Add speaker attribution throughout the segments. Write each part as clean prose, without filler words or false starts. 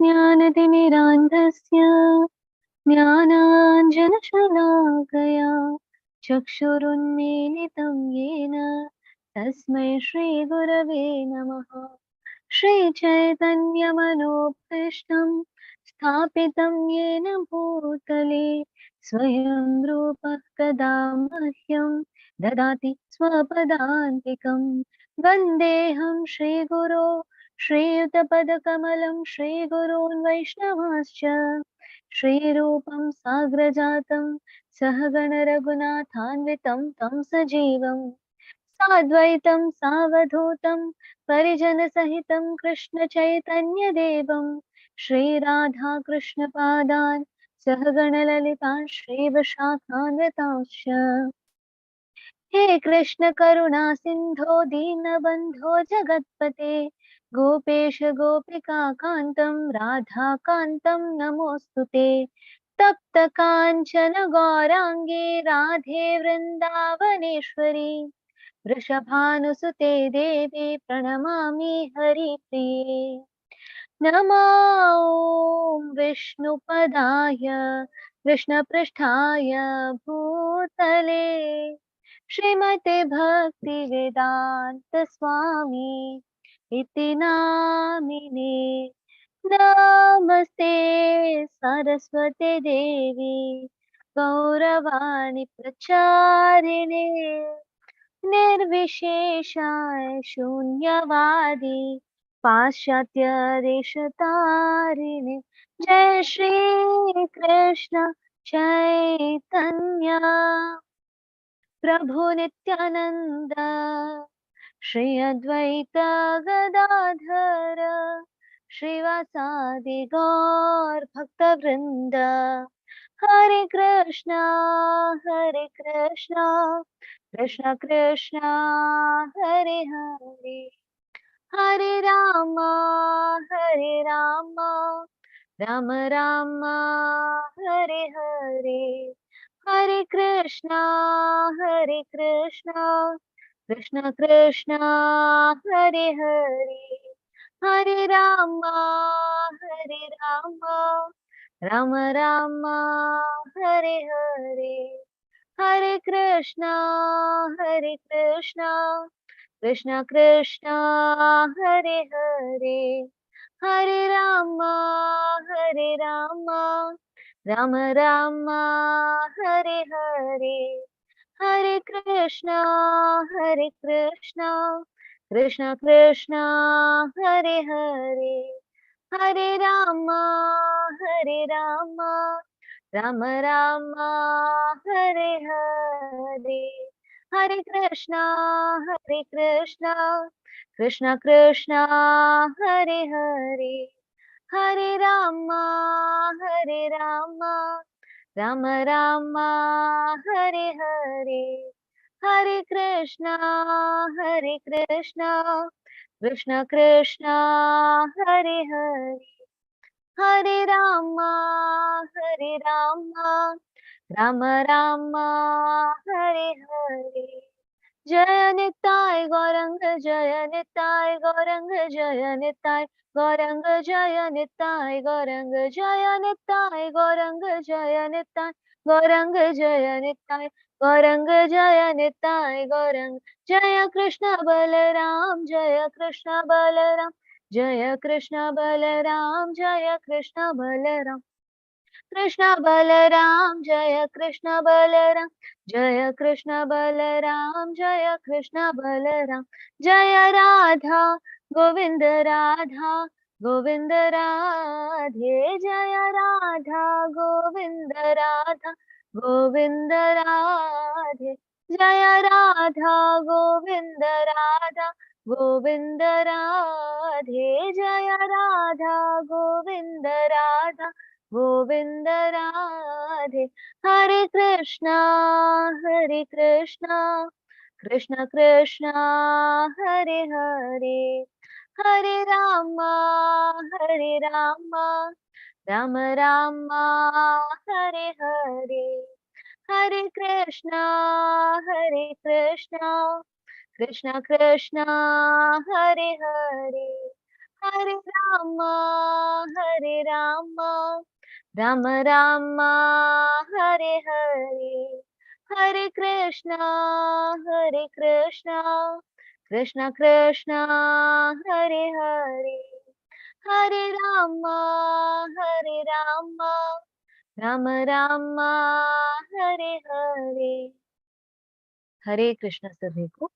Speaker 1: ज्ञानतिमिरान्धस्य ज्ञानाञ्जनशलाकया चक्षुरुन्मीलितं येन तस्मै श्रीगुरवे नमः। श्रीचैतन्यमनोभीष्टं स्थापितं येन भूतले स्वयं रूपः कदा मह्यं ददाति स्वपदान्तिकं। वन्देऽहं श्रीगुरो श्रीयुतपदकमलं श्रीगुरून् वैष्णवांश्च श्रीरूपं साग्रजातं सहगणरघुनाथान्वितं तं सजीवम् साद्वैतं सावधूतं परिजनसहितं कृष्णचैतन्यदेवं श्रीराधाकृष्णपादान् सहगणललितान् श्रीवशाखान्वितांश्च। हे कृष्ण करुणा सिन्धो दीनबन्धो जगत्पते गोपेश गोपिका कान्तं राधाकान्तं नमोऽस्तु ते। तप्त काञ्चन गौराङ्गे राधे वृन्दावनेश्वरी वृषभानुसुते देवी प्रणमामि हरिप्रिये। नमो विष्णुपदाय कृष्णपृष्ठाय भूतले श्रीमते भक्तिवेदान्त स्वामी इति नामिने। नमस्ते सरस्वती देवी गौरवाणी प्रचारिणे निर्विशेषाय शून्यवादी पाश्चात्य देशतारिणे। जय श्री कृष्ण चैतन्य प्रभु नित्यानंद श्री अद्वैत गदाधर श्रीवासादि गौर भक्तवृंद। हरे कृष्णा कृष्ण कृष्ण हरे हरे हरे राम राम राम हरे हरे हरे कृष्णा कृष्ण कृष्ण हरे हरे हरे राम राम राम हरे हरे हरे कृष्णा कृष्ण कृष्ण हरे हरे हरे राम राम राम हरे हरे हरे कृष्णा कृष्ण कृष्ण हरे हरे हरे राम राम राम हरे हरे हरे कृष्णा कृष्ण कृष्ण हरे हरे हरे राम राम राम हरे हरे हरे कृष्णा कृष्ण कृष्ण हरे हरे हरे राम राम राम हरे हरे। जय निताय गौरंग जय निताय गौरंग जय निताय गौरंग जय निताय गौरंग जय निताय गौरंग जय निताय गौरंग जय निताय गौरंग जय निताय गौरंग। जय कृष्ण बलराम जय कृष्ण बलराम जय कृष्ण बलराम जय कृष्ण बलराम कृष्ण बलराम जय कृष्ण बलराम जय कृष्ण बलराम जय कृष्ण बलराम। जय राधा गोविंद राधा गोविंद राधे जय राधा गोविंद राधा गोविंद राधे जय राधा गोविंद राधा गोविंद राधे जय राधा गोविंद राधा गोविंद राधे। हरे कृष्णा कृष्ण कृष्ण हरे हरे हरे राम राम राम हरे हरे हरे कृष्णा कृष्ण कृष्ण हरे हरे हरे राम हरे राम राम राम हरे हरे हरे कृष्णा कृष्ण कृष्ण हरे हरे हरे राम राम राम हरे हरे। हरे कृष्ण सभी को।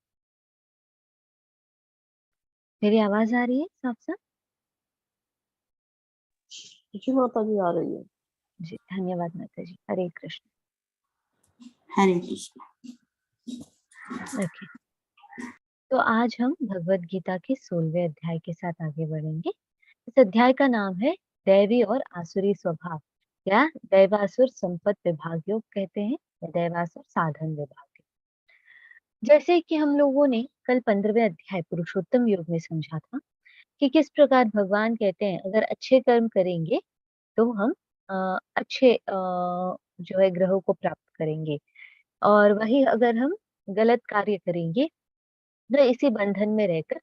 Speaker 1: मेरी आवाज आ रही है साफ साफ?
Speaker 2: जी माता जी आ रही है।
Speaker 1: जी धन्यवाद माता जी। हरे कृष्ण।
Speaker 2: हरे कृष्ण।
Speaker 1: ओके, तो आज हम भगवत गीता के 16वें अध्याय के साथ आगे बढ़ेंगे। इस अध्याय का नाम है दैवी और आसुरी स्वभाव, या दैवासुर संपत विभाग योग कहते हैं, या दैवासुर साधन विभाग। जैसे कि हम लोगों ने कल 15वें अध्याय पुरुषोत्तम योग में समझा था कि किस प्रकार भगवान कहते हैं अगर अच्छे कर्म करेंगे तो हम अच्छे जो है ग्रहों को प्राप्त करेंगे, और वही अगर हम गलत कार्य करेंगे तो इसी बंधन में रहकर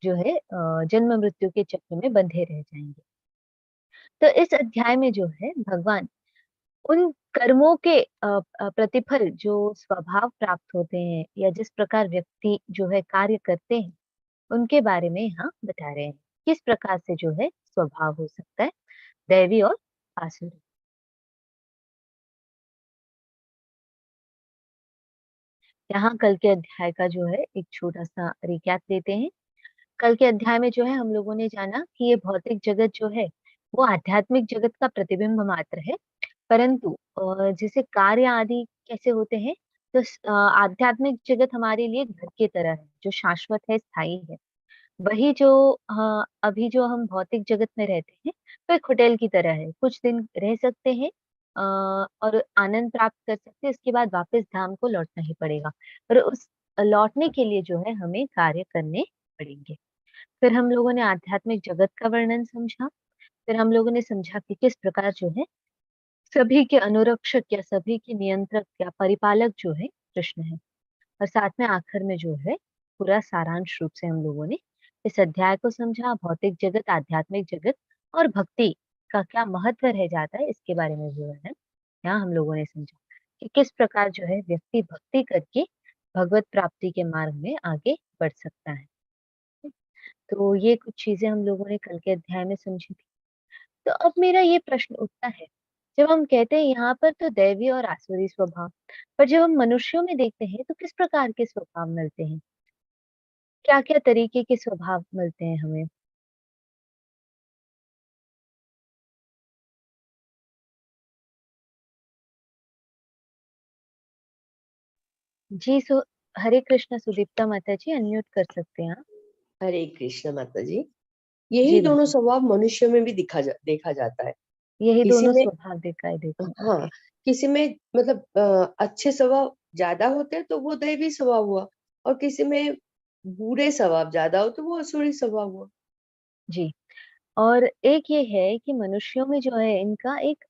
Speaker 1: जो है जन्म मृत्यु के चक्र में बंधे रह जाएंगे। तो इस अध्याय में जो है भगवान उन कर्मों के प्रतिफल जो स्वभाव प्राप्त होते हैं या जिस प्रकार व्यक्ति जो है कार्य करते हैं उनके बारे में यहाँ बता रहे हैं, किस प्रकार से जो है स्वभाव हो सकता है दैवी और आसुरी। यहाँ कल के अध्याय का जो है एक छोटा सा रिकैप देते हैं। कल के अध्याय में जो है हम लोगों ने जाना कि ये भौतिक जगत जो है वो आध्यात्मिक जगत का प्रतिबिंब मात्र है, परंतु जैसे कार्य आदि कैसे होते हैं, तो आध्यात्मिक जगत हमारे लिए घर की तरह है जो शाश्वत है, स्थायी है। वही जो अभी जो हम भौतिक जगत में रहते हैं वो एक होटल की तरह है, कुछ दिन रह सकते हैं और आनंद प्राप्त कर सकते हैं, इसके बाद वापस धाम को लौटना ही पड़ेगा। और उस लौटने के लिए जो है हमें कार्य करने पड़ेंगे। फिर हम लोगों ने आध्यात्मिक जगत का वर्णन समझा। फिर हम लोगों ने समझा कि किस प्रकार जो है सभी के अनुरक्षक या सभी के नियंत्रक या परिपालक जो है कृष्ण है। और साथ में आखिर में जो है पूरा सारांश रूप से हम लोगों ने इस अध्याय को समझा, भौतिक जगत, आध्यात्मिक जगत और भक्ति का क्या महत्व रह जाता है इसके बारे में जो है यहाँ हम लोगों ने समझा कि किस प्रकार जो है व्यक्ति भक्ति करके भगवत प्राप्ति के मार्ग में आगे बढ़ सकता है। तो ये कुछ चीजें हम लोगों ने कल के अध्याय में समझी थी। तो अब मेरा ये प्रश्न उठता है, जब हम कहते हैं यहाँ पर तो दैवी और आसुरी स्वभाव, पर जब हम मनुष्यों में देखते हैं तो किस प्रकार के स्वभाव मिलते हैं, क्या क्या तरीके के स्वभाव मिलते हैं हमें? जी हरे कृष्ण सुदीप्ता माता जी, अनम्यूट कर सकते हैं आप।
Speaker 2: हरे कृष्ण माता जी। यही
Speaker 1: जी
Speaker 2: दोनों
Speaker 1: बिल्कुल,
Speaker 2: स्वभाव मनुष्य में भी देखा जाता है।
Speaker 1: यही
Speaker 2: किसी
Speaker 1: दोनों
Speaker 2: में,
Speaker 1: स्वभाव दिखाई देते हैं।
Speaker 2: हाँ,
Speaker 1: ओके।
Speaker 2: किसी में मतलब अच्छे स्वभाव ज्यादा होते हैं तो वो दैवी स्वभाव हुआ, और किसी में बुरे स्वभाव ज्यादा हो तो वो असुरी स्वभाव हुआ।
Speaker 1: जी, और एक ये है कि मनुष्यों में जो है इनका एक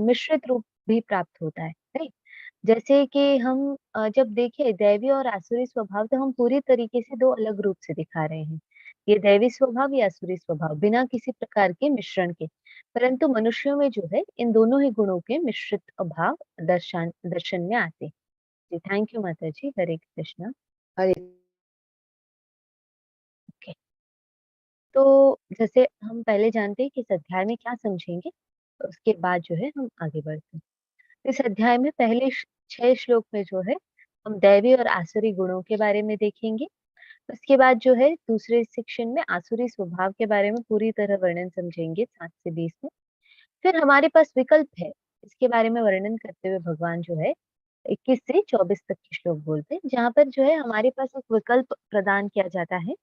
Speaker 1: मिश्रित रूप भी प्राप्त होता है, राइट? जैसे कि हम जब देखें दैवी और आसुरी स्वभाव तो हम पूरी तरीके से दो अलग रूप से दिखा रहे हैं। ये दैवी स्वभाव या आसुरी स्वभाव बिना किसी प्रकार के मिश्रण के, परंतु मनुष्यों में जो है इन दोनों ही गुणों के मिश्रित भाव दर्शन दर्शन में आते हैं। जी थैंक यू माता जी। हरे कृष्णा।
Speaker 2: हरे।
Speaker 1: ओके, तो जैसे हम पहले जानते हैं कि इस अध्याय में क्या समझेंगे, उसके बाद जो है हम आगे बढ़ते हैं। इस अध्याय में पहले 6 श्लोक में जो है हम दैवी और आसुरी गुणों के बारे में देखेंगे। उसके बाद जो है दूसरे सेक्शन में आसुरी स्वभाव के बारे में पूरी तरह वर्णन समझेंगे 7 से 20 में। फिर हमारे पास विकल्प है, इसके बारे में वर्णन करते हुए भगवान जो है 21 से 24 तक के श्लोक बोलते हैं, जहाँ पर जो है हमारे पास एक विकल्प प्रदान किया जाता है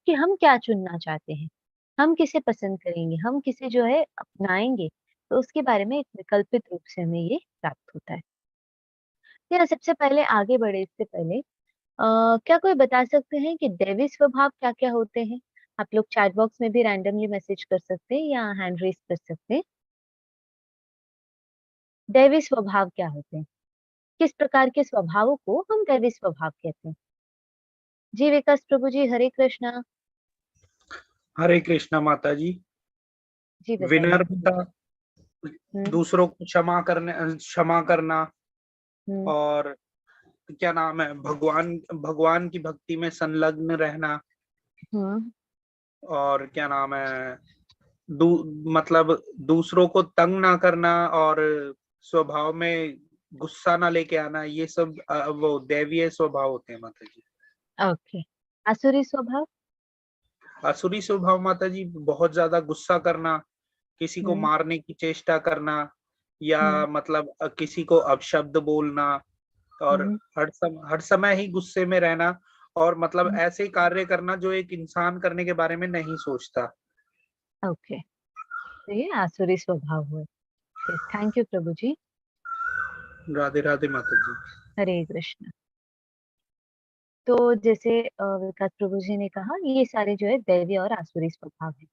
Speaker 1: कि हम क्या चुनना चाहते हैं, हम किसे पसंद करेंगे, हम किसे जो है अपनाएंगे। तो उसके बारे में एक विकल्पित रूप से हमें ये प्राप्त होता है। तो यहाँ सबसे पहले आगे बढ़े इससे पहले क्या कोई बता सकते हैं कि दैवी स्वभाव क्या-क्या होते हैं? आप लोग चैट बॉक्स में भी रैंडमली मैसेज कर सकते हैं या हैंड रेज़ कर सकते हैं। दैवी स्वभाव क्या होते हैं? किस प्रकार के स्वभावों को हम दैवी स्वभाव कहते हैं? जी विकास प्रभु जी, हरे कृष्णा।
Speaker 3: हरे कृष्णा माता जी।
Speaker 1: जी बताइए
Speaker 2: विनम्रता,
Speaker 1: प्रभु। हुँ,
Speaker 2: दूसरों को क्षमा करना,
Speaker 1: हुँ,
Speaker 2: और क्या नाम है, भगवान भगवान की भक्ति में संलग्न रहना,
Speaker 1: हुँ,
Speaker 2: और क्या नाम है, दू मतलब दूसरों को तंग ना करना, और स्वभाव में गुस्सा ना लेके आना, ये सब वो दैवीय स्वभाव होते हैं माता जी।
Speaker 1: ओके। आसुरी स्वभाव?
Speaker 2: आसुरी स्वभाव माता जी बहुत ज्यादा गुस्सा करना, किसी को
Speaker 1: हुँ,
Speaker 2: मारने की चेष्टा करना, या
Speaker 1: हुँ,
Speaker 2: मतलब किसी को अपशब्द बोलना, और
Speaker 1: हुँ,
Speaker 2: हर समय ही गुस्से में रहना, और मतलब
Speaker 1: हुँ,
Speaker 2: ऐसे कार्य करना जो एक इंसान करने के बारे में नहीं सोचता।
Speaker 1: ओके। तो ये आसुरी स्वभाव हुए। यस, थैंक यू प्रभु जी।
Speaker 2: राधे राधे माता जी।
Speaker 1: हरे कृष्ण। तो जैसे विकास प्रभु जी ने कहा, ये सारे जो है दैवी और आसुरी स्वभाव है।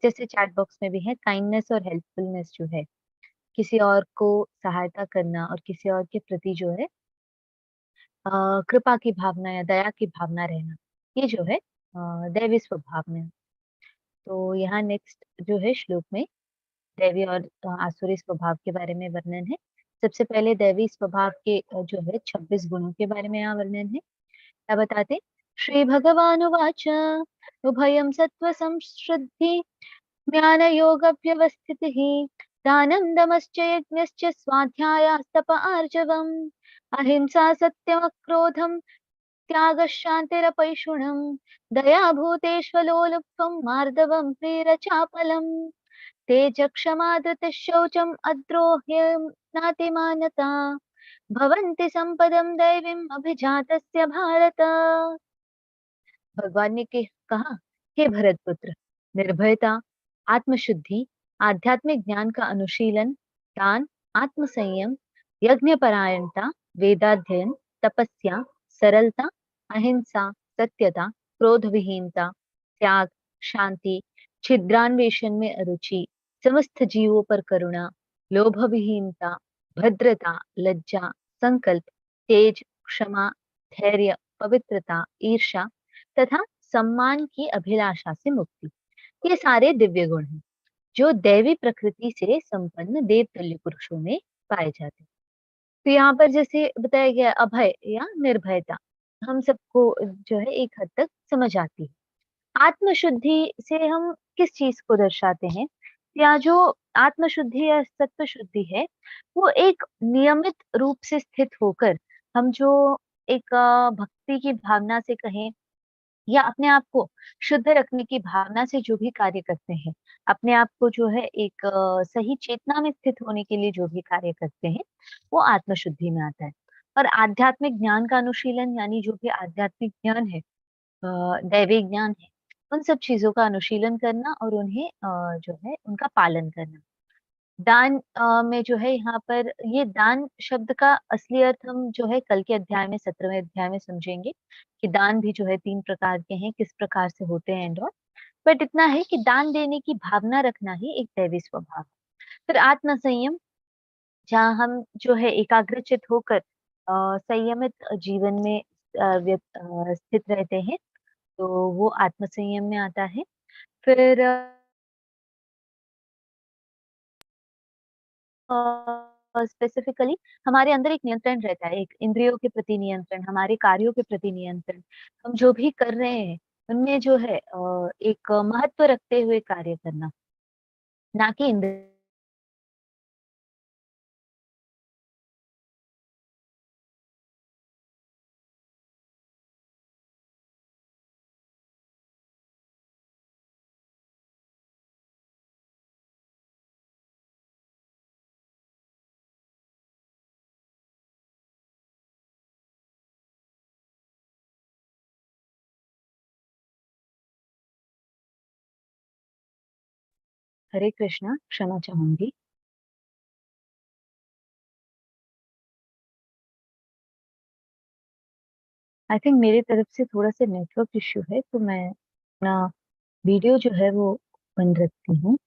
Speaker 1: जैसे चैट बॉक्स में भी है, काइंडनेस और हेल्पफुलनेस जो है, किसी और को सहायता करना और किसी और के प्रति जो है कृपा की भावना या दया की भावना रहना, ये जो है दैवी स्वभाव में है। तो यहाँ नेक्स्ट जो है श्लोक में दैवी और आसुरी स्वभाव के बारे में वर्णन है। सबसे पहले दैवी स्वभाव के जो है 26 गुणों के बारे में यहाँ वर्णन है। क्या बताते? श्री भगवानुवाच उभयं सत्त्व संश्रद्धि ज्ञानयोगव्यवस्थितिः दानं दमश्च यज्ञश्च स्वाध्यायास्तप आर्जवम् अहिंसा सत्यमक्रोधम् त्यागः शान्तिरपैशुनम् दया भूतेष्वलोलुप्त्वम् मार्दवम् ह्रीरचापलम् तेजक्षमा धृतिः शौचम् अद्रोह्यम् नातिमानता भवन्ति सम्पदम् दैवीम् अभिजातस्य भारत। भगवान ने कहा, हे भरत पुत्र, निर्भयता, आत्मशुद्धि, आध्यात्मिक ज्ञान का अनुशीलन, दान, आत्मसंयम, यज्ञपरायणता, वेदाध्ययन, तपस्या, सरलता, अहिंसा, सत्यता, क्रोध विहीनता, त्याग, शांति, छिद्रान्वेषण में अरुचि, समस्त जीवों पर करुणा, लोभ विहीनता, भद्रता, लज्जा, संकल्प, तेज, क्षमा, धैर्य, पवित्रता, ईर्षा तथा सम्मान की अभिलाषा से मुक्ति, ये सारे दिव्य गुण हैं जो दैवी प्रकृति से संपन्न देवतुल्य पुरुषों में पाए जाते हैं। तो यहाँ पर जैसे बताया गया अभय या निर्भयता हम सबको जो है एक हद तक समझ आती है। आत्मशुद्धि से हम किस चीज को दर्शाते हैं? या जो आत्मशुद्धि या सत्व शुद्धि है, वो एक नियमित रूप से स्थित होकर हम जो एक भक्ति की भावना से कहें या अपने आप को शुद्ध रखने की भावना से जो भी कार्य करते हैं, अपने आप को जो है एक सही चेतना में स्थित होने के लिए जो भी कार्य करते हैं, वो आत्मशुद्धि में आता है। और आध्यात्मिक ज्ञान का अनुशीलन यानी जो भी आध्यात्मिक ज्ञान है, दैविक ज्ञान है, उन सब चीजों का अनुशीलन करना और उन्हें जो है उनका पालन करना। दान में जो है यहाँ पर ये दान शब्द का असली अर्थ हम जो है कल के अध्याय में 17वें अध्याय में समझेंगे कि दान भी जो है 3 प्रकार के हैं, किस प्रकार से होते हैं एंड ऑल। बट इतना है कि दान देने की भावना रखना ही एक दैवी स्वभाव है। फिर आत्म संयम, जहाँ हम जो है एकाग्रचित होकर संयमित जीवन में स्थित रहते हैं, तो वो आत्म संयम में आता है। फिर स्पेसिफिकली हमारे अंदर एक नियंत्रण रहता है, एक इंद्रियों के प्रति नियंत्रण, हमारे कार्यों के प्रति नियंत्रण, हम जो भी कर रहे हैं उनमें जो है एक महत्व रखते हुए कार्य करना, ना कि इंद्र। हरे कृष्णा, क्षमा चाहूंगी। आई थिंक मेरी तरफ से थोड़ा सा नेटवर्क इश्यू है, तो मैं अपना वीडियो जो है वो बंद रखती हूँ।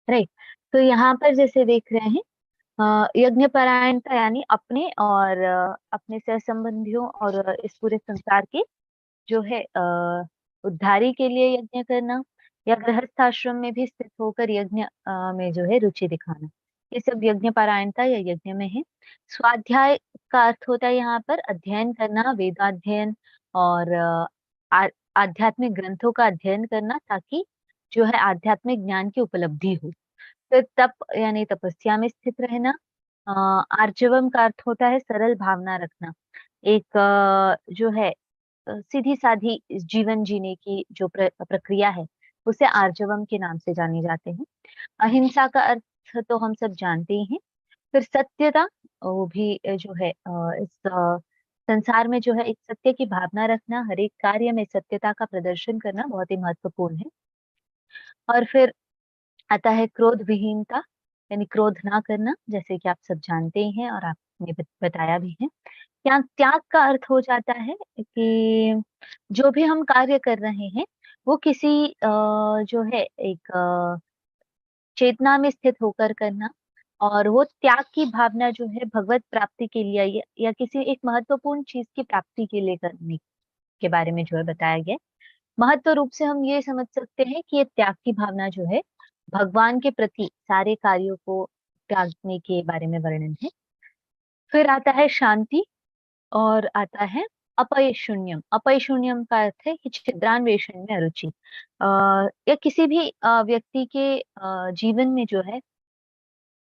Speaker 1: राइट। तो यहाँ पर जैसे देख रहे हैं यज्ञ परायणता यानी अपने और अपने सह संबंधियों और इस पूरे संसार के जो है उद्धारी के लिए यज्ञ करना, या गृहस्थ आश्रम में भी स्थित होकर यज्ञ में जो है रुचि दिखाना, ये सब यज्ञ पारायणता या यज्ञ में है। स्वाध्याय का अर्थ होता है यहाँ पर अध्ययन करना, वेदाध्ययन और आध्यात्मिक ग्रंथों का अध्ययन करना, ताकि जो है आध्यात्मिक ज्ञान की उपलब्धि हो। फिर तप यानी तपस्या में स्थित रहना। आर्जवम का अर्थ होता है सरल भावना रखना, एक जो है सीधी साधी जीवन जीने की जो प्रक्रिया है, उसे आर्जवम के नाम से जाने जाते हैं। अहिंसा का अर्थ तो हम सब जानते ही हैं। फिर सत्यता, वो भी जो है इस संसार में जो है एक सत्य की भावना रखना, हर एक कार्य में सत्यता का प्रदर्शन करना बहुत ही महत्वपूर्ण है। और फिर आता है क्रोध विहीनता, यानी क्रोध ना करना, जैसे कि आप सब जानते ही हैं और आपने बताया भी है। त्याग त्याग का अर्थ हो जाता है कि जो भी हम कार्य कर रहे हैं, वो किसी जो है एक चेतना में स्थित होकर करना, और वो त्याग की भावना जो है भगवत प्राप्ति के लिए या किसी एक महत्वपूर्ण चीज की प्राप्ति के लिए करने के बारे में जो है बताया गया है। महत्व रूप से हम ये समझ सकते हैं कि ये त्याग की भावना जो है भगवान के प्रति सारे कार्यों को त्यागने के बारे में वर्णन है। फिर आता है शांति, और आता है अपैशून्यम। अपैशून्यम का अर्थ है कि छिद्रान्वेषण में अरुचि, या किसी भी व्यक्ति के जीवन में जो है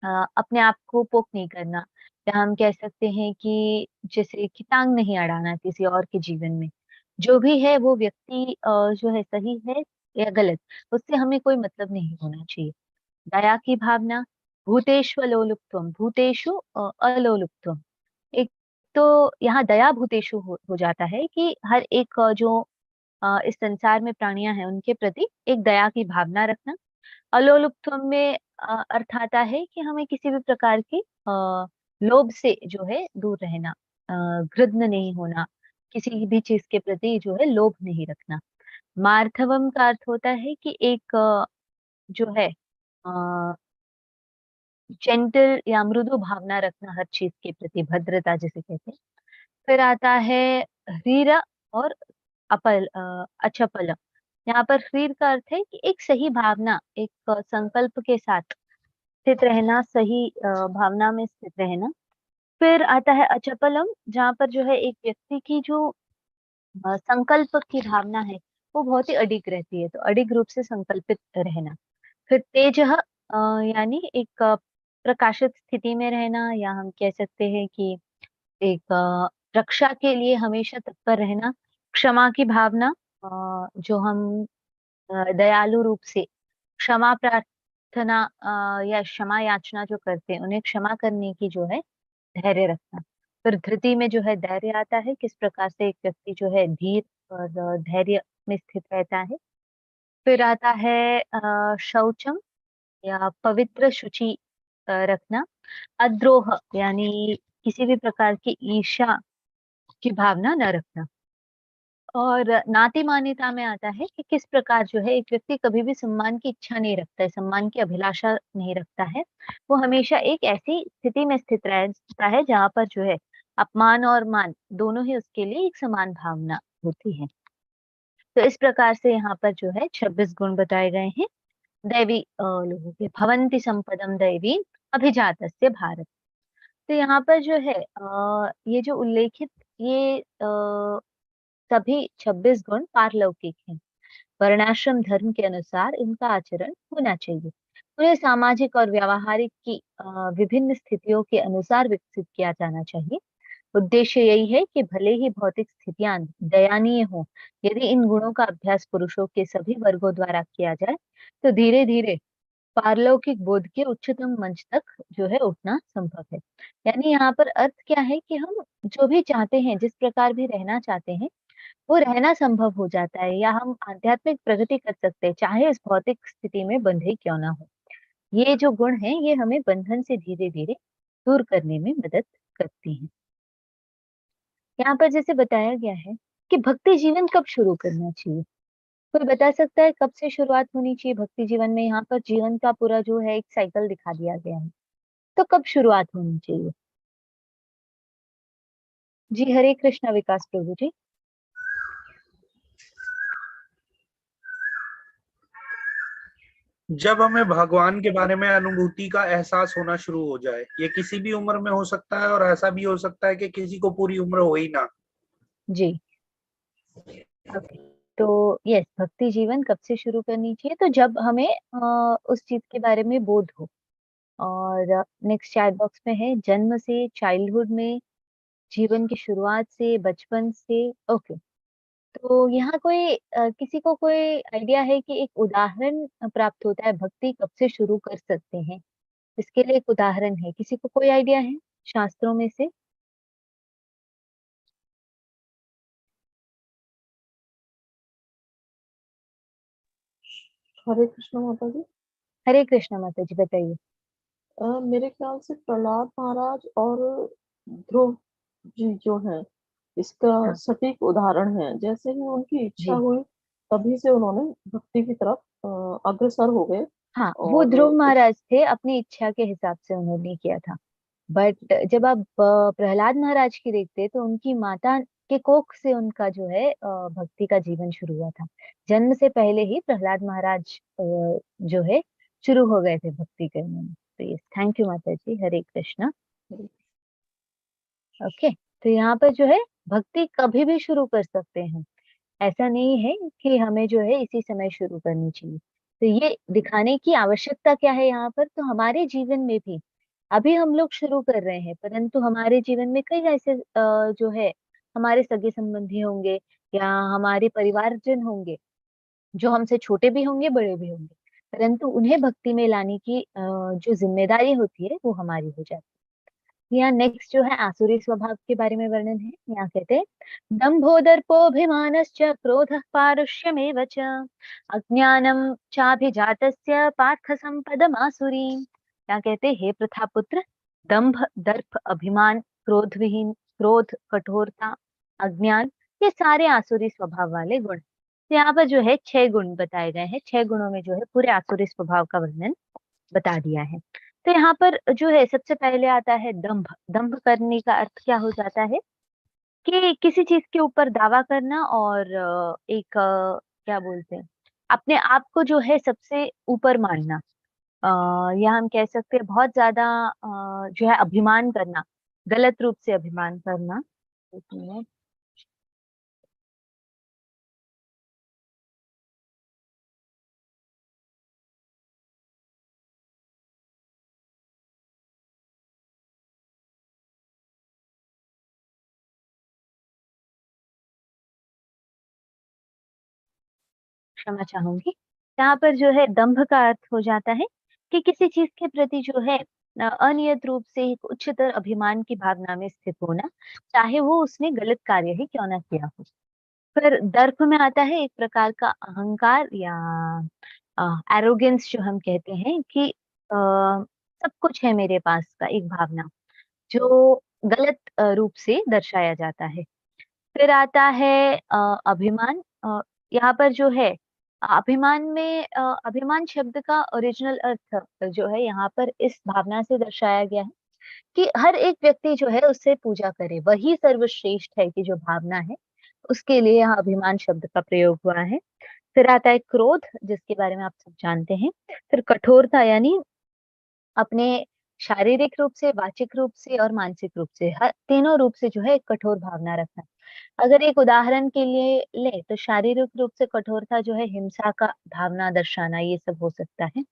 Speaker 1: अपने आप को पोक नहीं करना, या हम कह सकते हैं कि जैसे कि टांग नहीं अड़ाना किसी और के जीवन में। जो भी है वो व्यक्ति जो है सही है या गलत, उससे हमें कोई मतलब नहीं होना चाहिए। दया की भावना, भूतेषु अलोलुप्तम, भूतेषु अलोलुप्तम। एक तो यहाँ दया भूतेषु हो जाता है कि हर एक जो इस संसार में प्राणियां हैं उनके प्रति एक दया की भावना रखना। अलोलुप्तम में अर्थ आता है कि हमें किसी भी प्रकार की लोभ से जो है दूर रहना, गृध्न नहीं होना, किसी भी चीज के प्रति जो है लोभ नहीं रखना। मार्थवम का अर्थ होता है कि एक जो है जेंटल या मृदु भावना रखना हर चीज के प्रति, भद्रता जिसे कहते हैं। फिर आता है ह्रीर और अचपल। यहाँ पर ह्रीर का अर्थ है कि एक सही भावना, एक संकल्प के साथ स्थित रहना, सही भावना में स्थित रहना। फिर आता है अचपलम, जहाँ पर जो है एक व्यक्ति की जो संकल्प की भावना है वो बहुत ही अडिग रहती है, तो अडिग रूप से संकल्पित रहना। फिर तेज यानी एक प्रकाशित स्थिति में रहना, या हम कह सकते हैं कि एक रक्षा के लिए हमेशा तत्पर रहना। क्षमा की भावना, जो हम दयालु रूप से क्षमा प्रार्थना या क्षमा याचना जो करते हैं, उन्हें क्षमा करने की जो है धैर्य रखना। फिर धृति में जो है धैर्य आता है, किस प्रकार से एक व्यक्ति जो है धीर और धैर्य में स्थित रहता है। फिर आता है शौचम, या पवित्र शुचि रखना। अद्रोह यानी किसी भी प्रकार की ईर्ष्या की भावना न रखना। और नाती मान्यता में आता है कि किस प्रकार जो है एक व्यक्ति कभी भी सम्मान की इच्छा नहीं रखता है, सम्मान की अभिलाषा नहीं रखता है। वो हमेशा एक ऐसी स्थिति में स्थित रहता है जहाँ पर जो है अपमान और मान दोनों ही उसके लिए एक समान भावना होती है। तो इस प्रकार से यहाँ पर जो है 26 गुण बताए गए हैं दैवी लोगों के। भवन्ति संपदम दैवी अभिजातस्य भारत। तो यहाँ पर जो है ये जो उल्लेखित ये सभी 26 गुण पारलौकिक हैं। वर्णाश्रम धर्म के अनुसार इनका आचरण होना चाहिए। उन्हें सामाजिक और व्यावहारिक की विभिन्न स्थितियों के अनुसार विकसित किया जाना चाहिए। उद्देश्य यही है कि भले ही भौतिक स्थितियां दयनीय हो, यदि इन गुणों का अभ्यास पुरुषों के सभी वर्गों द्वारा किया जाए, तो धीरे धीरे पारलौकिक बोध के उच्चतम मंच तक जो है उठना संभव है। यानी यहाँ पर अर्थ क्या है कि हम जो भी चाहते हैं, जिस प्रकार भी रहना चाहते हैं, वो रहना संभव हो जाता है, या हम आध्यात्मिक प्रगति कर सकते हैं, चाहे इस भौतिक स्थिति में बंधे क्यों ना हो। ये जो गुण है ये हमें बंधन से धीरे धीरे दूर करने में मदद करती हैं। यहाँ पर जैसे बताया गया है कि भक्ति जीवन कब शुरू करना चाहिए। कोई बता सकता है कब से शुरुआत होनी चाहिए भक्ति जीवन में। यहाँ पर जीवन का पूरा जो है एक साइकिल दिखा दिया गया है, तो कब शुरुआत होनी चाहिए। जी हरे कृष्णा विकास प्रभु जी।
Speaker 2: जब हमें भगवान के बारे में अनुभूति का एहसास होना शुरू हो जाए, ये किसी भी उम्र में हो सकता है और ऐसा भी हो सकता है कि किसी को पूरी उम्र हो ही ना।
Speaker 1: जी। ओके। तो यस, भक्ति जीवन कब से शुरू करनी चाहिए? तो जब हमें उस चीज के बारे में बोध हो। और नेक्स्ट चैट बॉक्स में है, जन्म से, चाइल्डहुड में, जीवन की शुरुआत से, बचपन से। ओके। तो यहाँ कोई किसी को कोई आइडिया है कि एक उदाहरण प्राप्त होता है, भक्ति कब से शुरू कर सकते हैं? इसके लिए एक उदाहरण है, किसी को कोई आइडिया है शास्त्रों में से?
Speaker 3: हरे कृष्ण माता जी।
Speaker 1: हरे कृष्ण माता जी, बताइए।
Speaker 3: मेरे ख्याल से प्रहलाद महाराज और ध्रुव जी जो हैं, इसका
Speaker 1: हाँ
Speaker 3: सटीक उदाहरण है। जैसे ही उनकी इच्छा
Speaker 1: जी।
Speaker 3: हुई, तभी से उन्होंने भक्ति की तरफ अग्रसर हो गए।
Speaker 1: हाँ, वो
Speaker 3: और
Speaker 1: ध्रुव
Speaker 3: उस
Speaker 1: महाराज थे, अपनी इच्छा के हिसाब से उन्होंने किया था। बट जब आप प्रहलाद महाराज की देखते हैं, तो उनकी माता के कोख से उनका जो है भक्ति का जीवन शुरू हुआ था। जन्म से पहले ही प्रहलाद महाराज जो है शुरू हो गए थे भक्ति करने में। तो यस, थैंक यू माता जी, हरे कृष्णा। ओके। तो यहाँ पर जो है, भक्ति कभी भी शुरू कर सकते हैं। ऐसा नहीं है कि हमें जो है इसी समय शुरू करनी चाहिए। तो ये दिखाने की आवश्यकता क्या है यहाँ पर? तो हमारे जीवन में भी अभी हम लोग शुरू कर रहे हैं, परंतु हमारे जीवन में कई ऐसे जो है हमारे सगे संबंधी होंगे, या हमारे परिवारजन होंगे, जो हमसे छोटे भी होंगे, बड़े भी होंगे, परंतु उन्हें भक्ति में लाने की जो जिम्मेदारी होती है वो हमारी हो जाती है। यहाँ नेक्स्ट जो है, आसुरी स्वभाव के बारे में वर्णन है। यहाँ कहते हैं, दंभो दर्पोऽभिमानश्च क्रोधः पारुष्यमेव च अज्ञानं चाभिजातस्य पार्थ संपदमासुरीम्। यहाँ कहते हैं, हे प्रथापुत्र, दंभ, दर्प, अभिमान, क्रोध, कठोरता, अज्ञान, ये सारे आसुरी स्वभाव वाले गुण। तो यहाँ पर जो है 6 गुण बताए गए हैं। 6 गुणों में जो है पूरे आसुरी स्वभाव का वर्णन बता दिया है। तो यहाँ पर जो है सबसे पहले आता है दंभ। दंभ करने का अर्थ क्या हो जाता है? कि किसी चीज के ऊपर दावा करना, और एक क्या बोलते हैं, अपने आप को जो है सबसे ऊपर मानना। या हम कह सकते हैं बहुत ज्यादा जो है अभिमान करना, गलत रूप से अभिमान करना। एक मिनट। क्षमा चाहूंगी। यहाँ पर जो है दंभ का अर्थ हो जाता है कि किसी चीज के प्रति जो है अनियत रूप से एक उच्चतर अभिमान की भावना में स्थित होना, चाहे वो उसने गलत कार्य ही क्यों ना किया हो। फिर दर्प में आता है एक प्रकार का अहंकार, या एरोगेंस जो हम कहते हैं कि सब कुछ है मेरे पास का एक भावना, जो गलत रूप से दर्शाया जाता है। फिर आता है अभिमान। यहाँ पर जो है अभिमान में अभिमान शब्द का ओरिजिनल अर्थ जो है यहाँ पर इस भावना से दर्शाया गया है कि हर एक व्यक्ति जो है उससे पूजा करे, वही सर्वश्रेष्ठ है, कि जो भावना है उसके लिए यहाँ अभिमान शब्द का प्रयोग हुआ है। फिर आता है क्रोध, जिसके बारे में आप सब जानते हैं। फिर कठोरता, यानी अपने शारीरिक रूप से, वाचिक रूप से और मानसिक रूप से, हर तीनों रूप से जो है एक कठोर भावना रखना। अगर एक उदाहरण के लिए ले, तो शारीरिक रूप से कठोरता जो है हिंसा का भावना दर्शाना, ये सब हो सकता है।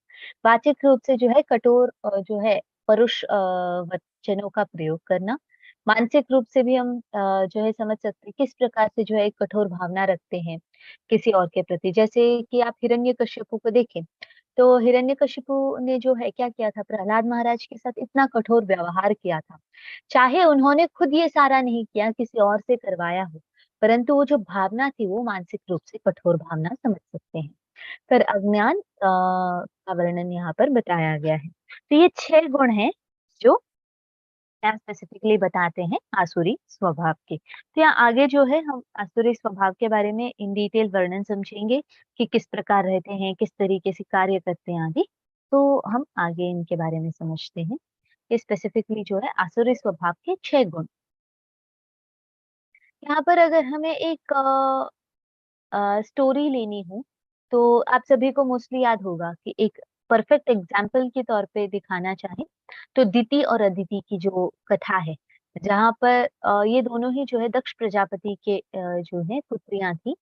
Speaker 1: वाचिक रूप से जो है कठोर जो है परुष वचनों का प्रयोग करना। मानसिक रूप से भी हम जो है समझ सकते हैं किस प्रकार से जो है एक कठोर भावना रखते हैं किसी और के प्रति। जैसे कि आप हिरण्यकश्यपु को देखें, तो हिरण्यकशिपु ने जो है क्या किया था, प्रहलाद महाराज के साथ इतना कठोर व्यवहार किया था। चाहे उन्होंने खुद ये सारा नहीं किया, किसी और से करवाया हो, परंतु वो जो भावना थी वो मानसिक रूप से कठोर भावना समझ सकते हैं। फिर अज्ञान का वर्णन यहाँ पर बताया गया है। तो ये 6 गुण हैं जो यहाँ स्पेसिफिकली बताते हैं आसुरी स्वभाव के। तो यहाँ आगे जो है हम आसुरी स्वभाव के बारे में इन डिटेल वर्णन समझेंगे कि किस प्रकार रहते हैं, किस तरीके से कार्य करते हैं आदि। तो हम आगे इनके बारे में समझते हैं। ये स्पेसिफिकली जो है आसुरी स्वभाव के 6 गुण। यहाँ पर अगर हमें एक स्टोरी लेनी हो, तो आप सभी को मोस्टली याद होगा कि एक परफेक्ट एग्जाम्पल के तौर पे दिखाना चाहे तो दिति और अदिति की जो कथा है, जहाँ पर ये दोनों ही जो है दक्ष प्रजापति के जो है पुत्रियां थी।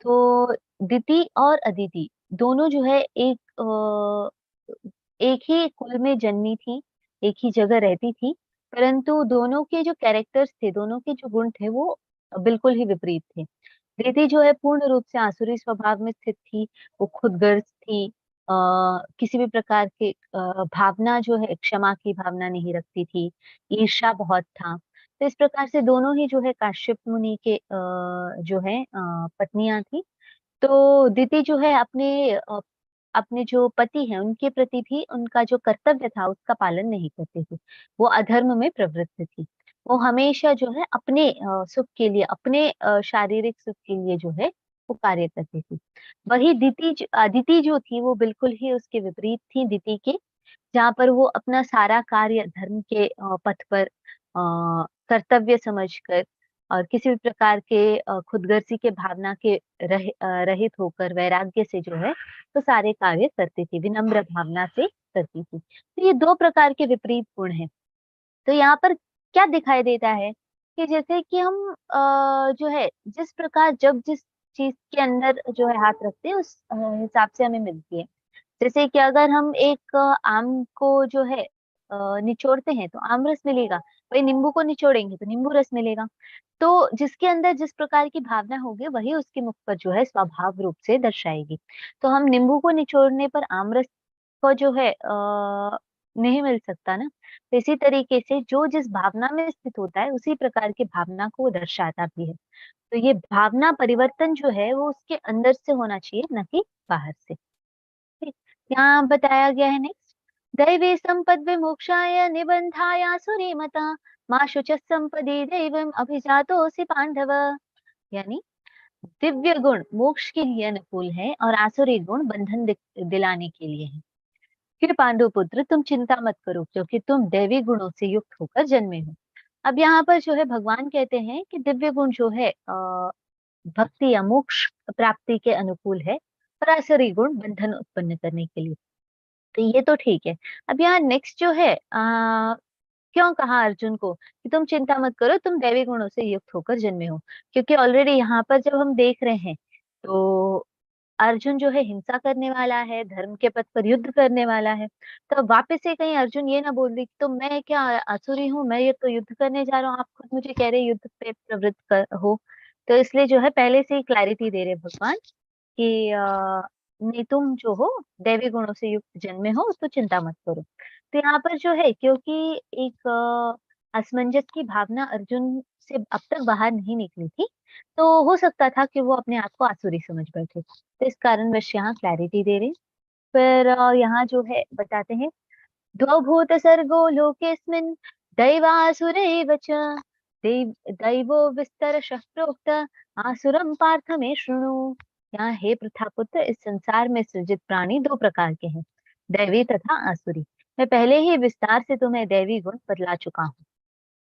Speaker 1: तो दिति और अदिति दोनों जो है एक ही कुल में जन्मी थी, एक ही जगह रहती थी, परंतु दोनों के जो कैरेक्टर्स थे, दोनों के जो गुण थे वो बिल्कुल ही विपरीत थे। प्रीति जो है पूर्ण रूप से आसुरी स्वभाव में स्थित थी। वो खुदगर्ज थी, किसी भी प्रकार के भावना जो है, क्षमा की भावना नहीं रखती थी, ईर्ष्या बहुत था। तो इस प्रकार से दोनों ही जो है काश्यप मुनि के जो है पत्नियां थी। तो दीति जो है अपने जो पति हैं उनके प्रति भी उनका जो कर्तव्य था उसका पालन नहीं करती थी। वो अधर्म में प्रवृत्त थी। वो हमेशा जो है अपने सुख के लिए, अपने शारीरिक सुख के लिए जो है वो कार्य करती थी। वही अदिति जो थी वो बिल्कुल ही उसके विपरीत थी दिति के, जहाँ पर वो अपना सारा कार्य धर्म के पथ पर कर्तव्य समझकर और किसी भी प्रकार के खुदगर्जी के भावना के रहित होकर वैराग्य से जो है तो सारे कार्य करती थी, विनम्र भावना से करती थी। तो ये दो प्रकार के विपरीत गुण हैं। तो यहाँ पर क्या दिखाई देता है कि जैसे कि हम जो है जिस प्रकार जब जिस चीज के अंदर जो है हाथ रखते हैं उस हिसाब से हमें मिलती है। जैसे कि अगर हम एक आम को जो है निचोड़ते हैं तो आम रस मिलेगा, वही नींबू को निचोड़ेंगे तो नींबू रस मिलेगा। तो जिसके अंदर जिस प्रकार की भावना होगी वही उसके मुख पर जो है स्वभाव रूप से दर्शाएगी। तो हम नींबू को निचोड़ने पर आम रस को जो है नहीं मिल सकता ना। तो इसी तरीके से जो जिस भावना में स्थित होता है उसी प्रकार की भावना को वो दर्शाता भी है। तो ये भावना परिवर्तन जो है वो उसके अंदर से होना चाहिए, न कि बाहर से। ठीक। यहाँ बताया गया है नेक्स्ट, दैवे संपद विमोक्षाय निबंधाय सुरी मता माँ शुच संपदि दैवम अभिजातोसि पांडव। यानी दिव्य गुण मोक्ष के लिए अनुकूल है और आसुरी गुण बंधन दिलाने के लिए है। फिर पांडु पुत्र तुम चिंता मत करो क्योंकि तुम दैवी गुणों से युक्त होकर जन्मे हो। अब यहाँ पर जो है भगवान कहते हैं कि दिव्य गुण जो है भक्ति या मोक्ष प्राप्ति के अनुकूल है और आसुरी गुण बंधन उत्पन्न करने के लिए। तो ये तो ठीक है। अब यहाँ नेक्स्ट जो है क्यों कहा अर्जुन को कि तुम चिंता मत करो, तुम दैवी गुणों से युक्त होकर जन्मे हो। क्योंकि ऑलरेडी यहाँ पर जब हम देख रहे हैं तो अर्जुन जो है हिंसा करने वाला है, धर्म के पथ पर युद्ध करने वाला है। तो वापस से कहीं अर्जुन ये ना बोल दे कि तो मैं क्या असुरी हूँ, मैं ये तो युद्ध करने जा रहा हूँ, आप खुद मुझे कह रहे युद्ध पे प्रवृत्त हो। तो इसलिए जो है पहले से ही क्लैरिटी दे रहे भगवान कि नहीं, तुम जो हो दैवी गुणों से युक्त जन्मे हो तो चिंता मत करो। तो यहाँ पर जो है क्योंकि एक असमंजस की भावना अर्जुन से अब तक बाहर नहीं निकली थी, तो हो सकता था कि वो अपने आप को आसुरी समझ बैठे। तो इस कारणवश यहाँ क्लैरिटी दे रहे। फिर यहाँ जो है बताते हैं, द्वौ भूत सर्गो लोकेस्मिन् दैवासुरैव च दैवो विस्तरशः प्रोक्त आसुरं पार्थ मे शृणु। यहाँ हे प्रथापुत्र, इस संसार में सृजित प्राणी दो प्रकार के हैं, दैवी तथा आसुरी। मैं पहले ही विस्तार से तुम्हें दैवी गुण बतला चुका हूँ,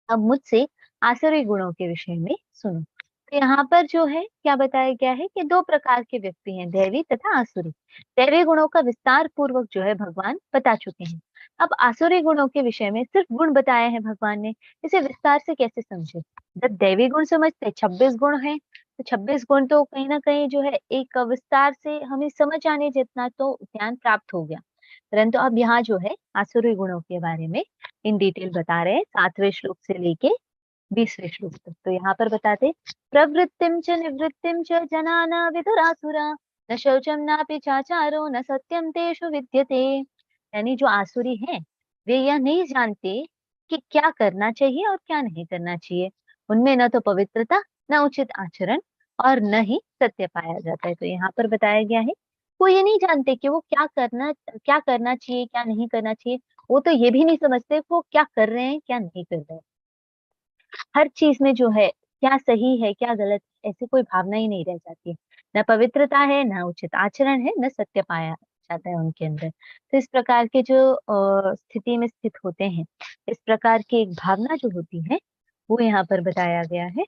Speaker 1: अब मुझसे आसुरी गुणों के विषय में सुनो। तो यहाँ पर जो है क्या बताया गया है कि दो प्रकार के व्यक्ति हैं, दैवी तथा आसुरी। दैवी गुणों का विस्तार पूर्वक जो है भगवान बता चुके हैं। अब आसुरी गुणों के विषय में सिर्फ गुण बताए हैं भगवान ने, इसे विस्तार से कैसे समझे। जब दैवी गुण समझते 26 गुण हैं, तो 26 गुण तो कहीं ना कहीं जो है एक विस्तार से हमें समझ आने जितना तो ज्ञान प्राप्त हो गया। परंतु अब यहाँ जो है आसुरी गुणों के बारे में इन डिटेल बता रहे हैं, 7वें श्लोक से लेके 20वें श्लोक तक। तो यहाँ पर बताते, प्रवृत्तिम च निवृत्तिम च जनाना विदुरासुरा न शौचम नापि चाचारो न सत्यम तेषु विद्यते। यानी जो आसुरी हैं वे यह नहीं जानते कि क्या करना चाहिए और क्या नहीं करना चाहिए। उनमें न तो पवित्रता, न उचित आचरण और न ही सत्य पाया जाता है। तो यहाँ पर बताया गया है वो ये नहीं जानते कि वो क्या करना चाहिए, क्या नहीं करना चाहिए। वो तो ये भी नहीं समझते वो क्या कर रहे हैं, क्या नहीं कर रहे हैं। हर चीज में जो है क्या सही है क्या गलत, ऐसी कोई भावना ही नहीं रह जाती है। न पवित्रता है, न उचित आचरण है, न सत्य पाया जाता है उनके अंदर। तो इस प्रकार के जो स्थिति में स्थित होते हैं, इस प्रकार की एक भावना जो होती है वो यहाँ पर बताया गया है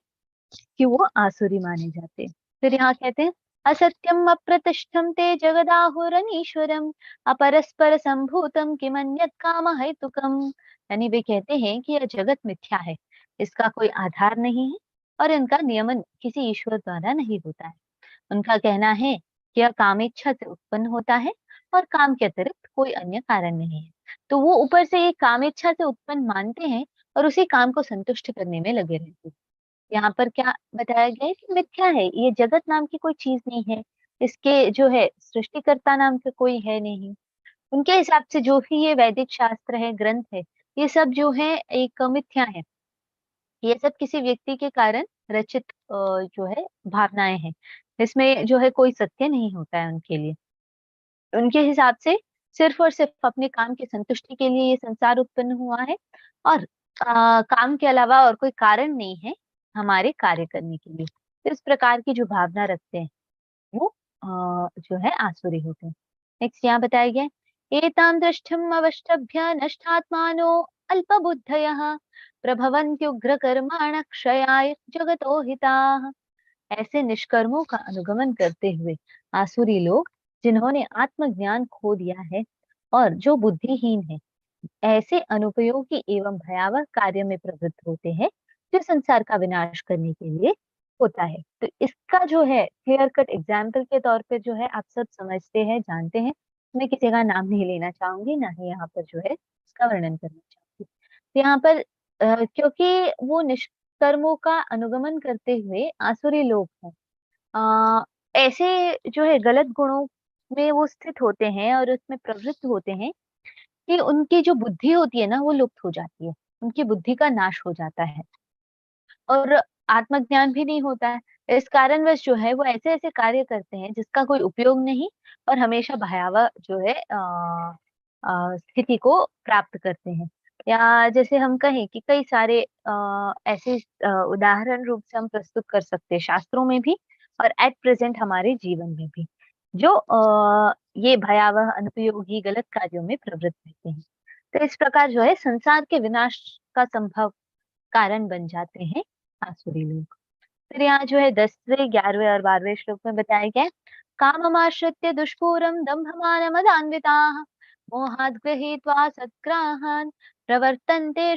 Speaker 1: कि वो आसुरी माने जाते हैं। फिर यहाँ कहते हैं, असत्यम अप्रतिष्ठम ते जगदाहुरनीश्वरम अपरस्पर संभूतम किमन्यत् काम हेतुकम। यानी वे कहते हैं कि यह जगत मिथ्या है, इसका कोई आधार नहीं है और इनका नियमन किसी ईश्वर द्वारा नहीं होता है। उनका कहना है कि यह कामेच्छा से उत्पन्न होता है और काम के अतिरिक्त कोई अन्य कारण नहीं है। तो वो ऊपर से एक कामेच्छा से उत्पन्न मानते हैं और उसी काम को संतुष्ट करने में लगे रहते हैं। यहाँ पर क्या बताया गया है कि मिथ्या है, ये जगत नाम की कोई चीज नहीं है, इसके जो है सृष्टिकर्ता नाम का कोई है नहीं। उनके हिसाब से जो भी ये वैदिक शास्त्र है, ग्रंथ है, ये सब जो है एक मिथ्या है। ये सब किसी व्यक्ति के कारण रचित जो है भावनाएं हैं। इसमें जो है कोई सत्य नहीं होता है उनके लिए। उनके हिसाब से सिर्फ और सिर्फ अपने काम की संतुष्टि के लिए ये संसार उत्पन्न हुआ है और काम के अलावा और कोई कारण नहीं है हमारे कार्य करने के लिए। तो इस प्रकार की जो भावना रखते हैं वो जो है आसुरी होते हैं। नेक्स्ट यहाँ बताया गया है, एतां दृष्टिम अवष्टभ्य नष्टात्मानो अल्पबुद्धयः प्रभवन्त्युग्र कर्माण क्षयाय जगतो हिताः। ऐसे निष्कर्मों का अनुगमन करते हुए आसुरी लोग, जिन्होंने आत्मज्ञान खो दिया है और जो बुद्धिहीन है, ऐसे अनुपयोगी एवं भयावह कार्य में प्रवृत्त होते हैं जो संसार का विनाश करने के लिए होता है। तो इसका जो है क्लियर कट एग्जाम्पल के तौर पे जो है आप सब समझते हैं, जानते हैं। मैं किसी का नाम नहीं लेना चाहूंगी, ना ही यहाँ पर जो है इसका वर्णन करना चाहूंगी। तो यहाँ पर क्योंकि वो निष्कर्मों का अनुगमन करते हुए आसुरी लोग हैं, अ, ऐसे जो है गलत गुणों में वो स्थित होते हैं और उसमें प्रवृत्त होते हैं कि उनकी जो बुद्धि होती है ना वो लुप्त हो जाती है, उनकी बुद्धि का नाश हो जाता है और आत्मज्ञान भी नहीं होता है। इस कारणवश जो है वो ऐसे ऐसे कार्य करते हैं जिसका कोई उपयोग नहीं और हमेशा भयावह जो है स्थिति को प्राप्त करते हैं। या जैसे हम कहें कि कई सारे ऐसे उदाहरण रूप से हम प्रस्तुत कर सकते हैं शास्त्रों में भी और एट प्रेजेंट हमारे जीवन में भी, जो ये भयावह अनुपयोगी गलत कार्यों में प्रवृत्त रहते हैं। तो इस प्रकार जो है संसार के विनाश का संभव कारण बन जाते हैं आसुरी लोग। फिर यहाँ जो है 10वें 11वें और 12वें श्लोक में बताया गया है, काममाश्रित्य दुष्पूरम दंभमान मदान्विताः मोहाद् गृहीत्वा सद्ग्राहान् प्रवर्तन्ते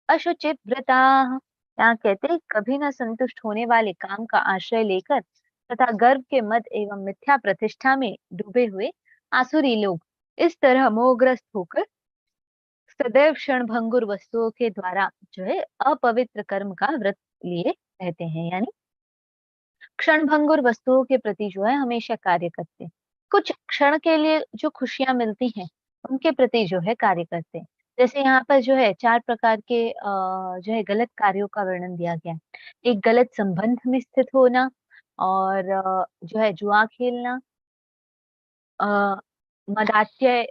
Speaker 1: अशुचित व्रताः। यहाँ कहते हैं कभी न संतुष्ट होने वाले काम का आश्रय लेकर तथा गर्व के मद एवं मिथ्या प्रतिष्ठा में डूबे हुए आसुरी लोग इस तरह मोहग्रस्त होकर सदैव क्षणभंगुर वस्तुओं के द्वारा जो है अपवित्र कर्म का व्रत लिए रहते हैं। यानी क्षणभंगुर वस्तुओं के प्रति जो है हमेशा कार्य करते हैं। कुछ क्षण के लिए जो खुशियां मिलती हैं उनके प्रति जो है कार्य करते हैं। जैसे यहाँ पर जो है 4 प्रकार के जो है गलत कार्यों का वर्णन दिया गया है। एक गलत संबंध में स्थित होना और जो है जुआ खेलना, अ, मदात्य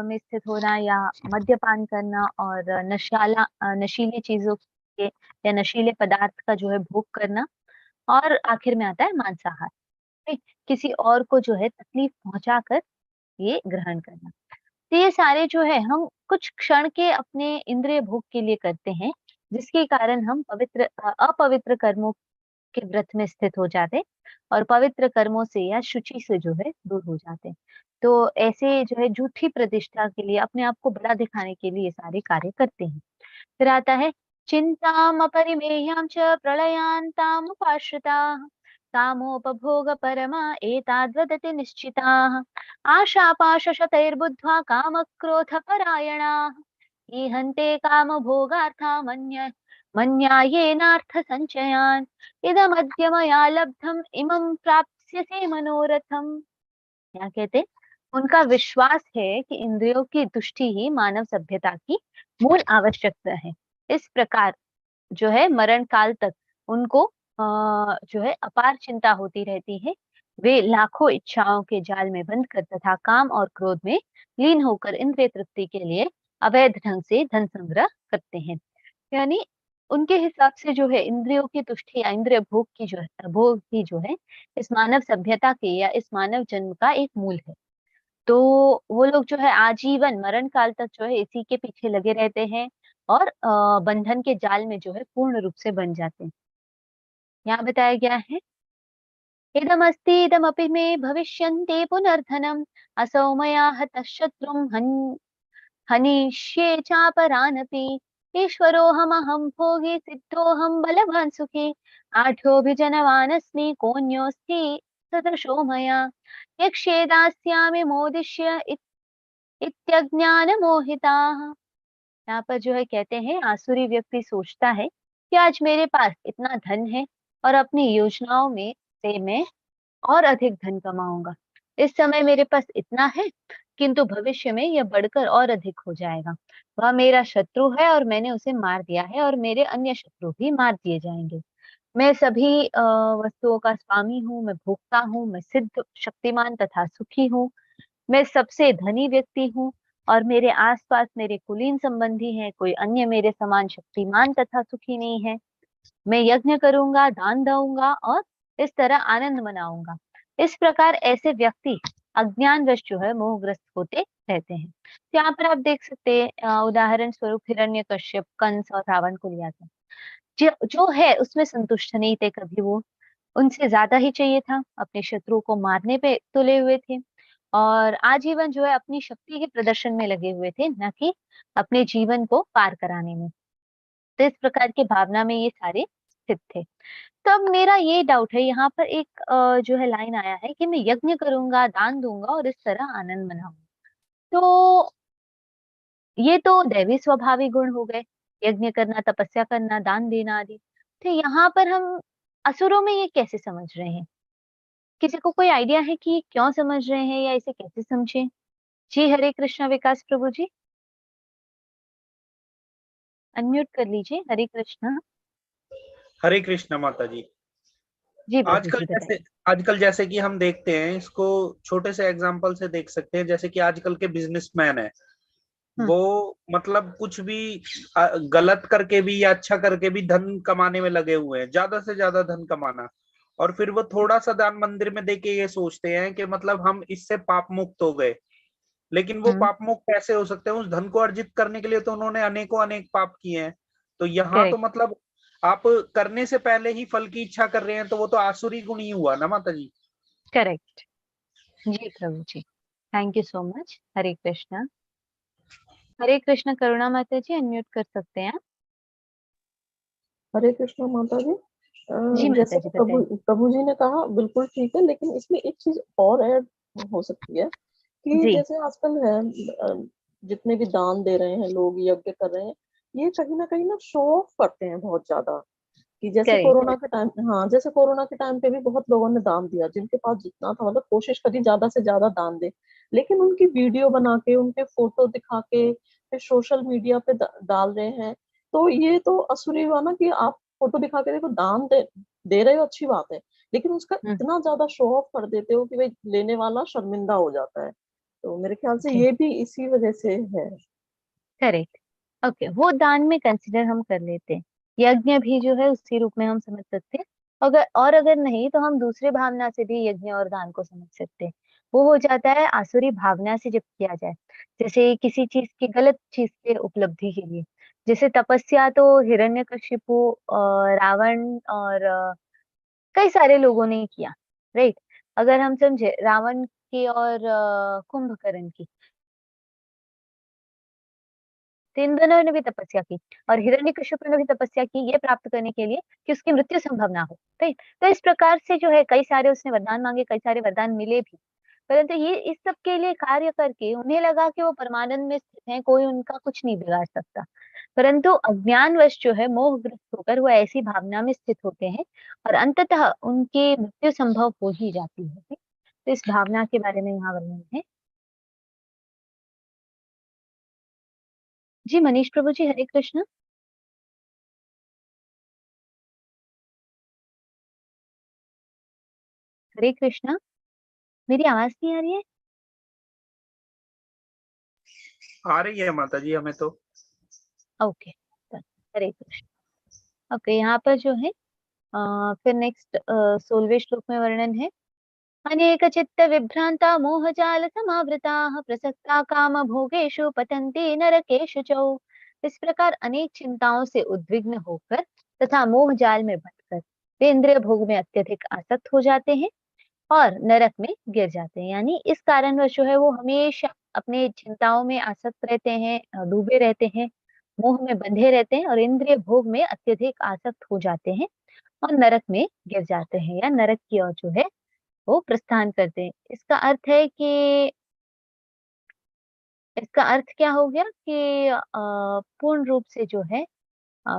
Speaker 1: में स्थित होना या मद्यपान करना और नशीली चीजों के या नशीले पदार्थ का जो है भोग करना और आखिर में आता है मांसाहार। ठीक? किसी और को जो है तकलीफ पहुंचाकर ये ग्रहण करना। तो ये सारे जो है हम कुछ क्षण के अपने इंद्रिय भोग के लिए करते हैं, जिसके कारण हम अपवित्र कर्मों के व्रत में स्थित हो जाते हैं और पवित्र कर्मों से या शुचि से जो है दूर हो जाते हैं। तो ऐसे जो है झूठी प्रतिष्ठा के लिए, अपने आप को बड़ा दिखाने के लिए ये सारे कार्य करते हैं। फिर आता है, चिंताम अपरिमेयां च प्रलयांताम उपाश्रिताः कामोपभोग परमा एताद्वदति निश्चिताः आशापाशशतैर्बुद्ध्वा कामक्रोध परायणाः ईहन्ते कामभोगार्था मन्यायेनार्थ संचयान् इदमद्य मया लब्धम् इमं प्राप्स्यसे मनोरथम्। क्या कहते हैं? उनका विश्वास है कि इंद्रियों की तुष्टि ही मानव सभ्यता की मूल आवश्यकता है। इस प्रकार जो है मरण काल तक उनको जो है अपार चिंता होती रहती है। वे लाखों इच्छाओं के जाल में बंद कर तथा काम और क्रोध में लीन होकर इंद्रिय तृप्ति के लिए अवैध ढंग से धन संग्रह करते हैं। यानी उनके हिसाब से जो है इंद्रियों की तुष्टि या इंद्रिय भोग ही जो है इस मानव सभ्यता के या इस मानव जन्म का एक मूल है। तो वो लोग जो है आजीवन मरण काल तक जो है इसी के पीछे लगे रहते हैं और बंधन के जाल में जो है पूर्ण रूप से बन जाते हैं। यहाँ बताया गया है इदमस्ति इदमपि मे भविष्यन्ति पुनर्धनम् असौ मया हतः शत्रुं हनिष्ये चापरानपि ईश्वरोऽहमहं भोगी सिद्धोऽहं बलवान् सुखी आढ्योऽभिजनवानस्मि कोऽन्योऽस्ति सदृशो मया यक्ष्ये दास्यामि मोदिष्य इत्यज्ञानमोहिताः। यहाँ पर जो है कहते हैं आसुरी व्यक्ति सोचता है कि आज मेरे पास इतना धन है और अपनी योजनाओं में से मैं और अधिक धन कमाऊंगा। इस समय मेरे पास इतना है, किंतु भविष्य में यह बढ़कर और अधिक हो जाएगा। वह मेरा शत्रु है और मैंने उसे मार दिया है और मेरे अन्य शत्रु भी मार दिए जाएंगे। मैं सभी वस्तुओं का स्वामी हूँ, मैं भोक्ता हूँ, मैं सिद्ध शक्तिमान तथा सुखी हूँ, मैं सबसे धनी व्यक्ति हूँ और मेरे आसपास मेरे कुलीन संबंधी हैं, कोई अन्य मेरे समान शक्तिमान तथा सुखी नहीं है। मैं यज्ञ करूंगा, दान दूंगा और इस तरह आनंद मनाऊंगा। इस प्रकार ऐसे व्यक्ति अज्ञानवश जो है मोहग्रस्त होते रहते हैं। तो यहाँ पर आप देख सकते हैं उदाहरण स्वरूप हिरण्यकश्यप, कंस और रावण को लिया था। जो है उसमें संतुष्ट नहीं थे कभी वो, उनसे ज्यादा ही चाहिए था, अपने शत्रुओं को मारने पे तुले हुए थे और आजीवन जो है अपनी शक्ति के प्रदर्शन में लगे हुए थे, न कि अपने जीवन को पार कराने में। तो इस प्रकार की भावना में ये सारे स्थित थे। तो अब मेरा ये डाउट है, यहाँ पर एक जो है लाइन आया है कि मैं यज्ञ करूंगा, दान दूंगा और इस तरह आनंद मनाऊंगा। तो ये तो दैवी स्वाभाविक गुण हो गए, यज्ञ करना, तपस्या करना, दान देना आदि। तो यहाँ पर हम असुरों में ये कैसे समझ रहे हैं? किसी को कोई आइडिया है कि क्यों समझ रहे हैं या इसे कैसे समझे? जी हरे कृष्णा विकास प्रभु जी, अनम्यूट कर लीजिए। हरे कृष्णा।
Speaker 2: हरे कृष्ण माता जी।
Speaker 1: जी प्रभु
Speaker 2: आजकल
Speaker 1: जी
Speaker 2: जैसे
Speaker 1: बताइए।
Speaker 2: आजकल जैसे कि हम देखते हैं, इसको छोटे से एग्जांपल से देख सकते हैं। जैसे कि आजकल के बिजनेसमैन है,
Speaker 1: हम्म।
Speaker 2: वो मतलब कुछ भी गलत करके भी या अच्छा करके भी धन कमाने में लगे हुए हैं, ज्यादा से ज्यादा धन कमाना। और फिर वो थोड़ा सा दान मंदिर में देके ये सोचते हैं कि मतलब हम इससे पाप मुक्त हो गए। लेकिन वो
Speaker 1: हम्म।
Speaker 2: पाप मुक्त कैसे हो सकते हैं? उस धन को अर्जित करने के लिए तो उन्होंने अनेकों अनेक पाप किए हैं। तो यहाँ तो
Speaker 1: करेक्ट।
Speaker 2: मतलब आप करने से पहले ही फल की इच्छा कर रहे हैं, तो वो तो आसुरी गुण ही हुआ ना माता जी।
Speaker 1: करेक्ट। जी Prabhu ji, thank you so much. Hare Krishna. Hare Krishna Karuna माता जी, अनम्यूट कर सकते हैं आप।
Speaker 3: हरे कृष्णा माता जी।
Speaker 1: जी माता
Speaker 3: जैसे
Speaker 1: जी
Speaker 3: कि प्रभु
Speaker 1: बताइए।
Speaker 3: प्रभु जी ने कहा बिल्कुल ठीक है, लेकिन इसमें एक चीज और ऐड हो सकती है कि
Speaker 1: जी।
Speaker 3: जैसे आजकल है, जितने भी दान दे रहे हैं लोग, यज्ञ कर रहे हैं, ये कहीं ना शो ऑफ करते हैं बहुत ज्यादा। कि जैसे
Speaker 1: करेक्ट।
Speaker 3: कोरोना के टाइम, हाँ जैसे कोरोना के टाइम पे भी बहुत लोगों ने दान दिया, जिनके पास जितना था, मतलब कोशिश करी ज्यादा से ज्यादा दान दे। लेकिन उनकी वीडियो बना के, उनके फोटो दिखा के फिर सोशल मीडिया पे डाल रहे हैं। तो ये तो असुरी हुआ ना, कि आप फोटो दिखा के देखो, दान दे रहे हो, अच्छी बात है, लेकिन उसका
Speaker 1: हम्म।
Speaker 3: इतना ज्यादा शो ऑफ कर देते हो कि भाई लेने वाला शर्मिंदा हो जाता है। तो मेरे ख्याल से
Speaker 1: जी।
Speaker 3: ये भी इसी वजह से है।
Speaker 1: करेक्ट। ओके, वो दान में कंसिडर हम कर लेते हैं। यज्ञ भी जो है उसी रूप में हम समझ सकते हैं। अगर नहीं तो हम दूसरे भावना से भी यज्ञ और दान को समझ सकते हैं। वो हो जाता है आसुरी भावना से जब किया जाए, जैसे किसी चीज की, गलत चीज के उपलब्धि के लिए। जैसे तपस्या तो हिरण्यकशिपु और रावण और कई सारे लोगों ने किया, राइट। अगर हम समझे रावण की और कुंभकर्ण की, तो इन दोनों ने भी तपस्या की और हिरण्यकश्यप ने भी तपस्या की ये प्राप्त करने के लिए कि उसकी मृत्यु संभव ना हो, राइट। तो इस प्रकार से जो है कई सारे उसने वरदान मांगे, कई सारे वरदान मिले भी, परंतु ये इस सब के लिए कार्य करके उन्हें लगा कि वो परमानंद में स्थित हैं, कोई उनका कुछ नहीं बिगाड़ सकता। परंतु अज्ञानवश जो है मोहग्रस्त होकर वो ऐसी भावना में स्थित होते हैं और अंततः उनकी मृत्यु संभव हो ही जाती है। तो इस भावना के बारे में यहाँ वर्णन है। जी मनीष प्रभु जी, हरे कृष्ण। हरे कृष्ण। मेरी आवाज नहीं आ रही है?
Speaker 2: आ रही है माता जी हमें तो।
Speaker 1: ओके, हरे कृष्ण। ओके, यहाँ पर जो है फिर नेक्स्ट 16वें श्लोक में वर्णन है। अनेक चित्त विभ्रांता मोह जाल समावृता प्रसक्ता काम भोगेषु पतन्ति नरकेषु च। इस प्रकार अनेक चिंताओं से उद्विग्न होकर तथा मोह जाल में भटकर वे इंद्रिय भोग में अत्यधिक आसक्त हो जाते हैं और नरक में गिर जाते हैं। यानी इस कारणवश जो है वो हमेशा अपने चिंताओं में आसक्त रहते हैं, डूबे रहते हैं, मोह में बंधे रहते हैं और इंद्रिय भोग में अत्यधिक आसक्त हो जाते हैं और नरक में गिर जाते हैं या नरक की ओर जो है वो प्रस्थान करते हैं। इसका अर्थ क्या हो गया कि पूर्ण रूप से जो है अ,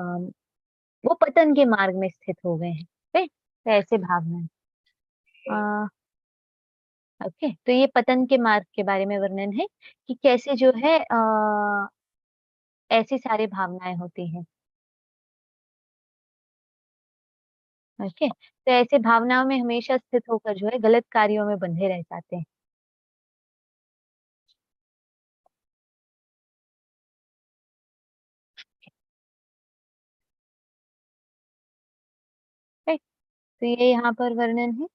Speaker 1: वो पतन के मार्ग में स्थित हो गए हैं। ठीक? तो ऐसे भावना है। ओके, तो ये पतन के मार्ग के बारे में वर्णन है कि कैसे जो है ऐसी सारी भावनाएं होती हैं। ओके, तो ऐसे भावनाओं में हमेशा स्थित होकर जो है गलत कार्यों में बंधे रह जाते हैं। ठीक? तो ये यहाँ पर वर्णन है।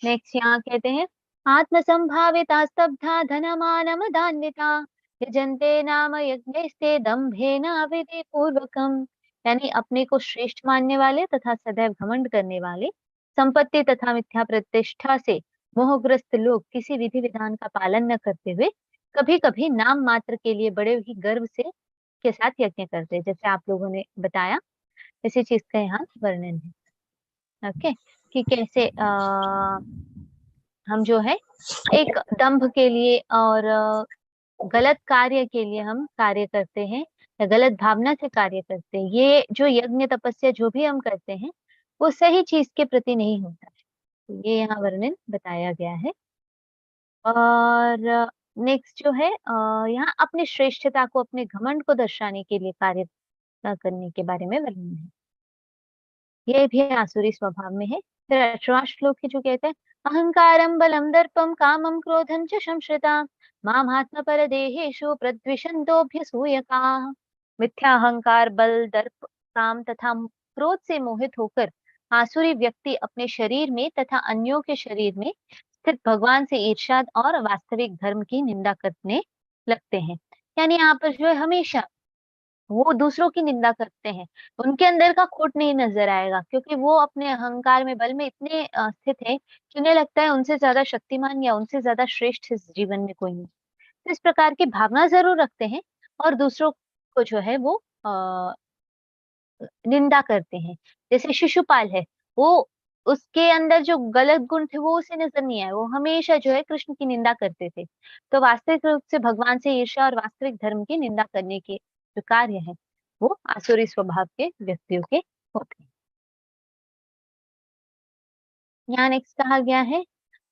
Speaker 1: नेक्स्ट यहाँ कहते हैं आत्म संभाविता स्तब्धा धनमान मदान्विता यजन्ते नाम यज्ञस्ते दम्भेन विधि पूर्वकम। यानी अपने को श्रेष्ठ मानने वाले तथा सदैव घमंड करने वाले, संपत्ति तथा मिथ्या प्रतिष्ठा से मोहग्रस्त लोग किसी विधि विधान का पालन न करते हुए कभी कभी नाम मात्र के लिए बड़े ही गर्व से के साथ यज्ञ करते हैं। जैसे आप लोगों ने बताया इसी चीज का यहाँ वर्णन है। ओके, कि कैसे हम जो है एक दंभ के लिए और गलत कार्य के लिए हम कार्य करते हैं या गलत भावना से कार्य करते हैं। ये जो यज्ञ तपस्या जो भी हम करते हैं वो सही चीज के प्रति नहीं होता है। तो ये यहाँ वर्णन बताया गया है। और नेक्स्ट जो है यहाँ अपनी श्रेष्ठता को, अपने घमंड को दर्शाने के लिए कार्य न करने के बारे में वर्णन है। ये भी आसुरी स्वभाव में है। फिर 18वां श्लोक है जो कहते हैं अहंकारं बलं दर्पं कामं क्रोधं च संश्रिता मामात्मपर देहेषु प्रद्विषन्तोऽभ्यसूयकाः। मिथ्या अहंकार, बल, दर्प, काम तथा क्रोध से मोहित होकर आसुरी व्यक्ति अपने शरीर में तथा अन्यों के शरीर में स्थित भगवान से ईर्ष्या और वास्तविक धर्म की निंदा करने लगते हैं। यानी यहाँ पर जो है हमेशा वो दूसरों की निंदा करते हैं। उनके अंदर का खोट नहीं नजर आएगा क्योंकि वो अपने अहंकार में, बल में इतने स्थित है कि उन्हें लगता है उनसे ज्यादा शक्तिमान या उनसे ज्यादा श्रेष्ठ इस जीवन में कोई नहीं। तो इस प्रकार की भावना जरूर रखते हैं और दूसरों को जो है वो निंदा करते हैं। जैसे शिशुपाल है, वो उसके अंदर जो गलत गुण थे वो उसे नजर नहीं आए, वो हमेशा जो है कृष्ण की निंदा करते थे। तो वास्तविक रूप से भगवान से ईर्ष्या और वास्तविक धर्म की निंदा करने के जो कार्य है वो आसुरी स्वभाव के व्यक्तियों के होते हैं। यहाँ नेक्स्ट कहा गया है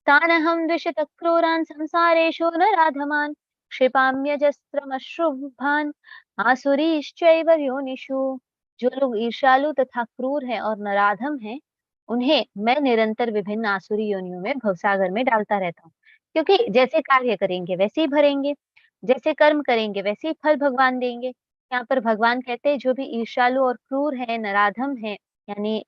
Speaker 1: तानहं द्विषित क्रूरान् संसारेषु नराधमान् क्षिपाम्यजस्रमश्रुभान् आसुरीश्चैव योनिषु। जो लोग ईर्ष्यालु तथा क्रूर हैं और नराधम हैं, उन्हें मैं निरंतर विभिन्न आसुरी योनियों में भवसागर में डालता रहता हूँ। क्योंकि जैसे कार्य करेंगे वैसे ही भरेंगे, जैसे कर्म करेंगे वैसे ही फल भगवान देंगे। यहाँ पर भगवान कहते हैं जो भी ईर्ष्यालु और क्रूर है, नराधम है, यानी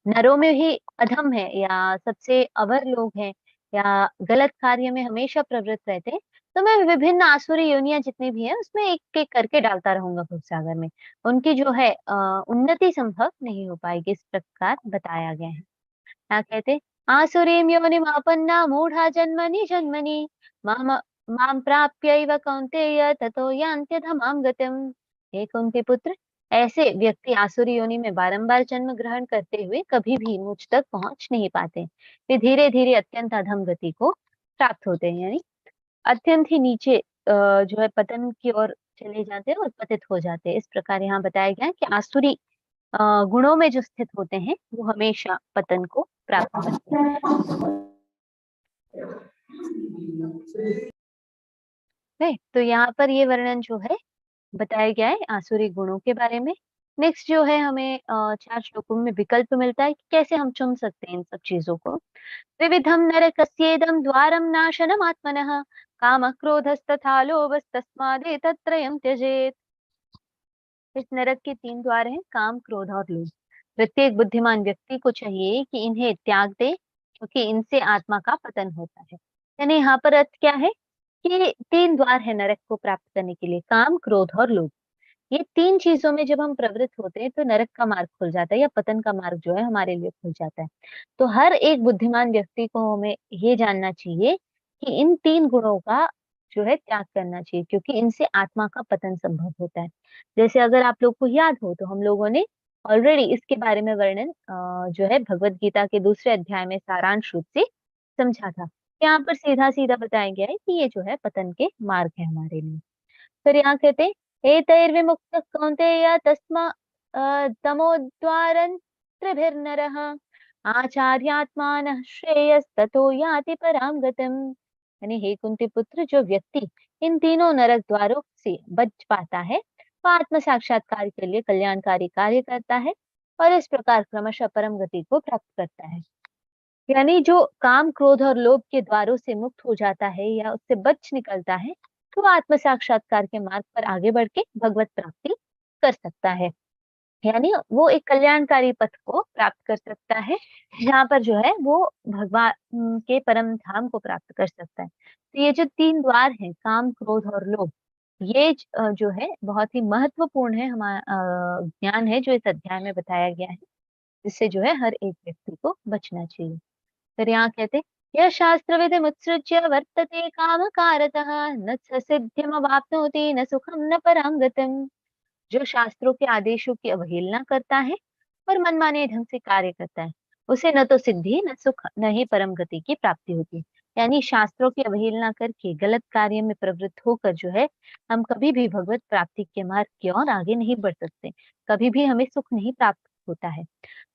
Speaker 1: नरों में ही अधम है या सबसे अवर लोग हैं या गलत कार्य में हमेशा प्रवृत्त रहते हैं, तो मैं विभिन्न आसुरी योनियां जितनी भी हैं उसमें एक एक करके डालता रहूंगा भवसागर में। उनकी जो है उन्नति संभव नहीं हो पाएगी, इस प्रकार बताया गया है। क्या कहते आसुरीं योनिमापन्ना मूढ़ा जन्मनि जन्मनि माम माम प्राप्यैव कौन्तेय ततो यान्त्यधमां गतिम्। हे कुंती पुत्र, ऐसे व्यक्ति आसुरी योनि में बारंबार जन्म ग्रहण करते हुए कभी भी मुझ तक पहुंच नहीं पाते। वे धीरे धीरे अत्यंत अधम गति को प्राप्त होते हैं, यानी अत्यंत ही नीचे जो है पतन की ओर चले जाते हैं और पतित हो जाते हैं। इस प्रकार यहाँ बताया गया है कि आसुरी गुणों में जो स्थित होते हैं वो हमेशा पतन को प्राप्त करते हैं। नहीं, तो यहाँ पर ये वर्णन जो है बताया गया है आसुरी गुणों के बारे में। नेक्स्ट जो है हमें 4 श्लोकों में विकल्प मिलता है कि कैसे हम चुन सकते हैं इन सब चीजों को। विविधम नरकस्येदं द्वारं नाशनमात्मनः काम क्रोधस्तथा लोभस्तस्मादेतत्त्रयं त्यजेत्। इस नरक के 3 द्वार हैं, काम, क्रोध और लोभ। प्रत्येक बुद्धिमान व्यक्ति को चाहिए कि इन्हें त्याग दे क्योंकि इनसे आत्मा का पतन होता है। यानी यहाँ पर अर्थ क्या है कि 3 द्वार है नरक को प्राप्त करने के लिए, काम, क्रोध और लोभ। ये 3 चीज़ों में जब हम प्रवृत्त होते हैं तो नरक का मार्ग खुल जाता है या पतन का मार्ग जो है हमारे लिए खुल जाता है। तो हर एक बुद्धिमान व्यक्ति को हमें ये जानना चाहिए कि इन 3 गुणों का जो है त्याग करना चाहिए, क्योंकि इनसे आत्मा का पतन संभव होता है। जैसे अगर आप लोग को याद हो तो हम लोगों ने ऑलरेडी इसके बारे में वर्णन जो है भगवत गीता के दूसरे अध्याय में सारांश रूप से समझा था। यहाँ पर सीधा-सीधा बताया गया है कि ये जो है पतन के मार्ग है हमारे लिए। फिर यहाँ कहते हैं एतैर्विमुक्तः कौन्तेय तमोद्वारन्त्रिभिर्नरः आचार्यात्मानः श्रेयस्ततो याति परां गतिम्। यानी हे कुंती पुत्र, जो व्यक्ति इन तीनों नरक द्वारों से बच पाता है वह आत्म साक्षात्कार के लिए कल्याणकारी कार्य करता है और इस प्रकार क्रमशः परम गति को प्राप्त करता है। यानी जो काम क्रोध और लोभ के द्वारों से मुक्त हो जाता है या उससे बच निकलता है तो वो आत्म साक्षात्कार के मार्ग पर आगे बढ़ के भगवत प्राप्ति कर सकता है। यानी वो एक कल्याणकारी पथ को प्राप्त कर सकता है जहाँ पर जो है वो भगवान के परम धाम को प्राप्त कर सकता है। तो ये जो 3 द्वार हैं, काम क्रोध और लोभ, ये जो है बहुत ही महत्वपूर्ण है, हमारा ज्ञान है जो इस अध्याय में बताया गया है, जिससे जो है हर एक व्यक्ति को बचना चाहिए। फिर यहाँ कहते यह शास्त्रविधिमुत्सृज्य वर्तते कामकारतः न स सिद्धिमवाप्नोति न सुखम न परां गतिम्। जो शास्त्रों के आदेशों की अवहेलना करता है और मनमाने ढंग से कार्य करता है, उसे न तो सिद्धि न सुख न ही परम गति की प्राप्ति होती है। यानी शास्त्रों की अवहेलना करके गलत कार्य में प्रवृत्त होकर जो है हम कभी भी भगवत प्राप्ति के मार्ग की ओर आगे नहीं बढ़ सकते, कभी भी हमें सुख नहीं प्राप्त होता है।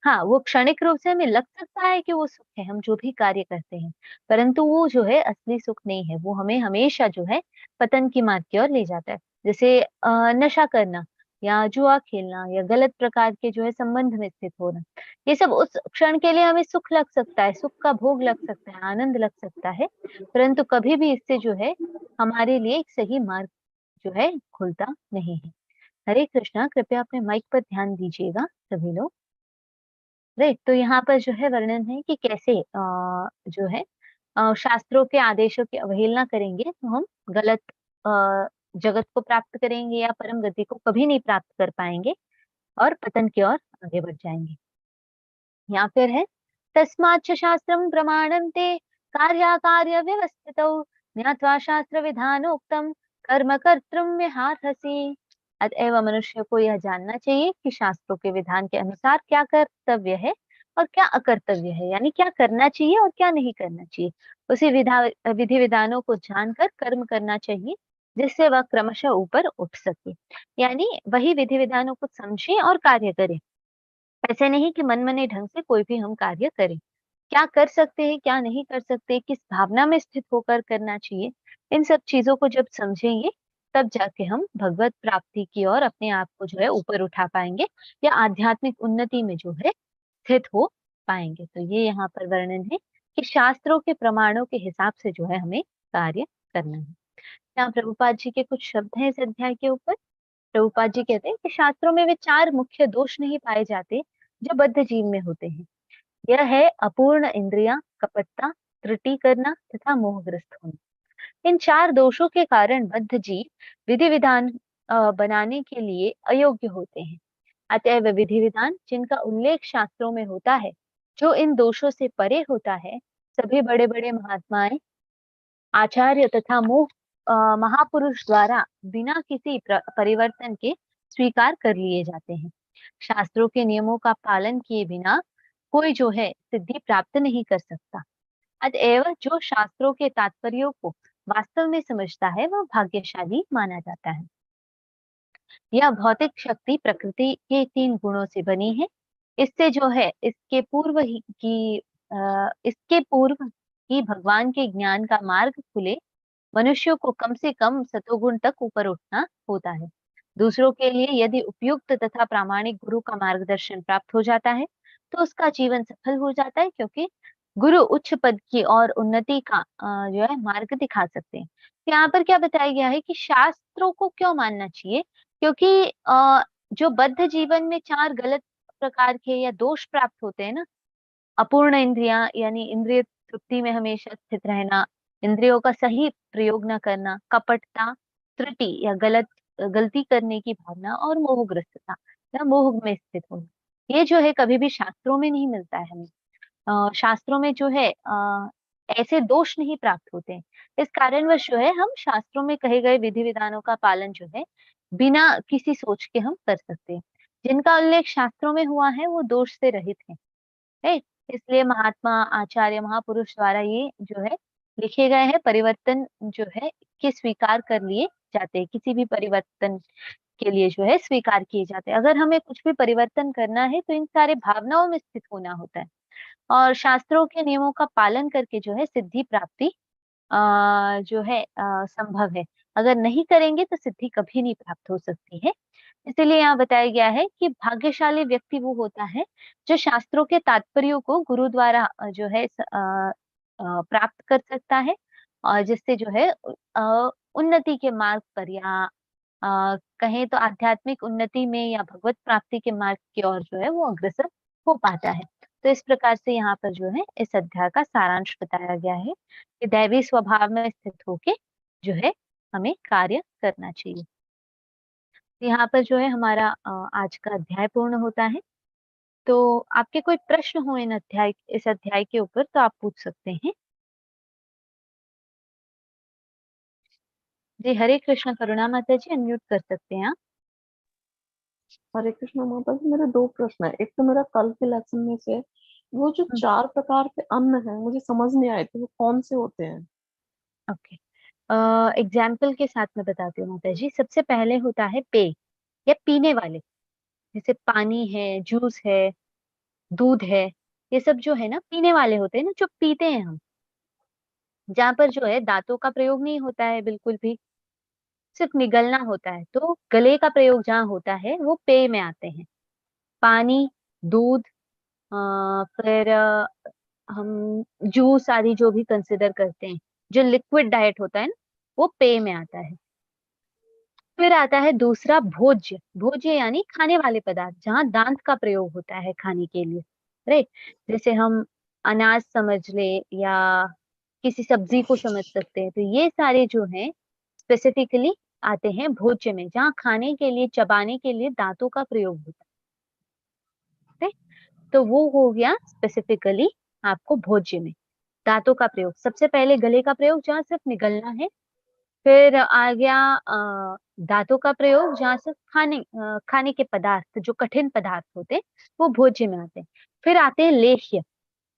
Speaker 1: हाँ, वो क्षणिक रूप से हमें लग सकता है कि वो सुख है, हम जो भी कार्य करते हैं, परंतु वो जो है असली सुख नहीं है, वो हमें हमेशा जो है पतन की मार्ग की ओर ले जाता है। जैसे नशा करना या जुआ खेलना या गलत प्रकार के जो है संबंध में स्थित होना, ये सब उस क्षण के लिए हमें सुख लग सकता है, सुख का भोग लग सकता है, आनंद लग सकता है, परंतु कभी भी इससे जो है हमारे लिए एक सही मार्ग जो है खुलता नहीं है। हरे कृष्णा, कृपया अपने माइक पर ध्यान दीजिएगा सभी लोग। राइट, तो यहाँ पर जो है वर्णन है कि कैसे जो है शास्त्रों के आदेशों की अवहेलना करेंगे तो हम गलत जगत को प्राप्त करेंगे या परम गति को कभी नहीं प्राप्त कर पाएंगे और पतन की ओर आगे बढ़ जाएंगे। यहाँ फिर है तस्माच्च शास्त्रम प्रमाणं ते कार्याकार्य व्यवस्थितौ ज्ञात्वा शास्त्र विधानोक्तम कर्म कर्तृम्यहार्हसि। अतएव मनुष्य को यह जानना चाहिए कि शास्त्रों के विधान के अनुसार क्या कर्तव्य है और क्या अकर्तव्य है, यानी क्या करना चाहिए और क्या नहीं करना चाहिए। उसी विधि विधानों को जानकर कर्म करना चाहिए जिससे वह क्रमशः ऊपर उठ सके। यानी वही विधि विधानों को समझे और कार्य करे, ऐसे नहीं कि मनमाने ढंग से कोई भी हम कार्य करें। क्या कर सकते हैं, क्या नहीं कर सकते, किस भावना में स्थित होकर करना चाहिए, इन सब चीजों को जब समझेंगे तब जाके हम भगवत प्राप्ति की ओर अपने आप को जो है ऊपर उठा पाएंगे या आध्यात्मिक उन्नति में जो है स्थित हो पाएंगे। तो ये यहाँ पर वर्णन है कि शास्त्रों के प्रमाणों के हिसाब से जो है हमें कार्य करना है। यहाँ प्रभुपाद जी के कुछ शब्द हैं इस अध्याय के ऊपर। प्रभुपाद जी कहते हैं कि शास्त्रों में वे 4 मुख्य दोष नहीं पाए जाते जो बद्ध जीव में होते हैं। यह है अपूर्ण इंद्रियां, कपटता, त्रुटि करना तथा मोहग्रस्त होना। इन 4 दोषों के कारण बद्ध जीव विधि विधान बनाने के लिए अयोग्य होते हैं। अतएव विधि विधान जिनका उल्लेख शास्त्रों में होता है, जो इन दोषों से परे होता है, सभी बड़े बड़े महात्माएं, आचार्य तथा महापुरुष द्वारा बिना किसी परिवर्तन के स्वीकार कर लिए जाते हैं। शास्त्रों के नियमों का पालन किए बिना कोई जो है सिद्धि प्राप्त नहीं कर सकता। अतएव जो शास्त्रों के तात्पर्यों को वास्तव में समझता है वह भाग्यशाली माना जाता है। यह भौतिक शक्ति प्रकृति के 3 गुणों से बनी है। इससे जो है इसके पूर्व ही भगवान के ज्ञान का मार्ग खुले मनुष्यों को कम से कम सतोगुण तक ऊपर उठना होता है। दूसरों के लिए यदि उपयुक्त तथा प्रामाणिक गुरु का मार्गदर्शन प्राप्त हो जाता है तो उसका जीवन सफल हो जाता है, क्योंकि गुरु उच्च पद की और उन्नति का जो है मार्ग दिखा सकते हैं। तो यहाँ पर क्या बताया गया है कि शास्त्रों को क्यों मानना चाहिए, क्योंकि जो बद्ध जीवन में 4 गलत प्रकार के या दोष प्राप्त होते हैं ना, अपूर्ण इंद्रियां यानी इंद्रिय तृप्ति में हमेशा स्थित रहना, इंद्रियों का सही प्रयोग न करना, कपटता, त्रुटि या गलत गलती करने की भावना और मोहग्रस्तता या मोह में स्थित होना, ये जो है कभी भी शास्त्रों में नहीं मिलता है हमें। शास्त्रों में जो है ऐसे दोष नहीं प्राप्त होते हैं। इस कारणवश जो है हम शास्त्रों में कहे गए विधि विधानों का पालन जो है बिना किसी सोच के हम कर सकते हैं। जिनका उल्लेख शास्त्रों में हुआ है वो दोष से रहित है, राइट? इसलिए महात्मा, आचार्य, महापुरुष द्वारा ये जो है लिखे गए हैं, परिवर्तन जो है के स्वीकार कर लिए जाते हैं, किसी भी परिवर्तन के लिए जो है स्वीकार किए जाते हैं। अगर हमें कुछ भी परिवर्तन करना है तो इन सारे भावनाओं में स्थित होना होता है और शास्त्रों के नियमों का पालन करके जो है सिद्धि प्राप्ति जो है संभव है। अगर नहीं करेंगे तो सिद्धि कभी नहीं प्राप्त हो सकती है। इसीलिए यहाँ बताया गया है कि भाग्यशाली व्यक्ति वो होता है जो शास्त्रों के तात्पर्यों को गुरु द्वारा जो है प्राप्त कर सकता है और जिससे जो है उन्नति के मार्ग पर या कहें तो आध्यात्मिक उन्नति में या भगवत प्राप्ति के मार्ग की ओर जो है वो अग्रसर हो पाता है। तो इस प्रकार से यहाँ पर जो है इस अध्याय का सारांश बताया गया है कि दैवी स्वभाव में स्थित होके जो है हमें कार्य करना चाहिए। तो यहाँ पर जो है हमारा आज का अध्याय पूर्ण होता है। तो आपके कोई प्रश्न हो इस अध्याय के ऊपर तो आप पूछ सकते हैं। जी, हरे कृष्ण। करुणा माता जी, अनम्यूट कर सकते हैं आप।
Speaker 3: हरे कृष्ण माता जी, मेरे दो प्रश्न है। एक तो मेरा कल के लेसन में से वो जो
Speaker 1: हम्म,
Speaker 3: 4 प्रकार के अन्न है मुझे समझ नहीं आए थे, वो कौन से होते हैं?
Speaker 1: ओके। एग्जाम्पल के साथ में बताती हूँ माता जी। सबसे पहले होता है पेय या पीने वाले, जैसे पानी है, जूस है, दूध है। ये सब जो है ना पीने वाले होते हैं ना, जो पीते हैं हम, जहाँ पर जो है दांतों का प्रयोग नहीं होता है बिल्कुल भी, सिर्फ निगलना होता है। तो गले का प्रयोग जहाँ होता है वो पेय में आते हैं। पानी, दूध, फिर हम जूस आदि जो भी कंसिडर करते हैं, जो लिक्विड डाइट होता है ना, वो पेय में आता है। फिर आता है दूसरा भोज्य। भोज्य यानी खाने वाले पदार्थ, जहाँ दांत का प्रयोग होता है खाने के लिए, राइट? जैसे हम अनाज समझ ले या किसी सब्जी को समझ सकते हैं। तो ये सारे जो हैं स्पेसिफिकली आते हैं भोज्य में, जहाँ खाने के लिए, चबाने के लिए दांतों का प्रयोग होता है। तो वो हो गया स्पेसिफिकली आपको भोज्य में दांतों का प्रयोग। सबसे पहले गले का प्रयोग जहाँ सिर्फ निगलना है। फिर आ गया दांतों का प्रयोग जहाँ सिर्फ खाने के पदार्थ, जो कठिन पदार्थ होते वो भोज्य में आते हैं। फिर आते हैं लेह्य।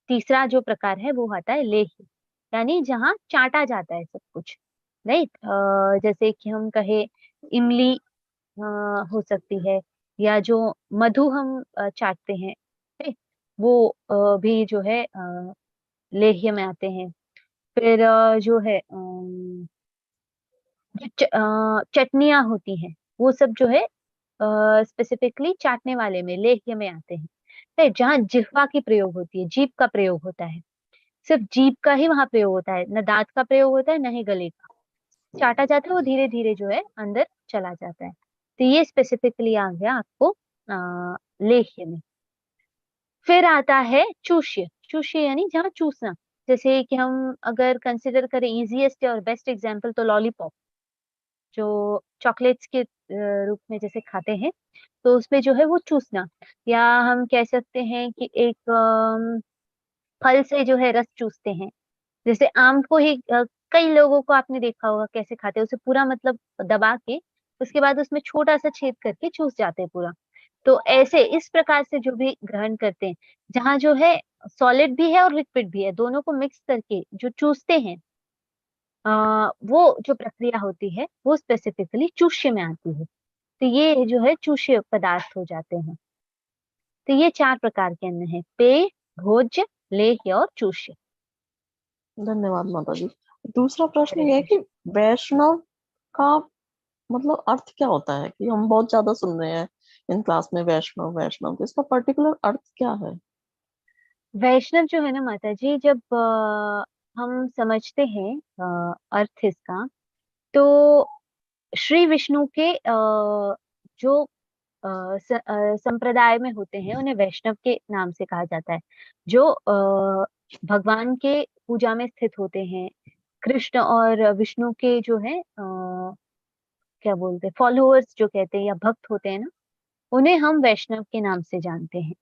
Speaker 1: तीसरा जो प्रकार है वो आता है लेह्य, यानी जहाँ चाटा जाता है सब कुछ, राइट? जैसे कि हम कहे इमली हो सकती है, या जो मधु हम चाटते हैं, ठीक? वो भी जो है लेह्य में आते हैं। फिर जो है जो चटनियां होती हैं, वो सब जो है स्पेसिफिकली चाटने वाले में, लेह्य में आते हैं। राइट? जहाँ जिह्वा की प्रयोग होती है, जीभ का प्रयोग होता है, सिर्फ जीभ का ही वहां प्रयोग होता है, न दांत का प्रयोग होता है, न ही गले का। चाटा जाता है, वो धीरे धीरे जो है अंदर चला जाता है। तो ये स्पेसिफिकली आ गया आपको लेह्य में। फिर आता है चूष्य। चूष्य यानी जहाँ चूसना। जैसे कि हम अगर कंसिडर करें इजीएस्ट और बेस्ट एग्जांपल, तो लॉलीपॉप, जो चॉकलेट्स के रूप में जैसे खाते हैं, तो उसमें जो है वो चूसना। या हम कह सकते हैं कि एक फल से जो है रस चूसते हैं। जैसे आम को ही कई लोगों को आपने देखा होगा कैसे खाते हैं, उसे पूरा मतलब दबा के उसके बाद उसमें छोटा सा छेद करके चूस जाते हैं पूरा। तो ऐसे इस प्रकार से जो भी ग्रहण करते हैं, जहाँ जो है सॉलिड भी है और लिक्विड भी है, दोनों को मिक्स करके जो चूसते हैं, वो जो प्रक्रिया होती है वो स्पेसिफिकली चूष्य में आती है। तो ये जो है चूष्य पदार्थ हो जाते हैं। तो ये 4 प्रकार के अन्न है: पेय, भोज्य, लेह्य और चूष्य।
Speaker 3: धन्यवाद माता जी। दूसरा प्रश्न
Speaker 1: हरे
Speaker 3: ये है कि
Speaker 1: कृष्ण।
Speaker 3: वैष्णव का मतलब अर्थ क्या होता है? कि हम बहुत ज्यादा सुन रहे हैं इन क्लास में वैष्णव वैष्णव, तो इसका पर्टिकुलर अर्थ क्या है?
Speaker 1: वैष्णव जो है ना माता जी, जब हम समझते हैं अर्थ इसका, तो श्री विष्णु के जो संप्रदाय में होते हैं उन्हें वैष्णव के नाम से कहा जाता है। जो भगवान के पूजा में स्थित होते हैं, कृष्ण और विष्णु के जो है क्या बोलते हैं, फॉलोअर्स जो कहते हैं या भक्त होते हैं ना, उन्हें हम वैष्णव के नाम से जानते हैं।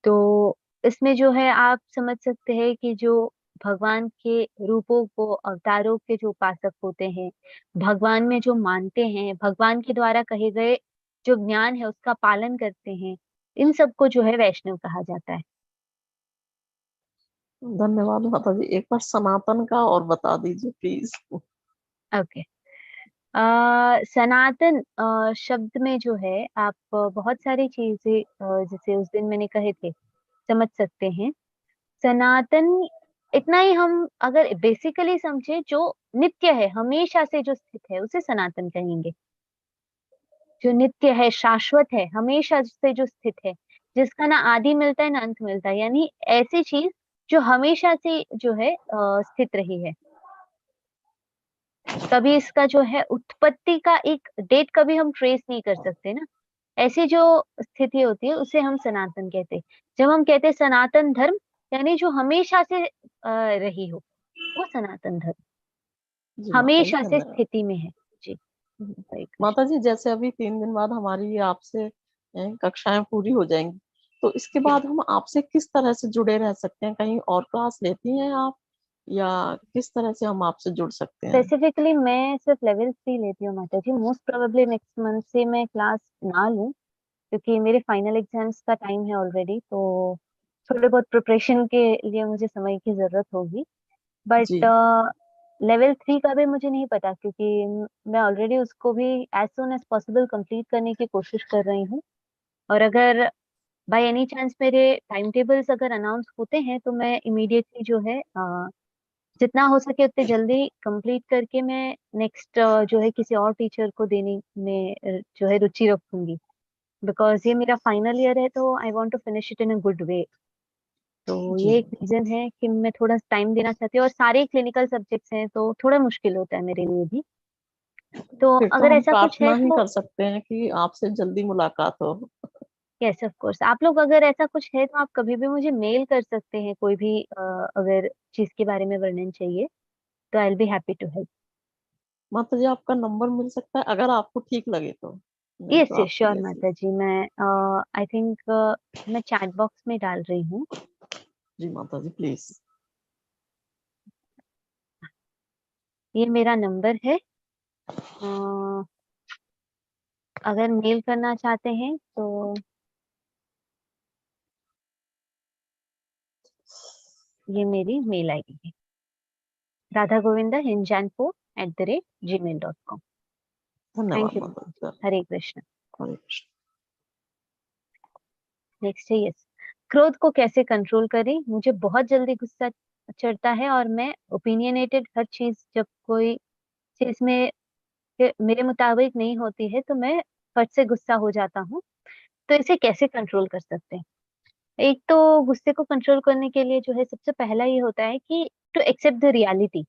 Speaker 1: तो इसमें जो है आप समझ सकते हैं कि जो भगवान के रूपों को, अवतारों के जो उपासक होते हैं, भगवान में जो मानते हैं, भगवान के द्वारा कहे गए जो ज्ञान है उसका पालन करते हैं, इन सबको जो है वैष्णव कहा जाता है।
Speaker 3: धन्यवाद माता जी। एक बार सनातन का और बता दीजिए प्लीज।
Speaker 1: ओके। सनातन शब्द में जो है आप बहुत सारी चीजें जैसे उस दिन मैंने कहे थे समझ सकते हैं। सनातन इतना ही हम अगर बेसिकली समझे, जो नित्य है, हमेशा से जो स्थित है उसे सनातन कहेंगे। जो नित्य है, शाश्वत है, हमेशा से जो स्थित है, जिसका ना आदि मिलता है ना अंत मिलता है, यानी ऐसी चीज जो हमेशा से जो है स्थित रही है। कभी इसका जो है उत्पत्ति का एक डेट कभी हम ट्रेस नहीं कर सकते ना, ऐसी जो स्थिति होती है उसे हम सनातन कहते हैं। जब हम कहते हैं सनातन धर्म, यानी जो हमेशा से रही हो, वो सनातन धर्म
Speaker 3: जी माता जी
Speaker 1: हमेशा से
Speaker 3: धन्यवाद।
Speaker 1: स्थिति में है। जी, हरे
Speaker 3: माता
Speaker 1: कृष्ण।
Speaker 3: जी जैसे अभी 3 दिन बाद हमारी ये आपसे कक्षाएं पूरी हो जाएंगी, तो इसके
Speaker 1: जी,
Speaker 3: बाद हम आपसे किस तरह से जुड़े रह सकते हैं? कहीं और क्लास लेती हैं आप, या किस तरह से हम आपसे जुड़ सकते हैं?
Speaker 1: स्पेसिफिकली मैं सिर्फ लेवल 3 लेती हूँ माता जी। मोस्ट प्रोबेबली नेक्स्ट मंथ से मैं क्लास ना लूँ, क्योंकि मेरे फाइनल एग्जाम्स का टाइम है ऑलरेडी, तो थोड़े बहुत प्रिपरेशन के लिए मुझे समय की जरूरत होगी। बट
Speaker 3: जी
Speaker 1: लेवल 3 का भी मुझे नहीं पता, क्योंकि मैं ऑलरेडी उसको भी as soon as possible complete करने की कोशिश कर रही हूँ। और अगर बाय एनी चांस मेरे टाइम टेबल्स अगर अनाउंस होते हैं तो मैं इमीडिएटली जो है जितना हो सके उतने जल्दी कंप्लीट करके मैं नेक्स्ट जो है किसी और टीचर को देने में जो है रुचि रखूंगी। बिकॉज ये मेरा फाइनल ईयर है, तो I want to finish it in a good way. तो
Speaker 3: जी
Speaker 1: ये एक रीजन है कि मैं थोड़ा टाइम देना चाहती हूँ, और सारे क्लिनिकल सब्जेक्ट्स हैं तो थोड़ा मुश्किल होता है मेरे लिए भी। तो
Speaker 3: फिर तो
Speaker 1: अगर
Speaker 3: हम
Speaker 1: ऐसा कुछ है
Speaker 3: प्रार्थना ही
Speaker 1: तो
Speaker 3: कर सकते हैं कि आपसे जल्दी मुलाकात हो।
Speaker 1: यस ऑफ कोर्स, आप लोग अगर ऐसा कुछ है तो आप कभी भी मुझे मेल कर सकते हैं, कोई भी अगर चीज के बारे में वर्णन चाहिए तो I will be happy to help.
Speaker 3: माता जी आपका नंबर मिल सकता है अगर आपको ठीक लगे तो, नहीं
Speaker 1: यस
Speaker 3: तो
Speaker 1: यस
Speaker 3: आप
Speaker 1: श्योर
Speaker 3: जैसे।
Speaker 1: माता जी, मैं आई थिंक मैं चैट बॉक्स में डाल रही हूँ।
Speaker 3: जी माता जी प्लीज।
Speaker 1: ये मेरा नंबर है। अगर मेल करना चाहते हैं तो ये मेरी मेल आईडी है, राधा गोविंदा hinjanpo@gmail.com।
Speaker 3: धन्यवाद
Speaker 1: थैंक यू
Speaker 3: माता
Speaker 1: माता जी।
Speaker 3: जी।
Speaker 1: हरे कृष्ण।
Speaker 3: हरे कृष्ण।
Speaker 1: नेक्स्ट है यस। क्रोध को कैसे कंट्रोल करें? मुझे बहुत जल्दी गुस्सा चढ़ता है, और मैं ओपिनियनेटेड हर चीज, जब कोई चीज में मेरे मुताबिक नहीं होती है तो मैं फट से गुस्सा हो जाता हूँ। तो इसे कैसे कंट्रोल कर सकते हैं? एक तो गुस्से को कंट्रोल करने के लिए जो है सबसे पहला ये होता है कि टू एक्सेप्ट द रियलिटी,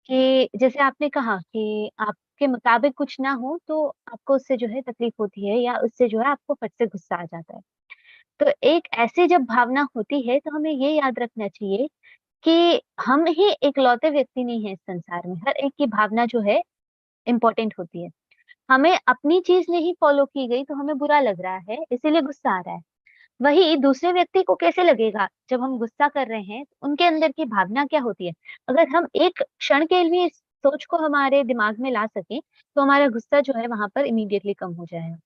Speaker 1: कि जैसे आपने कहा कि आपके मुताबिक कुछ ना हो तो आपको उससे जो है तकलीफ होती है, या उससे जो है आपको फट से गुस्सा आ जाता है। तो एक ऐसी जब भावना होती है तो हमें ये याद रखना चाहिए कि हम ही इकलौते व्यक्ति नहीं है इस संसार में, हर एक की भावना जो है इम्पोर्टेंट होती है। हमें अपनी चीज नहीं फॉलो की गई तो हमें बुरा लग रहा है, इसीलिए गुस्सा आ रहा है। वही दूसरे व्यक्ति को कैसे लगेगा जब हम गुस्सा कर रहे हैं, उनके अंदर की भावना क्या होती है? अगर हम एक क्षण के लिए इस सोच को हमारे दिमाग में ला सकें तो हमारा गुस्सा जो है वहां पर इमीडिएटली कम हो जाएगा।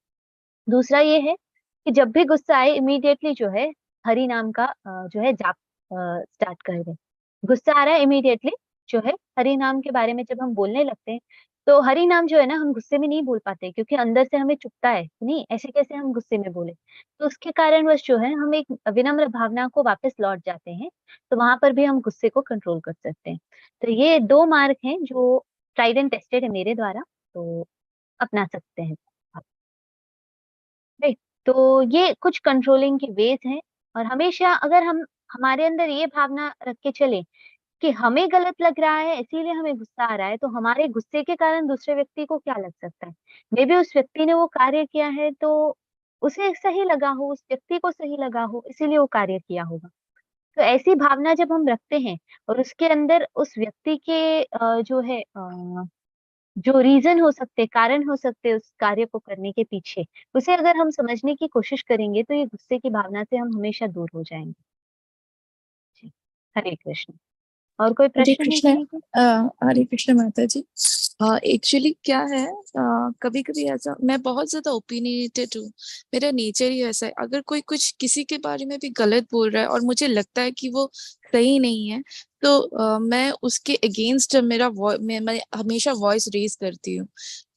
Speaker 1: दूसरा ये है कि जब भी गुस्सा आए इमीडिएटली जो है हरि नाम का जो है जाप स्टार्ट कर दें। गुस्सा आ रहा है इमीडिएटली जो है हरि नाम के बारे में जब हम बोलने लगते हैं, तो हरि नाम जो है ना हम गुस्से में नहीं बोल पाते, क्योंकि अंदर से हमें चुभता है, नहीं ऐसे कैसे हम गुस्से में बोले। तो उसके कारणवश जो है हम एक विनम्र भावना को वापस लौट जाते हैं, तो वहां पर भी हम गुस्से को कंट्रोल कर सकते हैं। तो ये दो मार्ग हैं जो ट्राइड एंड टेस्टेड है मेरे द्वारा, तो अपना सकते हैं आप। राइट। तो ये कुछ कंट्रोलिंग के वेज हैं। और हमेशा अगर हम हमारे अंदर ये भावना रख के चले कि हमें गलत लग रहा है इसीलिए हमें गुस्सा आ रहा है, तो हमारे गुस्से के कारण दूसरे व्यक्ति को क्या लग सकता है? मे बी उस व्यक्ति ने वो कार्य किया है तो उसे सही लगा हो, उस व्यक्ति को सही लगा हो, इसीलिए वो कार्य किया होगा। तो ऐसी भावना जब हम रखते हैं और उसके अंदर उस व्यक्ति के जो है जो रीजन हो सकते, कारण हो सकते उस कार्य को करने के पीछे, उसे अगर हम समझने की कोशिश करेंगे तो ये गुस्से की भावना से हम हमेशा दूर हो जाएंगे। जी। हरे कृष्ण। और कोई
Speaker 4: हरे
Speaker 1: प्रश्न है
Speaker 4: कृष्ण।
Speaker 1: किसी के?
Speaker 4: हरे कृष्ण माता जी। एक्चुअली क्या है, कभी कभी ऐसा, मैं बहुत ज्यादा ओपिनियटेड हूँ। मेरा नेचर ही ऐसा है, अगर कोई कुछ किसी के बारे में भी गलत बोल रहा है और मुझे लगता है कि वो सही नहीं है, तो मैं उसके अगेंस्ट मैं हमेशा वॉइस रेज करती हूँ।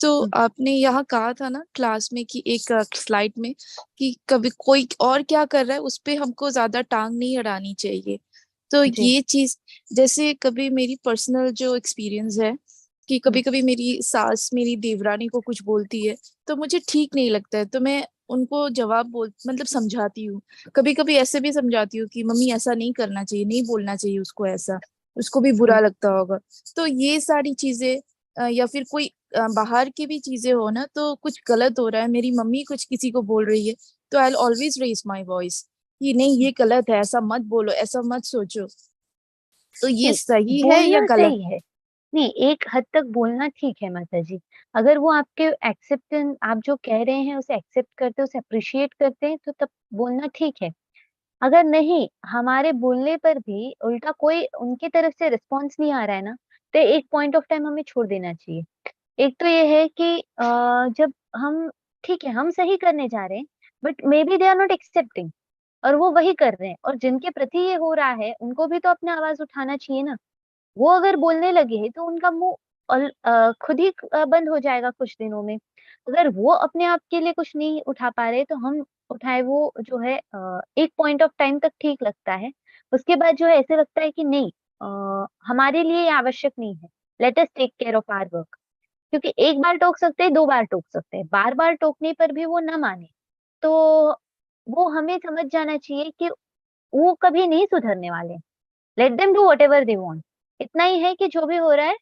Speaker 4: तो
Speaker 1: हम्म,
Speaker 4: आपने यहाँ कहा था ना क्लास में कि एक स्लाइड में, कि कभी कोई और क्या कर रहा है उस पे हमको ज्यादा टांग नहीं अड़ानी चाहिए। तो
Speaker 1: जी।
Speaker 4: ये चीज, जैसे कभी मेरी पर्सनल जो एक्सपीरियंस है, कि
Speaker 1: हम्म,
Speaker 4: कभी कभी मेरी सास मेरी देवरानी को कुछ बोलती है तो मुझे ठीक नहीं लगता है, तो मैं उनको जवाब बोल मतलब समझाती हूँ। कभी कभी ऐसे भी समझाती हूँ कि मम्मी ऐसा नहीं करना चाहिए, नहीं बोलना चाहिए उसको ऐसा, उसको भी बुरा
Speaker 1: हम्म,
Speaker 4: लगता होगा। तो ये सारी चीजें, या फिर कोई बाहर की भी चीजें हो ना, तो कुछ गलत हो रहा है, मेरी मम्मी कुछ किसी को बोल रही है, तो I always raise my voice कि नहीं ये गलत है, ऐसा मत बोलो, ऐसा मत सोचो। तो ये
Speaker 1: नहीं,
Speaker 4: सही है या
Speaker 1: बोलना
Speaker 4: गलत?
Speaker 1: सही है। नहीं, एक हद तक बोलना ठीक है माता जी। अगर वो आपके एक्सेप्टेंस, आप जो कह रहे हैं उसे एक्सेप्ट करते हैं, उसे अप्रिशिएट करते हैं, तो तब बोलना ठीक है। अगर नहीं, हमारे बोलने पर भी उल्टा कोई उनकी तरफ से रिस्पॉन्स नहीं आ रहा है ना, तो एक पॉइंट ऑफ टाइम हमें छोड़ देना चाहिए। एक तो ये है कि जब हम, ठीक है हम सही करने जा रहे हैं, but maybe they are not accepting, और वो वही कर रहे हैं, और जिनके प्रति ये हो रहा है उनको भी तो अपना आवाज उठाना चाहिए ना। वो अगर बोलने लगे तो उनका मुंह खुद ही बंद हो जाएगा कुछ दिनों में। अगर वो अपने आप के लिए कुछ नहीं उठा पा रहे तो हम उठाए, वो जो है एक पॉइंट ऑफ टाइम तक ठीक लगता है। उसके बाद जो है ऐसे लगता है कि नहीं, हमारे लिए ये आवश्यक नहीं है। Let us take care of our work. क्योंकि एक बार टोक सकते हैं, दो बार टोक सकते हैं, बार बार टोकने पर भी वो न माने, तो वो हमें समझ जाना चाहिए कि वो कभी नहीं सुधरने वाले। Let them do what ever they want. इतना ही है कि जो भी हो रहा है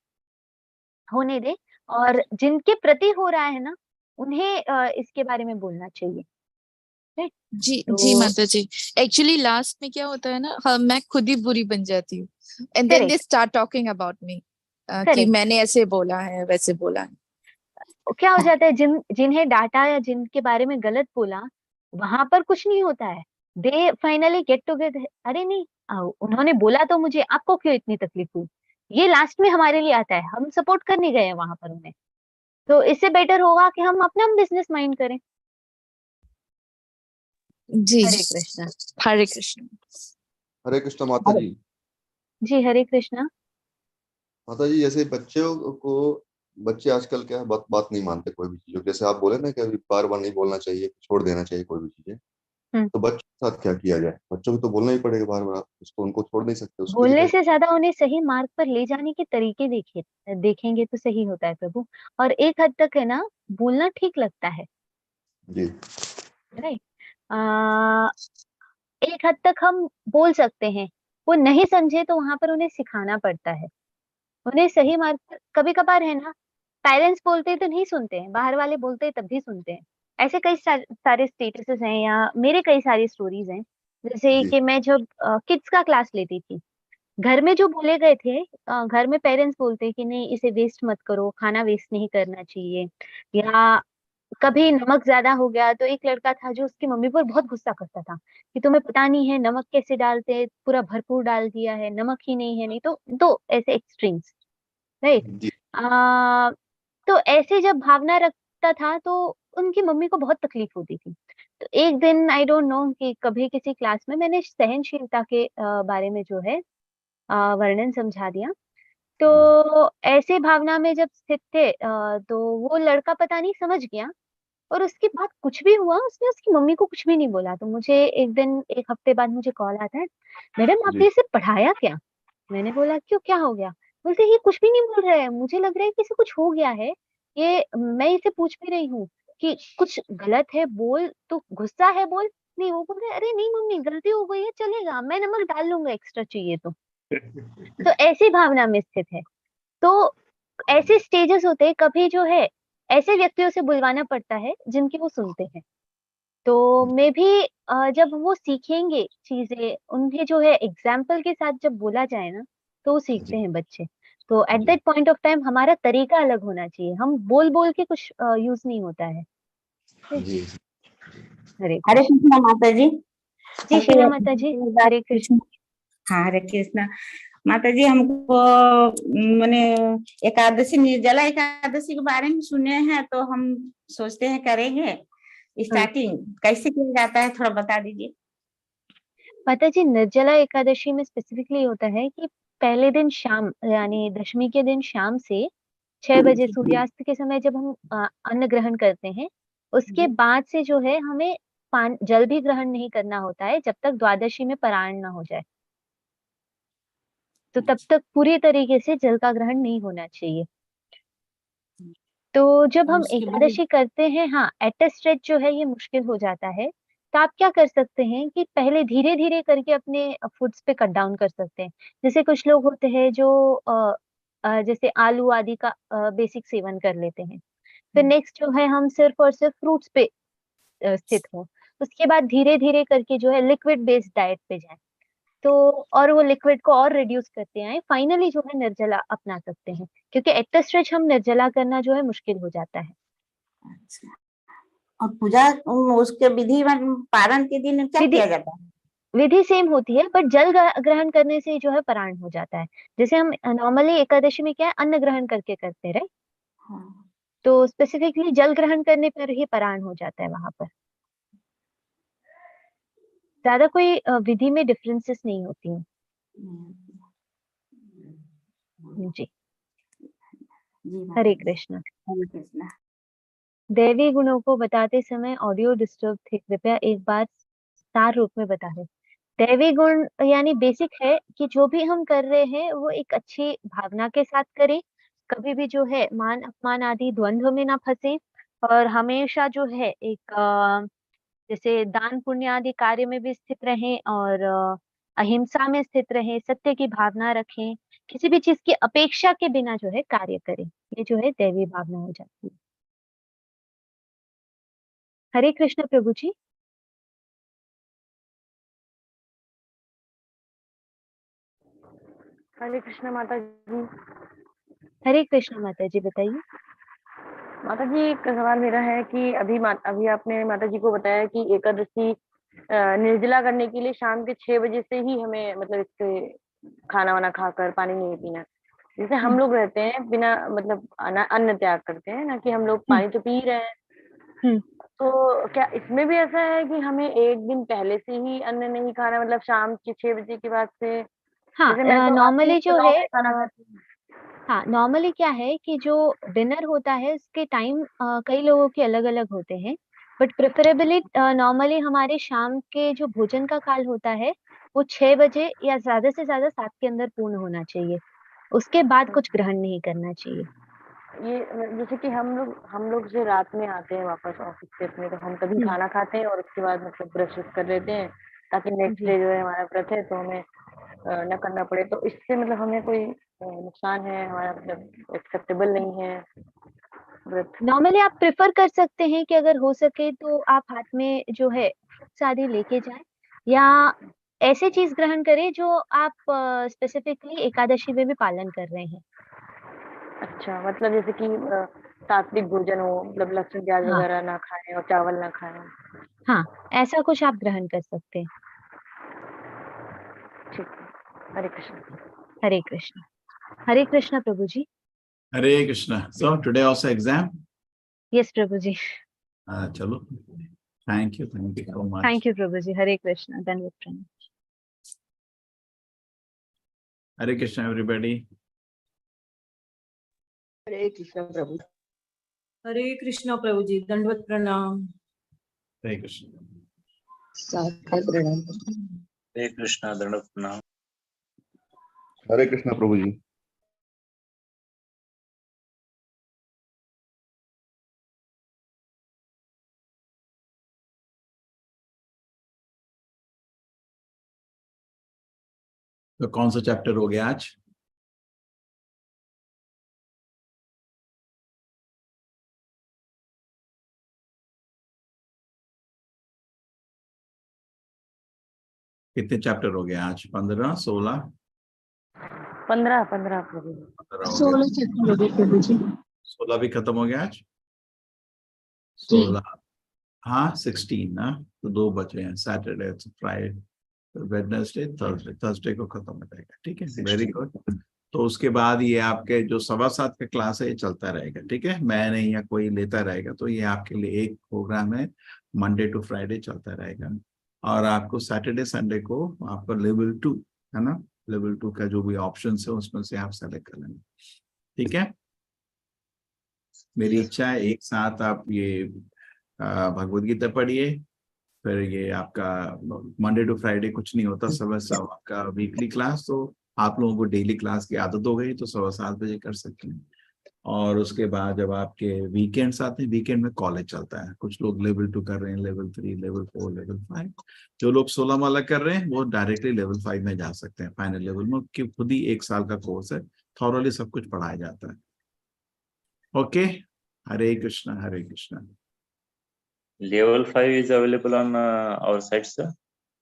Speaker 1: होने दे, और जिनके प्रति हो रहा है ना, उन्हें इसके बारे में बोलना चाहिए। ठीक?
Speaker 4: जी जी
Speaker 1: तो
Speaker 4: माता जी। एक्चुअली लास्ट में क्या होता है ना, मैं खुद ही बुरी बन जाती हूँ, and then they
Speaker 1: correct,
Speaker 4: start talking about me, कि
Speaker 1: करेक्ट।
Speaker 4: मैंने ऐसे बोला है वैसे बोला है।
Speaker 1: क्या हो जाता है, जिन्हें डांटा या जिनके बारे में गलत बोला, वहां पर कुछ नहीं होता है। दे फाइनली गेट टुगेदर, अरे नहीं, उन्होंने बोला तो मुझे, आपको क्यों इतनी तकलीफ हुई। ये लास्ट में हमारे लिए आता है, हम सपोर्ट करने गए हैं वहां पर उन्हें। तो इससे बेटर होगा कि हम अपना बिजनेस माइंड करें।
Speaker 4: जी
Speaker 1: हरे कृष्णा।
Speaker 4: हरे कृष्ण।
Speaker 5: हरे कृष्ण माता जी।
Speaker 1: जी हरे कृष्णा।
Speaker 5: माता जी, जैसे बच्चों को, बच्चे आजकल क्या है, बात बात नहीं मानते कोई भी चीज। जैसे आप बोले ना कि अभी बार बार नहीं बोलना चाहिए, छोड़ देना चाहिए कोई भी चीजें,
Speaker 1: हम्म।
Speaker 5: तो बच्चों के साथ क्या किया जाए? बच्चों को तो बोलना ही पड़ेगा बार बार, उसको उनको छोड़ नहीं सकते, उसके लिए
Speaker 1: बोलने
Speaker 5: क्या?
Speaker 1: से ज्यादा उन्हें सही मार्ग पर ले जाने के तरीके देखेंगे तो सही होता है प्रभु। और एक हद तक है ना, बोलना ठीक लगता है।
Speaker 5: जी।
Speaker 1: राइट। आ एक हद तक हम बोल सकते हैं। वो नहीं समझे तो वहां पर उन्हें सिखाना पड़ता है, उन्हें सही मार्ग पर। कभी कभार है ना, पेरेंट्स बोलते तो नहीं सुनते हैं, बाहर वाले बोलते हैं तब भी सुनते हैं। ऐसे कई सारे स्टेटसेस हैं, या मेरे कई सारी स्टोरीज हैं। जैसे
Speaker 5: जी।
Speaker 1: कि मैं जब किड्स का क्लास लेती थी, घर में जो बोले गए थे, घर में पेरेंट्स बोलते कि नहीं इसे वेस्ट मत करो, खाना वेस्ट नहीं करना चाहिए। या कभी नमक ज्यादा हो गया तो एक लड़का था जो उसकी मम्मी पर बहुत गुस्सा करता था कि तुम्हें पता नहीं है नमक कैसे डालते हैं, पूरा भरपूर डाल दिया है, नमक ही नहीं है, नहीं तो दो ऐसे एक्सट्रीम्स। राइट।
Speaker 5: जी।
Speaker 1: आ तो ऐसे जब भावना रखता था तो उनकी मम्मी को बहुत तकलीफ होती थी। तो एक दिन आई डोंट नो कि कभी किसी क्लास में मैंने सहनशीलता के बारे में जो है वर्णन समझा दिया।
Speaker 5: जी।
Speaker 1: तो ऐसे भावना में जब स्थित थे, तो वो लड़का पता नहीं समझ गया, और उसके बाद कुछ भी हुआ, उसने उसकी मम्मी को कुछ भी नहीं बोला। तो मुझे एक दिन, एक हफ्ते बाद मुझे कॉल आता है, मैडम
Speaker 5: जी।
Speaker 1: आपने इसे पढ़ाया क्या? मैंने बोला क्यों, क्या हो गया? बोलते ये कुछ भी नहीं बोल रहा है, मुझे लग रहा है कि इसे कुछ हो गया है। ये मैं इसे पूछ भी रही हूँ कि कुछ गलत है बोल, तो गुस्सा है बोल। नहीं, वो बोल रहे अरे नहीं मम्मी गलती हो गई है, चलेगा, मैं नमक डाल लूंगा एक्स्ट्रा चाहिए तो ऐसी भावना में स्थित है। तो ऐसे स्टेजेस होते हैं, कभी जो है ऐसे व्यक्तियों से बुलवाना पड़ता है जिनकी वो सुनते हैं। तो मे भी जब वो सीखेंगे चीजें, उन्हें जो है एग्जाम्पल के साथ जब बोला जाए ना, तो वो सीखते
Speaker 5: जी।
Speaker 1: हैं बच्चे। तो at that point of time हमारा तरीका अलग होना चाहिए, हम बोल बोल के कुछ यूज नहीं होता है।
Speaker 5: जी
Speaker 1: हरे
Speaker 6: हरे
Speaker 1: कृष्ण।
Speaker 6: कृष्णा माता जी।
Speaker 1: जी शीला माता जी, हरे कृष्ण।
Speaker 6: हाँ हरे कृष्णा माता जी। हमको मैंने एकादशी निर्जला एकादशी के बारे में सुने हैं, तो हम सोचते हैं करेंगे। स्टार्टिंग कैसे किया जाता है थोड़ा बता दीजिए।
Speaker 1: माता जी निर्जला एकादशी में स्पेसिफिकली होता है कि पहले दिन शाम यानी दशमी के दिन शाम से 6 बजे सूर्यास्त के समय जब हम अन्न ग्रहण करते हैं, उसके बाद से जो है हमें जल भी ग्रहण नहीं करना होता है जब तक द्वादशी में पारायण ना हो जाए। तो तब तक पूरी तरीके से जल का ग्रहण नहीं होना चाहिए। तो जब हम एकादशी करते हैं, हाँ एट अ स्ट्रेच जो है ये मुश्किल हो जाता है। तो आप क्या कर सकते हैं कि पहले धीरे धीरे करके अपने फूड्स पे कट डाउन कर सकते हैं। जैसे कुछ लोग होते हैं जो जैसे आलू आदि का बेसिक सेवन कर लेते हैं। फिर नेक्स्ट जो है हम सिर्फ और सिर्फ फ्रूट्स पे स्थित हो। उसके बाद धीरे धीरे करके जो है लिक्विड बेस्ड डाइट पे जाए, तो और वो लिक्विड को और रिड्यूस करते हैं, फाइनली जो है निर्जला अपना सकते हैं। क्योंकि एट द स्ट्रेच हम निर्जला करना जो है मुश्किल हो जाता है।
Speaker 6: अच्छा। और पूजा उसके विधि पारण के दिन क्या
Speaker 1: विधि
Speaker 6: किया जाता है?
Speaker 1: विधि सेम होती है, बट जल ग्रहण करने से जो है पारायण हो जाता है। जैसे हम नॉर्मली एकादशी में क्या है अन्न ग्रहण करके करते रहे,
Speaker 6: हाँ।
Speaker 1: तो स्पेसिफिकली जल ग्रहण करने पर ही पारायण हो जाता है वहां पर। ज्यादा कोई विधि में डिफरेंसेस नहीं होती हैं। जी
Speaker 6: जी
Speaker 1: हरे
Speaker 6: माता जी।
Speaker 1: कृष्ण।
Speaker 6: हरे कृष्णा।
Speaker 1: दैवी गुणों को बताते समय ऑडियो डिस्टर्ब थे, कृपया एक बार सार रूप में बता दें। दैवी गुण यानी बेसिक है कि जो भी हम कर रहे हैं वो एक अच्छी भावना के साथ करें, कभी भी जो है मान अपमान आदि द्वंद्व में ना फंसे, और हमेशा जो है एक जैसे दान पुण्य आदि कार्य में भी स्थित रहें, और अहिंसा में स्थित रहें, सत्य की भावना रखें, किसी भी चीज की अपेक्षा के बिना जो है कार्य करें। ये जो है दैवी भावना हो जाती है। हरे कृष्ण प्रभु जी।
Speaker 7: हरे कृष्ण माता जी।
Speaker 1: हरे कृष्ण माता जी, बताइए।
Speaker 7: माता जी एक सवाल मेरा है कि अभी आपने माता जी को बताया कि एकादशी निर्जला करने के लिए शाम के 6 बजे से ही हमें मतलब इसके खाना वाना खाकर पानी नहीं पीना। जैसे हम लोग रहते हैं बिना मतलब अन्न त्याग करते हैं ना, कि हम लोग पानी तो पी रहे हैं।
Speaker 1: हम्म
Speaker 7: तो क्या इसमें भी ऐसा है कि हमें एक दिन पहले से ही अन्न नहीं खाना, मतलब शाम के 6 बजे के बाद से? जैसे मैं
Speaker 1: हाँ
Speaker 7: तो आती हूँ
Speaker 1: नॉर्मली
Speaker 7: तो
Speaker 1: जो
Speaker 7: 9
Speaker 1: है
Speaker 7: बजे खाना खाती हूँ।
Speaker 1: हाँ नॉर्मली क्या है कि जो डिनर होता है उसके टाइम कई लोगों के अलग अलग होते हैं, बट प्रेफरेबली नॉर्मली हमारे शाम के जो भोजन का काल होता है वो 6 बजे या ज्यादा से ज्यादा 7 के अंदर पूर्ण होना चाहिए। उसके बाद कुछ ग्रहण नहीं करना चाहिए।
Speaker 7: ये जैसे कि हम लोग से रात में आते हैं वापस ऑफिस से अपने, तो हम तभी
Speaker 1: हम्म
Speaker 7: खाना खाते हैं और उसके बाद मतलब ब्रश कर लेते हैं, ताकि नेक्स्ट
Speaker 1: जी
Speaker 7: डे जो है हमारा व्रत है तो हमें न करना पड़े। तो इससे मतलब हमें कोई नुकसान है हमारा, मतलब एक्सेप्टेबल नहीं है व्रत?
Speaker 1: नॉर्मली आप प्रेफर कर सकते हैं कि अगर हो सके तो आप हाथ में जो है फ्रूट्स आदि लेके जाएं, या ऐसे चीज ग्रहण करें जो आप स्पेसिफिकली एकादशी में भी पालन कर रहे हैं।
Speaker 7: अच्छा, मतलब जैसे कि सात्विक भोजन हो, मतलब लहसुन प्याज
Speaker 1: हाँ
Speaker 7: वगैरह ना खाएं और चावल ना खाएं।
Speaker 1: हाँ ऐसा कुछ आप ग्रहण कर सकते हैं।
Speaker 7: ठीक है, Hare Krishna.
Speaker 1: Hare Krishna. Hare Krishna Prabhu ji.
Speaker 8: Hare Krishna. So today also exam.
Speaker 1: Yes Prabhu ji.
Speaker 8: Chalo. Thank you so much.
Speaker 1: Thank you Prabhu ji. Hare Krishna, धन्यवाद प्रणाम।
Speaker 8: Hare Krishna, everybody.
Speaker 3: हरे कृष्ण प्रभु।
Speaker 9: हरे कृष्णा प्रभु जी, दंडवत प्रणाम।
Speaker 8: Hare Krishna.
Speaker 10: हरे कृष्णा दंडवत प्रणाम।
Speaker 5: हरे कृष्णा प्रभु जी।
Speaker 8: तो कौन सा चैप्टर हो गया आज? कितने चैप्टर हो गए आज? 15, 16?
Speaker 7: 15 प्रभु जी।
Speaker 8: 15 हो गए, 16 भी खत्म हो गया आज। 16, हाँ 16 ना, तो 2 बचे हैं, Saturday, Friday, Wednesday, Thursday, Thursday को खत्म हो जाएगा। ठीक है, वेरी गुड। तो उसके बाद ये आपके जो 7:15 का क्लास है ये चलता रहेगा। ठीक है, मैं नहीं या कोई लेता रहेगा, तो ये आपके लिए एक प्रोग्राम है, मंडे टू फ्राइडे चलता रहेगा। और आपको सैटरडे संडे को आपका लेवल 2 है ना, लेवल 2 का जो भी ऑप्शन है उसमें से आप सेलेक्ट कर लेंगे। ठीक है, मेरी इच्छा है एक साथ आप ये भगवत गीता पढ़िए, फिर ये आपका मंडे टू फ्राइडे कुछ नहीं होता, सुबह सब आपका वीकली क्लास, तो आप लोगों को डेली क्लास की आदत हो गई तो 7:15 कर सकते हैं। और उसके बाद जब आपके वीकेंड्स आते हैं, वीकेंड में कॉलेज चलता है, कुछ लोग लेवल 2 कर रहे हैं, लेवल 3, लेवल 4, लेवल 5। जो लोग 16 माला कर रहे हैं वो डायरेक्टली लेवल 5 में जा सकते हैं, फाइनल लेवल में, कि खुद ही 1 साल का कोर्स है, थॉरली सब कुछ पढ़ाया जाता है। Okay, Hare Krishna Hare Krishna.
Speaker 10: Level 5 is available on our site, sir.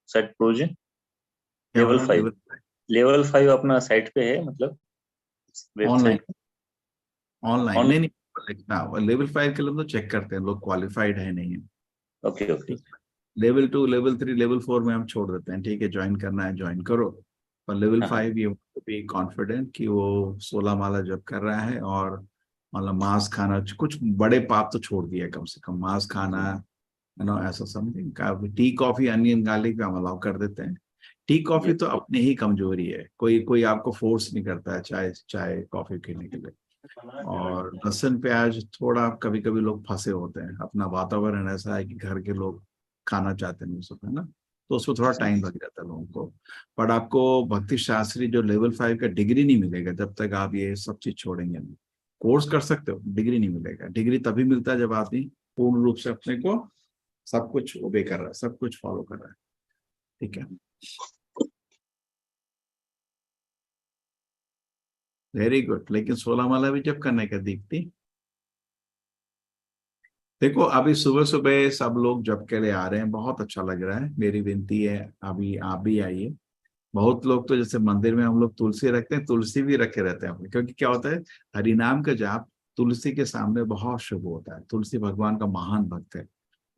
Speaker 10: Site project.
Speaker 8: क्या
Speaker 10: Level
Speaker 8: बोला?
Speaker 10: 5. Level 5 अपना साइट पे है, मतलब
Speaker 8: ऑनलाइन,
Speaker 10: वेबसाइट।
Speaker 8: ऑनलाइन
Speaker 10: ऑन
Speaker 8: नहीं नहीं, लेवल 5 के लिए तो चेक करते हैं लोग क्वालिफाइड है नहीं है।
Speaker 10: Okay okay.
Speaker 8: Level 2, level 3, level 4 में हम छोड़ देते हैं। ठीक है, ज्वाइन करना है ज्वाइन करो, पर लेवल
Speaker 10: हाँ
Speaker 8: 5 ये भी कॉन्फिडेंट कि वो 16 माला जब कर रहा है, और मतलब मांस खाना, कुछ बड़े पाप तो छोड़ दिया, कम से कम मांस खाना, ऐसा समथिंग का। टी कॉफी अनियन गार्लिक हम अलाउ कर देते हैं। टी कॉफी तो अपनी ही कमजोरी है, कोई कोई आपको फोर्स नहीं करता है चाय चाय कॉफी पीने के लिए। और लहसुन प्याज थोड़ा कभी कभी लोग फंसे होते हैं, अपना वातावरण ऐसा है कि घर के लोग खाना चाहते नहीं सब, है ना, तो उसमें थोड़ा टाइम लग जाता है लोगों को। बट आपको भक्ति शास्त्री जो लेवल 5 का डिग्री नहीं मिलेगा जब तक आप ये सब चीज छोड़ेंगे नहीं। कोर्स कर सकते हो, डिग्री नहीं मिलेगा। डिग्री तभी मिलता है जब आदमी पूर्ण रूप से अपने को सब कुछ ओबे कर रहा है, सब कुछ फॉलो कर रहा है। ठीक है, वेरी गुड। लेकिन 16 माला भी जब करने का दीप्ति, देखो अभी सुबह सुबह सब लोग जब के लिए आ रहे हैं, बहुत अच्छा लग रहा है। मेरी विनती है अभी आप भी आइए। बहुत लोग तो जैसे मंदिर में हम लोग तुलसी रखते हैं, तुलसी भी रखे रहते हैं अपने, क्योंकि क्या होता है, हरिनाम का जाप तुलसी के सामने बहुत शुभ होता है। तुलसी भगवान का महान भक्त है,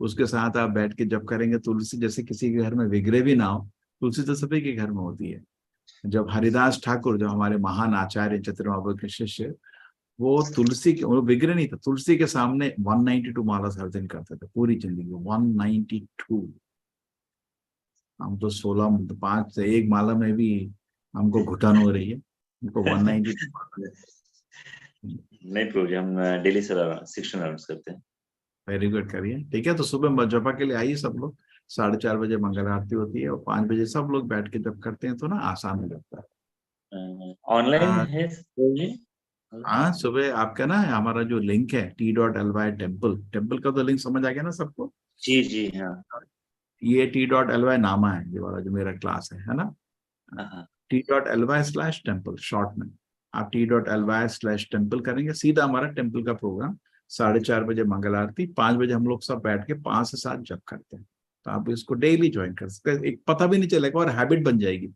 Speaker 8: उसके साथ आप बैठ के जब करेंगे, तुलसी जैसे किसी के घर में विग्रह भी ना हो, तुलसी तो सभी के घर में होती है। जब हरिदास ठाकुर, जो हमारे महान आचार्य चतुर्मावत के शिष्य, वो तुलसी के, वो विग्रह नहीं था, तुलसी के सामने 192 माला सर्जन करते थे पूरी जिंदगी, 192। हम तो 16, 5 से एक माला में भी हमको घुटन हो रही है, हमको 192।
Speaker 10: नहीं प्रभु जी, हम डेली 16 राउंड करते हैं।
Speaker 8: वेरी गुड, करिए। ठीक है, तो सुबह जपा के लिए आइए सब लोग। 4:30 बजे मंगल आरती होती है, और 5 बजे सब लोग बैठ के जब करते हैं तो ना आसान हो जाता है।
Speaker 10: ऑनलाइन है प्रभु जी?
Speaker 8: हाँ, सुबह आपका ना हमारा जो लिंक है t.ly टेम्पल, टेम्पल का तो लिंक समझ आ गया ना सबको।
Speaker 10: जी जी हाँ
Speaker 8: ये t.ly नामा है, ये वाला जो मेरा क्लास है ना।
Speaker 10: हाँ।
Speaker 8: t.ly/temple शॉर्ट में, आप t.ly/temple करेंगे, सीधा हमारा टेम्पल का प्रोग्राम। 4:30 बजे मंगल आरती, 5 बजे हम लोग सब बैठ के 5 से 7 जप करते हैं। तो आप इसको डेली ज्वाइन कर सकते हैं, एक पता भी नहीं चलेगा और हैबिट बन जाएगी,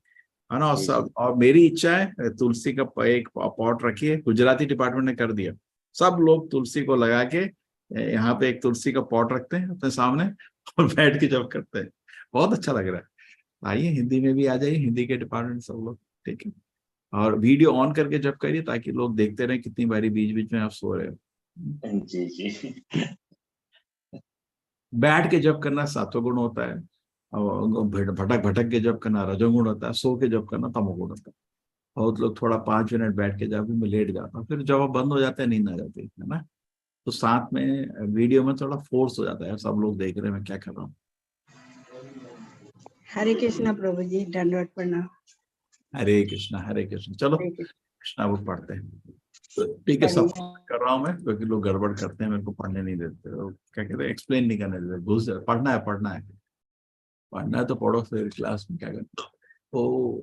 Speaker 8: है ना। और
Speaker 10: जी
Speaker 8: सब, और मेरी इच्छा है तुलसी का एक पॉट रखिए, गुजराती डिपार्टमेंट ने कर दिया, सब लोग तुलसी को लगा के यहाँ पे एक तुलसी का पॉट रखते हैं अपने सामने और बैठ के जब करते हैं, बहुत अच्छा लग रहा है। आइए, हिंदी में भी आ जाइए, हिंदी के डिपार्टमेंट सब लोग। ठीक है, और वीडियो ऑन करके जब करिए ताकि लोग देखते रहे कितनी बारी बीच बीच में आप सो रहे हो।
Speaker 10: जी जी।
Speaker 8: बैठ के जब करना सात्विक गुण होता है, और भटक भटक के जब करना रजोगुण होता है, सो के जब करना तमोगुण होता है। बहुत लोग थोड़ा 5 मिनट बैठ के जब मैं लेट जाता हूँ, फिर जब बंद हो जाता है, नींद आ जाती है ना। तो साथ में वीडियो में थोड़ा फोर्स हो जाता है, सब लोग देख रहे हैं मैं क्या कर रहा हूँ।
Speaker 11: हरे कृष्णा प्रभु जी, दंडवत प्रणाम।
Speaker 8: हरे कृष्णा हरे कृष्णा। चलो
Speaker 11: हरे कृष्ण।
Speaker 8: कृष्णा वो पढ़ते हैं। ठीक है, सब कर रहा हूँ मैं, क्योंकि लोग गड़बड़ करते हैं, मेरे को पढ़ने नहीं देते, वो क्या कहते हैं, एक्सप्लेन नहीं करने देते, घुस जाए। पढ़ना है पढ़ना है, पढ़ना है तो पढ़ो, फिर क्लास में क्या करते। ओ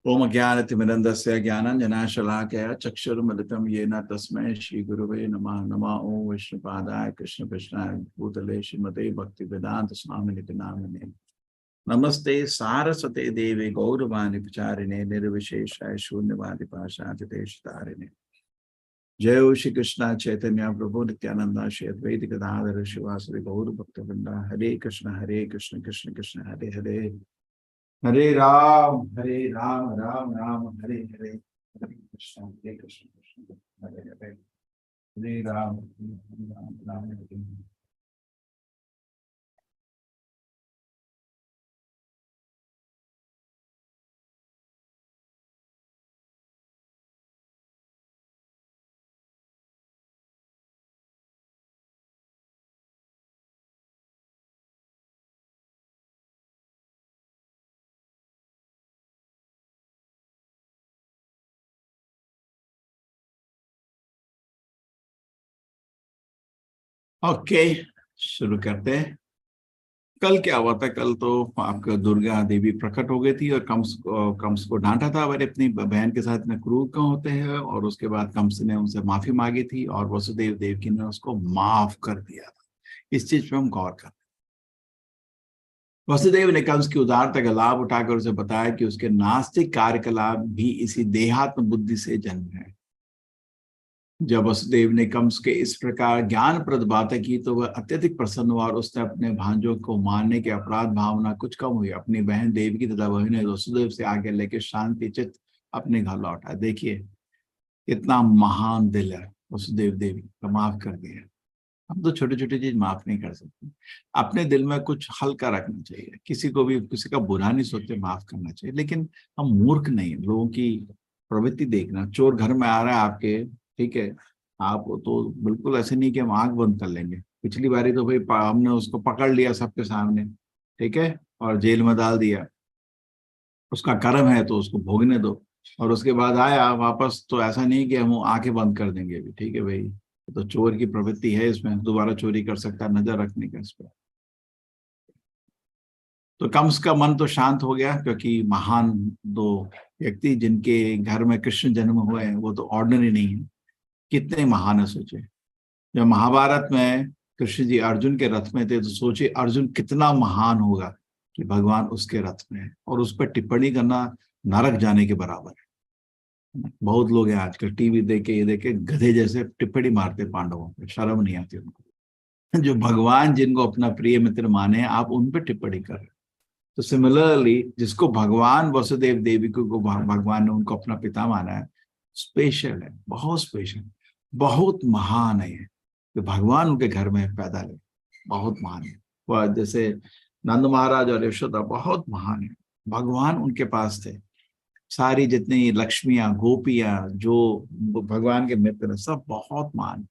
Speaker 8: ओम ज्ञानतिमिरन्दस्य ज्ञानाञ्जनशलाकया चक्षुरुन्मिलितं येन तस्मै श्रीगुरवे नमः। नमः ओं विष्णुपादाय कृष्णकृष्णाय भूतले श्रीमते भक्तिवेदांत स्वामिनिति नामिने। नमस्ते सारस्वते देवे गौरवाणी प्रचारिणे निर्विशेषाय शून्यवादी पाशाचितेशतारिणे। जय श्री कृष्ण चैतन्य प्रभु नित्यानंदा श्री अद्वैत गदाधर शिवासुरी गौर भक्तवृंदा। हरे कृष्ण कृष्ण कृष्ण हरे हरे, हरे राम राम राम हरे हरे, हरे कृष्ण कृष्ण हरे हरे, हरे राम राम हरे हरे। ओके, शुरू करते हैं। कल क्या हुआ था? कल तो आपका दुर्गा देवी प्रकट हो गई थी और कंस को डांटा था, अगर अपनी बहन के साथ में क्रूर क्यों होते हैं, और उसके बाद कंस ने उनसे माफी मांगी थी और वसुदेव देवकी ने उसको माफ कर दिया था। इस चीज पे हम गौर करते हैं। वसुदेव ने कंस की उदारता का लाभ उठाकर उसे बताया कि उसके नास्तिक कार्यकलाप भी इसी देहात्म बुद्धि से जन्म है। जब वसुदेव ने कंस के इस प्रकार ज्ञानप्रद बातें की तो वह अत्यधिक प्रसन्न हुआ और उसने अपने भांजों को मारने की अपराध भावना कुछ कम हुई। अपनी बहन देवकी तथा बहन वसुदेव से आगे लेकर शांति चित्त अपने घर लौटा। देखिए इतना महान दिल है वसुदेव देवी का, माफ कर दिया। हम तो छोटी छोटी चीज माफ नहीं कर सकते। अपने दिल में कुछ हल्का रखना चाहिए, किसी को भी किसी का बुरा नहीं सोचते, माफ करना चाहिए। लेकिन हम मूर्ख नहीं, लोगों की प्रवृत्ति देखना। चोर घर में आ रहा है आपके, ठीक है, आप तो बिल्कुल ऐसे नहीं कि हम आंख बंद कर लेंगे। पिछली बारी तो भाई हमने उसको पकड़ लिया सबके सामने, ठीक है, और जेल में डाल दिया। उसका कर्म है तो उसको भोगने दो, और उसके बाद आया वापस तो ऐसा नहीं कि हम आंखें बंद कर देंगे अभी, ठीक है भाई। तो चोर की प्रवृत्ति है इसमें, दोबारा चोरी कर सकता है, नजर रखने का इस पर। तो कंस का मन तो शांत हो गया, क्योंकि महान दो व्यक्ति जिनके घर में कृष्ण जन्म हुए हैं वो तो ऑर्डिनरी नहीं है, कितने महान है। सोचे जब महाभारत में कृष्ण जी अर्जुन के रथ में थे तो सोचे अर्जुन कितना महान होगा कि भगवान उसके रथ में है, और उस पर टिप्पणी करना नरक जाने के बराबर है। बहुत लोग हैं आजकल टीवी देख के ये देख के गधे जैसे टिप्पणी मारते पांडवों पे, शर्म नहीं आती उनको। जो भगवान जिनको अपना प्रिय मित्र माने आप उन पे टिप्पणी कर रहे। तो सिमिलरली जिसको भगवान वसुदेव देवी को भगवान ने उनको अपना पिता माना है, स्पेशल है, बहुत स्पेशल, बहुत महान है। तो भगवान उनके घर में पैदा ले, बहुत महान है। वह जैसे नंद महाराज और यशोदा बहुत महान है, भगवान उनके पास थे। सारी जितनी लक्ष्मियां गोपियां जो भगवान के मित्र सब बहुत महान।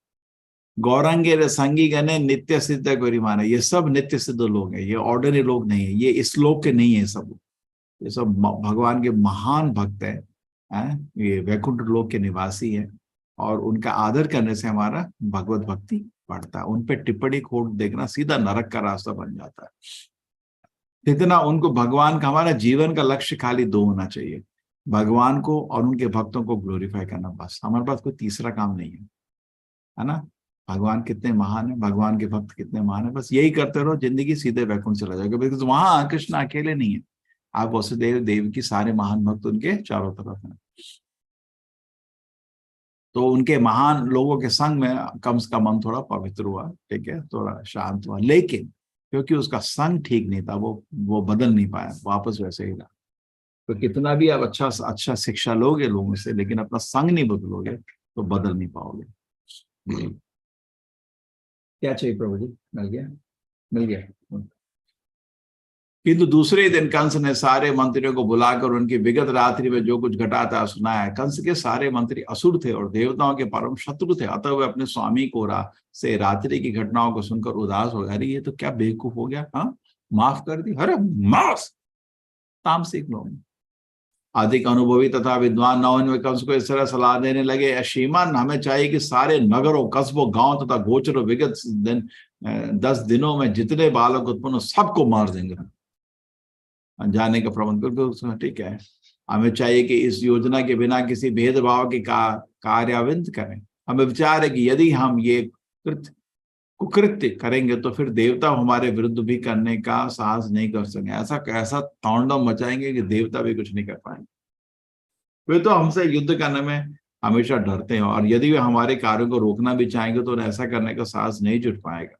Speaker 8: गौरंगे रसंगी गणे नित्य सिद्ध गौरी माने, ये सब नित्य सिद्ध लोग हैं, ये ऑर्डिनरी लोग नहीं है, ये इस लोक के नहीं है सब, ये सब भगवान के महान भक्त हैं, ये वैकुंठ लोक के निवासी हैं। और उनका आदर करने से हमारा भगवत भक्ति बढ़ता है। उन पे टिप्पणी खोट देखना सीधा नरक का रास्ता बन जाता है। इतना उनको भगवान का, हमारा जीवन का लक्ष्य खाली दो होना चाहिए, भगवान को और उनके भक्तों को ग्लोरीफाई करना, बस। हमारे पास कोई तीसरा काम नहीं है ना। भगवान कितने महान है, भगवान के भक्त कितने महान है, बस यही करते रहो, जिंदगी सीधे वैकुंठ चला जाएगा। बिकॉज वहां कृष्ण अकेले नहीं है, आप वसुदेव देव की सारे महान भक्त उनके चारों तरफ हैं। तो उनके महान लोगों के संग में कंस का मन थोड़ा पवित्र हुआ, ठीक है, थोड़ा शांत हुआ। लेकिन क्योंकि उसका संग ठीक नहीं था, वो बदल नहीं पाया, वापस वैसे ही रहा। तो कितना भी आप अच्छा शिक्षा लोगे लोगों से, लेकिन अपना संग नहीं बदलोगे तो बदल नहीं पाओगे। क्या चाहिए प्रभु जी? मिल गया, मिल गया। किंतु दूसरे दिन कंस ने सारे मंत्रियों को बुलाकर उनकी विगत रात्रि में जो कुछ घटा था सुनाया। कंस के सारे मंत्री असुर थे और देवताओं के परम शत्रु थे, अतः वे अपने स्वामी को से रात्रि की घटनाओं को सुनकर उदास हो गए। अरे ये तो क्या बेवकूफ हो गया, हाँ माफ कर दी। अरे माफ, तामसिक लोग। अधिक अनुभवी तथा विद्वान नौन कंस को इस तरह सलाह देने लगे, श्रीमान हमें चाहिए कि सारे नगरों, कस्बों, गांव तथा गोचरों विगत 10 दिनों में जितने बालक उत्पन्न सबको मार देंगे, जाने का प्रबंध करके। ठीक है, हमें चाहिए कि इस योजना के बिना किसी भेदभाव के कार्यान्वित करें। हमें विचार है कि यदि हम ये कुकृत्य करेंगे तो फिर देवता हमारे विरुद्ध भी करने का साहस नहीं कर सकेंगे। ऐसा तांडव मचाएंगे कि देवता भी कुछ नहीं कर पाएंगे। वे तो हमसे युद्ध करने में हमेशा डरते हैं, और यदि वे हमारे कार्यों को रोकना भी चाहेंगे तो ऐसा करने का साहस नहीं जुट पाएगा।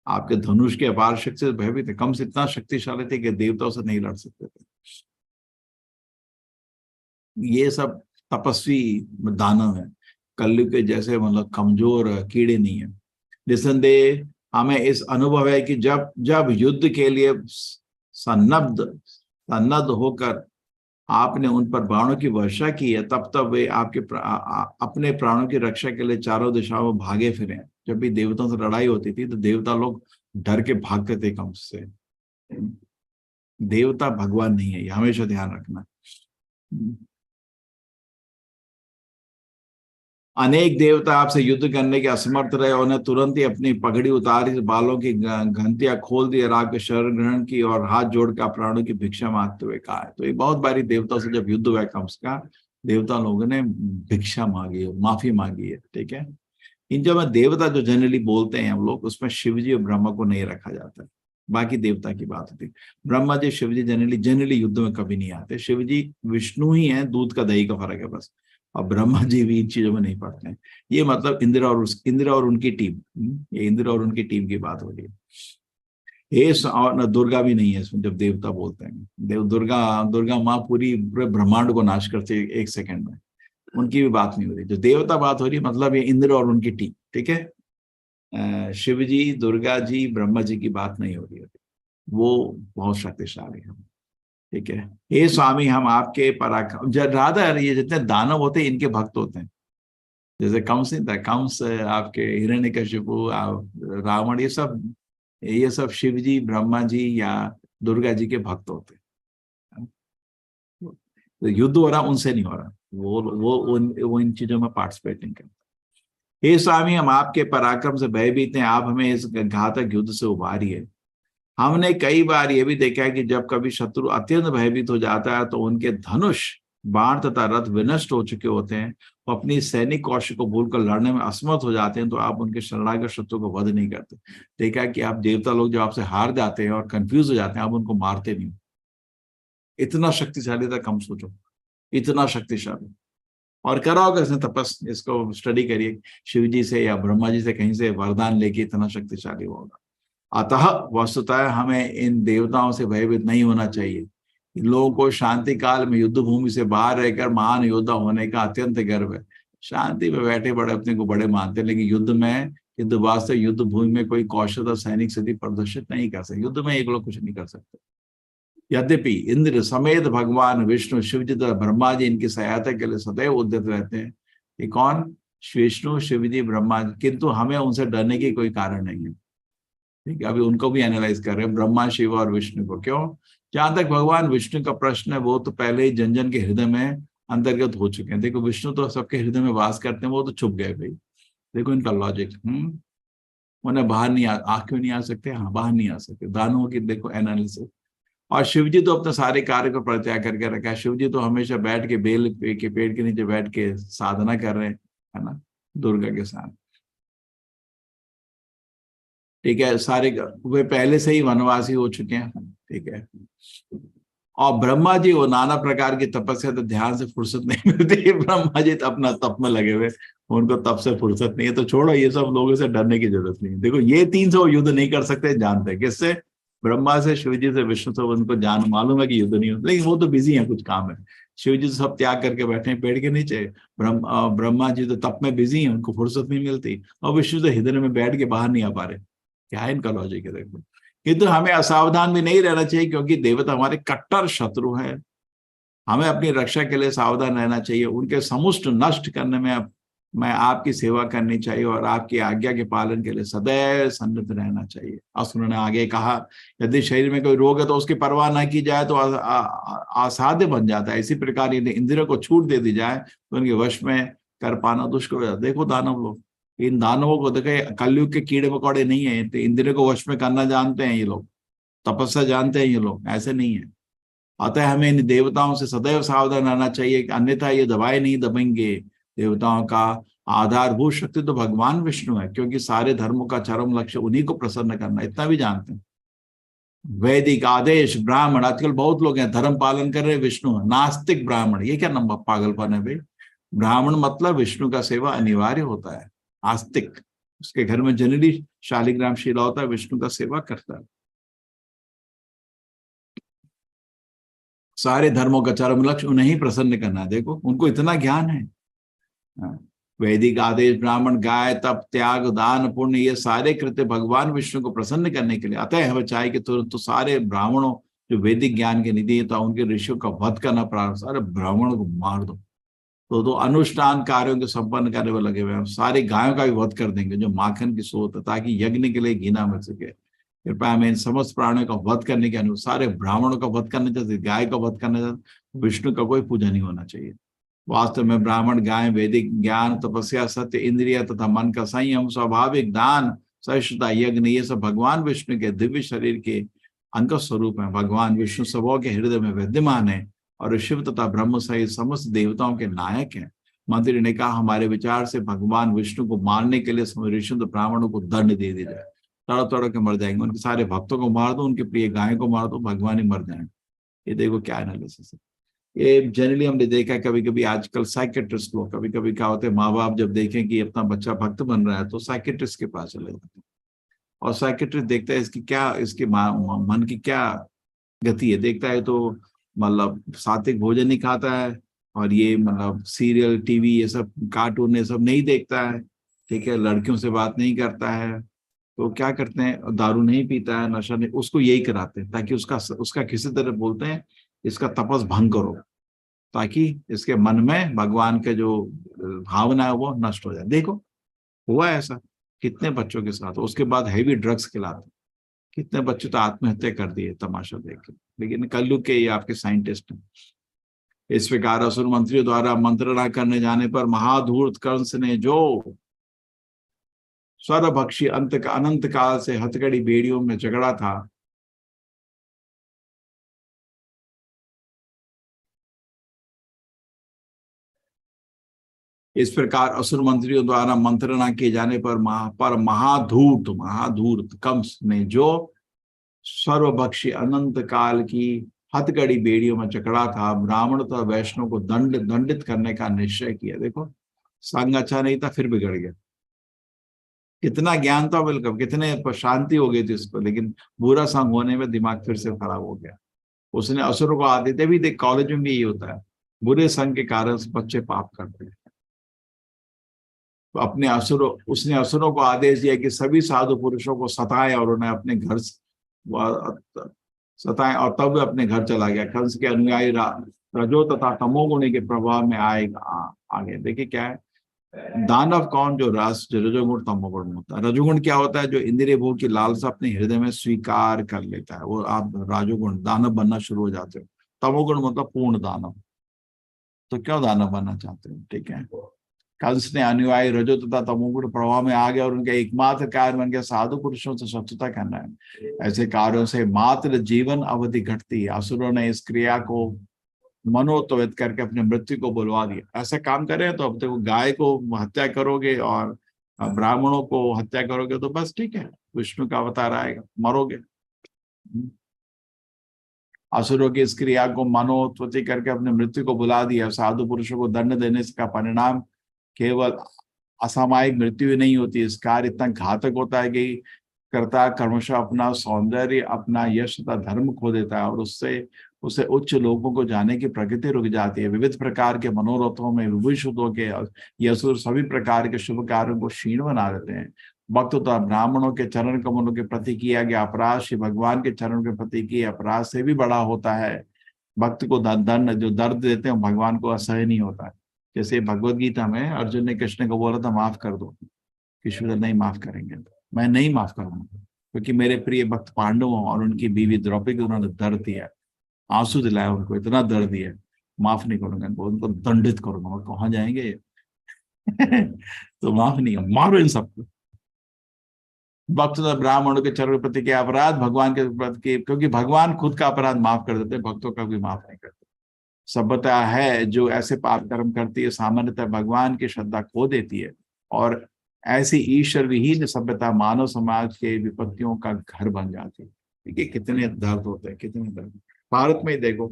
Speaker 8: आपके धनुष के अपार शक्ति से भयभीत थे, कम से इतना शक्तिशाली थे कि देवताओं से नहीं लड़ सकते थे। ये सब तपस्वी दानव है, कलयुग के जैसे मतलब कमजोर कीड़े नहीं है। निसंदेह हमें इस अनुभव है कि जब युद्ध के लिए सन्नद्ध होकर आपने उन पर बाणों की वर्षा की है, तब वे आपके अपने प्राणों की रक्षा के लिए चारों दिशाओं में भागे फिरे। जब भी देवताओं से लड़ाई होती थी तो देवता लोग डर के भागते थे कंस से। देवता भगवान नहीं है, ये हमेशा ध्यान रखना। अनेक देवता आपसे युद्ध करने के असमर्थ रहे, उन्हें तुरंत ही अपनी पगड़ी उतारी, बालों की घंटियां खोल दी और आपके शरण ग्रहण की और हाथ जोड़कर प्राणों की भिक्षा मांगते हुए कहा है। तो ये बहुत बारी देवताओं से जब युद्ध हुआ कंस का, देवता लोगों ने भिक्षा मांगी है, माफी मांगी है। ठीक है, इन जब देवता जो जनरली बोलते हैं हम लोग, उसमें शिव जी और ब्रह्मा को नहीं रखा जाता है, बाकी देवता की बात होती है। ब्रह्मा जी शिव जी जनरली युद्ध में कभी नहीं आते। शिव जी विष्णु ही है, दूध का दही का फर्क है बस। और ब्रह्मा जी भी इन चीजों में नहीं पड़ते हैं। ये मतलब इंद्र और उनकी टीम, ये इंद्र और उनकी टीम की बात हो रही है। और न दुर्गा भी नहीं है इसमें जब देवता बोलते हैं। दुर्गा माँ पूरे ब्रह्मांड को नाश करते एक सेकंड में, उनकी भी बात नहीं हो रही। जो देवता बात हो रही है मतलब ये इंद्र और उनकी टीम। ठीक है, शिव जी, दुर्गा जी, ब्रह्मा जी की बात नहीं हो रही है, वो बहुत शक्तिशाली है। ठीक है, हे स्वामी हम आपके पराक्रम, राधा ये जितने दानव होते हैं इनके भक्त होते हैं। जैसे कंस आपके हिरण्यकशिपु, रावण, ये सब शिव जी, ब्रह्मा जी या दुर्गा जी के भक्त होते हैं। तो युद्ध हो रहा उनसे नहीं हो रहा, वो इन चीजों में पार्टिसिपेट नहीं करते। हे स्वामी हम आपके पराक्रम से भयभीत हैं, आप हमें इस घातक युद्ध से उबारिए। हमने कई बार यह भी देखा है कि जब कभी शत्रु अत्यंत भयभीत हो जाता है तो उनके धनुष, बाण तथा रथ विनष्ट हो चुके होते हैं, वो अपनी सैनिक कौशल को भूलकर लड़ने में असमर्थ हो जाते हैं, तो आप उनके शरणागत शत्रु को वध नहीं करते। देखा है कि आप देवता लोग जब आपसे हार जाते हैं और कंफ्यूज हो जाते हैं, आप उनको मारते नहीं। इतना शक्तिशाली था कम, सोचो इतना शक्तिशाली। और कराओ कैसे तपस, इसको स्टडी करिए, शिव जी से या ब्रह्मा जी से कहीं से वरदान लेके इतना शक्तिशाली होगा। अतः वस्तुतः हमें इन देवताओं से भयभीत नहीं होना चाहिए। इन लोगों को शांति काल में युद्ध भूमि से बाहर रहकर महान योद्धा होने का अत्यंत गर्व है। शांति में बैठे बड़े अपने को बड़े मानते हैं, लेकिन युद्ध वास्तव युद्ध भूमि में कोई कौशल और सैनिक सिद्धि प्रदर्शित नहीं कर सकते। युद्ध में एक लोग कुछ नहीं कर सकते। यद्यपि इंद्र समेत भगवान विष्णु, शिव जी तथा ब्रह्मा जी इनकी सहायता के लिए सदैव उद्यत रहते हैं। ये कौन? विष्णु, शिव जी, ब्रह्मा जी, किंतु हमें उनसे डरने की कोई कारण नहीं है। ठीक है, अभी उनको भी एनालाइज कर रहे हैं, ब्रह्मा, शिव और विष्णु को। क्यों? जहां तक भगवान विष्णु का प्रश्न है, वो तो पहले ही जन जन के हृदय में अंतर्गत हो चुके हैं। देखो विष्णु तो सबके हृदय में वास करते हैं, वो तो छुप गए भाई। देखो इनका लॉजिक, उन्हें बाहर नहीं क्यों नहीं आ सकते? हाँ, बाहर नहीं आ सकते। दानवों की देखो एनालिसिस। और शिव जी तो अपने सारे कार्य को परित्याग करके रखा है। शिव जी तो हमेशा बैठ के बेल के पेड़ के नीचे बैठ के साधना कर रहे हैं, है ना, दुर्गा के साथ। ठीक है, सारे वे पहले से ही वनवासी हो चुके हैं। ठीक है, और ब्रह्मा जी वो नाना प्रकार की तपस्या, तो ध्यान से फुर्सत नहीं मिलती। ब्रह्मा जी तो अपना तप में लगे हुए, उनको तप से फुर्सत नहीं है। तो छोड़ो, ये सब लोगों से डरने की जरूरत नहीं है। देखो ये 300 युद्ध नहीं कर सकते, जानते हैं किससे? ब्रह्मा से, शिव जी से, विष्णु से। उनको जान मालूम है कि युद्ध नहीं होता, लेकिन वो तो बिजी है, कुछ काम है। शिव जी तो सब त्याग करके बैठे हैं पेड़ के नीचे। ब्रह्मा जी तो तप में बिजी हैं, उनको फुर्सत नहीं मिलती। और विष्णु तो हृदय में बैठ के बाहर नहीं आ पा रहे। क्या है इनका लॉजिक है? देखो, किंतु हमें असावधान भी नहीं रहना चाहिए, क्योंकि देवता हमारे कट्टर शत्रु है। हमें अपनी रक्षा के लिए सावधान रहना चाहिए। उनके समुष्ट नष्ट करने में मैं आपकी सेवा करनी चाहिए और आपकी आज्ञा के पालन के लिए सदैव सन्नद्ध रहना चाहिए। और उन्होंने आगे कहा, यदि शरीर में कोई रोग है तो उसकी परवाह न की जाए तो असाध्य बन जाता है। इसी प्रकार यदि इंद्रियों को छूट दे दी जाए तो उनके वश में कर पाना दुष्कर हो जाता है। देखो दानव लोग, इन दानवों को देखे, कलयुग के कीड़े मकोड़े नहीं है, तो इंद्रियों को वश में करना जानते हैं ये लोग, तपस्या जानते हैं ये लोग, ऐसे नहीं है। अतः हमें इन देवताओं से सदैव सावधान रहना चाहिए कि अन्यथा ये दबाए नहीं दबेंगे। देवताओं का आधारभूत शक्ति तो भगवान विष्णु है, क्योंकि सारे धर्मों का चरम लक्ष्य उन्हीं को प्रसन्न करना, इतना भी जानते हैं। वैदिक आदेश ब्राह्मण, आजकल बहुत लोग हैं धर्म पालन कर रहे विष्णु, नास्तिक ब्राह्मण, ये क्या नंबर पागलपन है भाई। ब्राह्मण मतलब विष्णु का सेवा अनिवार्य होता है। आस्तिक, उसके घर में जनरली शालिग्राम शिला होता है, विष्णु का सेवा करता है। सारे धर्मों का चरम लक्ष्य उन्हें ही प्रसन्न करना है। देखो उनको इतना ज्ञान है। वैदिक आदेश ब्राह्मण, गाय, तप, त्याग, दान, पुण्य, ये सारे कृत्य भगवान विष्णु को प्रसन्न करने के लिए। अतः हमें चाहिए कि तो सारे ब्राह्मणों जो वैदिक ज्ञान के निधि है, तो उनके ऋषियों का वध करना प्रारंभ, सारे ब्राह्मणों को मार दो। तो अनुष्ठान कार्यों के संपन्न करने में लगे हुए हैं। सारी गायों का भी वध कर देंगे जो माखन की सोत है, ताकि यज्ञ के लिए घी ना मिल सके। कृपया हमें इन समस्त प्राणियों का वध करने के अनुसार सारे ब्राह्मणों का वध करना चाहिए, गाय का वध करना चाहिए। विष्णु का कोई पूजा नहीं होना चाहिए। वास्तव में ब्राह्मण, गाय, वैदिक ज्ञान, तपस्या, सत्य, इंद्रिय तथा मन का संयम, स्वाभाविक दान, सहिष्णुता, यज्ञ, ये सब भगवान विष्णु के दिव्य शरीर के अंग स्वरूप है। भगवान विष्णु सबों के हृदय में विद्यमान है और शिव तथा ब्रह्म सहित समस्त देवताओं के नायक हैं। मंत्री ने कहा, हमारे विचार से भगवान विष्णु को मारने के लिए ऋषि ब्राह्मणों को दंड दे दिया जाए, तड़प तड़प के मर जाएंगे। उनके सारे भक्तों को मार दो, उनके प्रिय गाय को मार दो, भगवान ही मर जाएंगे। ये देखो क्या एनालिसिस है। ये जनरली हमने देखा है, कभी कभी आजकल साइकेट्रिस्ट लोग, कभी कभी क्या होते हैं, माँ बाप जब देखें कि अपना बच्चा भक्त बन रहा है तो साइकेट्रिस्ट के पास चले जाते हैं, और साइकेट्रिस्ट देखता है इसकी क्या, इसके मन की क्या गति है। देखता है तो मतलब सात्विक भोजन नहीं खाता है, और ये मतलब सीरियल, टीवी, ये सब कार्टून, ये सब नहीं देखता है, ठीक है, लड़कियों से बात नहीं करता है, तो क्या करते हैं, दारू नहीं पीता है, नशा नहीं, उसको यही कराते हैं ताकि उसका किसी तरह बोलते हैं इसका तपस भंग करो, ताकि इसके मन में भगवान के जो भावना है वो नष्ट हो जाए। देखो हुआ ऐसा कितने बच्चों के साथ। उसके बाद हैवी ड्रग्स खिलाते, कितने बच्चे तो आत्महत्या कर दिए तमाशा देख के। लेकिन कलयुग के ये आपके साइंटिस्ट हैं। इस प्रकार असुर मंत्रियों द्वारा मंत्रणा करने जाने पर महाधूर्त कंस ने जो स्वरभक्षी अनंत काल से हथकड़ी बेड़ियों में झगड़ा था, इस प्रकार असुर मंत्रियों द्वारा मंत्रणा किए जाने पर महाधूर्त कंस ने जो सर्वभक्षी अनंत काल की हथकड़ी बेड़ियों में जकड़ा था, ब्राह्मण तथा वैष्णव को दंडित करने का निश्चय किया। देखो संग अच्छा नहीं था, फिर बिगड़ गया। कितना ज्ञान था वेलकम, कितने शांति हो गई थी उस पर, लेकिन बुरा संग होने में दिमाग फिर से खराब हो गया। उसने असुरों को आदित्य भी देख, कॉलेज में भी यही होता है, बुरे संग के कारण बच्चे पाप करते हैं। उसने असुरों को आदेश दिया कि सभी साधु पुरुषों को सताएं और उन्हें अपने घर सताएं, और तब वे अपने घर चला गया। कंस के अनुयायी रजो तथा तमोगुणी के प्रभाव में आगे। देखिए क्या है, दानव कौन, जो रजोगुण तमोगुण होता है। रजोगुण क्या होता है, जो इंद्रिय भोग की लालसा अपने हृदय में स्वीकार कर लेता है, वो आप राजोगुण दानव बनना शुरू हो जाते हो। तमोगुण मतलब पूर्ण दानव। तो क्यों दानव बनना चाहते हो, ठीक है। कंस ने अनुयायी रजो तथा तमोगुण प्रभाव में आ गया और उनका एकमात्र कार्य बन गया साधु पुरुषों से शत्रुता करना है। ऐसे कार्यों से मात्र जीवन अवधि घटती है। असुरों ने इस क्रिया को मनोत्वित करके अपने मृत्यु को बुलवा दिया। ऐसा काम करें तो अब देखो, गाय को हत्या करोगे और ब्राह्मणों को हत्या करोगे तो बस ठीक है, विष्णु का अवतार आएगा, मरोगे। असुरों की इस क्रिया को मनोत्पत्ति करके अपने मृत्यु को बुला दिया। साधु पुरुषों को दंड देने का परिणाम केवल असामयिक मृत्यु ही नहीं होती, इस कार्य इतना घातक होता है कि कर्ता क्रमशः अपना सौंदर्य, अपना यश तथा धर्म खो देता है, और उससे उच्च लोगों को जाने की प्रकृति रुक जाती है। विविध प्रकार के मनोरथों में विभूषित होकर ये असुर सभी प्रकार के शुभ कार्यों को क्षीण बना देते हैं। भक्त तथा ब्राह्मणों के चरण कमलों के प्रति किया गया अपराध श्री भगवान के चरण के प्रति किए अपराध से भी बड़ा होता है। भक्त को दंड जो दर्द देते हैं भगवान को असह्य नहीं होता है। जैसे भगवद गीता में अर्जुन ने कृष्ण को बोला था माफ कर दो, कृष्ण नहीं माफ करेंगे, मैं नहीं माफ करूंगा, क्योंकि मेरे प्रिय भक्त पांडवों और उनकी बीवी द्रौपदी को उन्होंने दर्द दिया, आंसू दिलाया, उनको इतना दर्द दिया, माफ नहीं करूंगा, उनको दंडित करूंगा। कहाँ जाएंगे तो माफ नहीं, मारो इन सबको। भक्त तथा ब्राह्मणों के चरण प्रति के अपराध भगवान के प्रति, क्योंकि भगवान खुद का अपराध माफ कर देते, भक्तों का भी माफ नहीं करते। सभ्यता है जो ऐसे पाप कर्म करती है सामान्यतः भगवान की श्रद्धा खो देती है, और ऐसी ईश्वर विहीन सभ्यता मानव समाज के विपत्तियों का घर बन जाती है। देखिए कितने दर्द होते हैं, कितने दर्द। भारत में ही देखो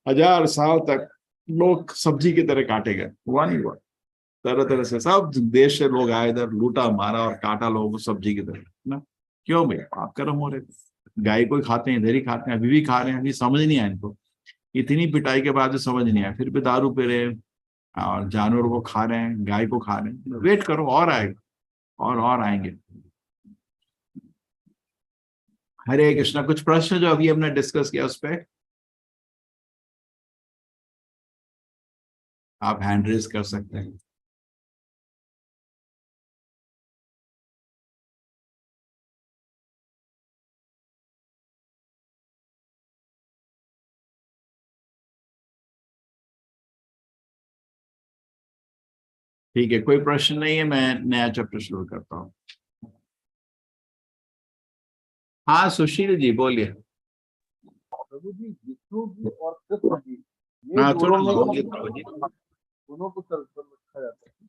Speaker 8: 1000 साल तक लोग सब्जी की तरह काटे गए, हुआ नहीं हुआ, तरह तरह से सब देश से लोग आए, इधर लूटा मारा और काटा लोगों को सब्जी की तरह ना। क्यों भाई? पाप कर्म हो रहे थे। गाय को खाते हैं, इधर ही खाते हैं, अभी भी खा रहे हैं, अभी समझ नहीं आया इनको। इतनी पिटाई के बाद समझ नहीं आया, फिर भी दारू पी रहे हैं और जानवरों को खा रहे हैं, गाय को खा रहे हैं। वेट करो, और आएगा और आएंगे। हरे कृष्णा। कुछ प्रश्न जो अभी हमने डिस्कस किया उस पर आप हैंड रेज कर सकते हैं। ठीक है, कोई प्रश्न नहीं है, मैं नया चैप्टर शुरू करता हूँ। हाँ सुशील जी बोलिए।
Speaker 12: प्रभु जी, विष्णु जी और कृष्ण जी, ये
Speaker 8: हाँ थोड़ा
Speaker 12: दोनों
Speaker 8: बोलिए प्रभु जी।
Speaker 12: दोनों को सर्वोत्तम रखा जाता है।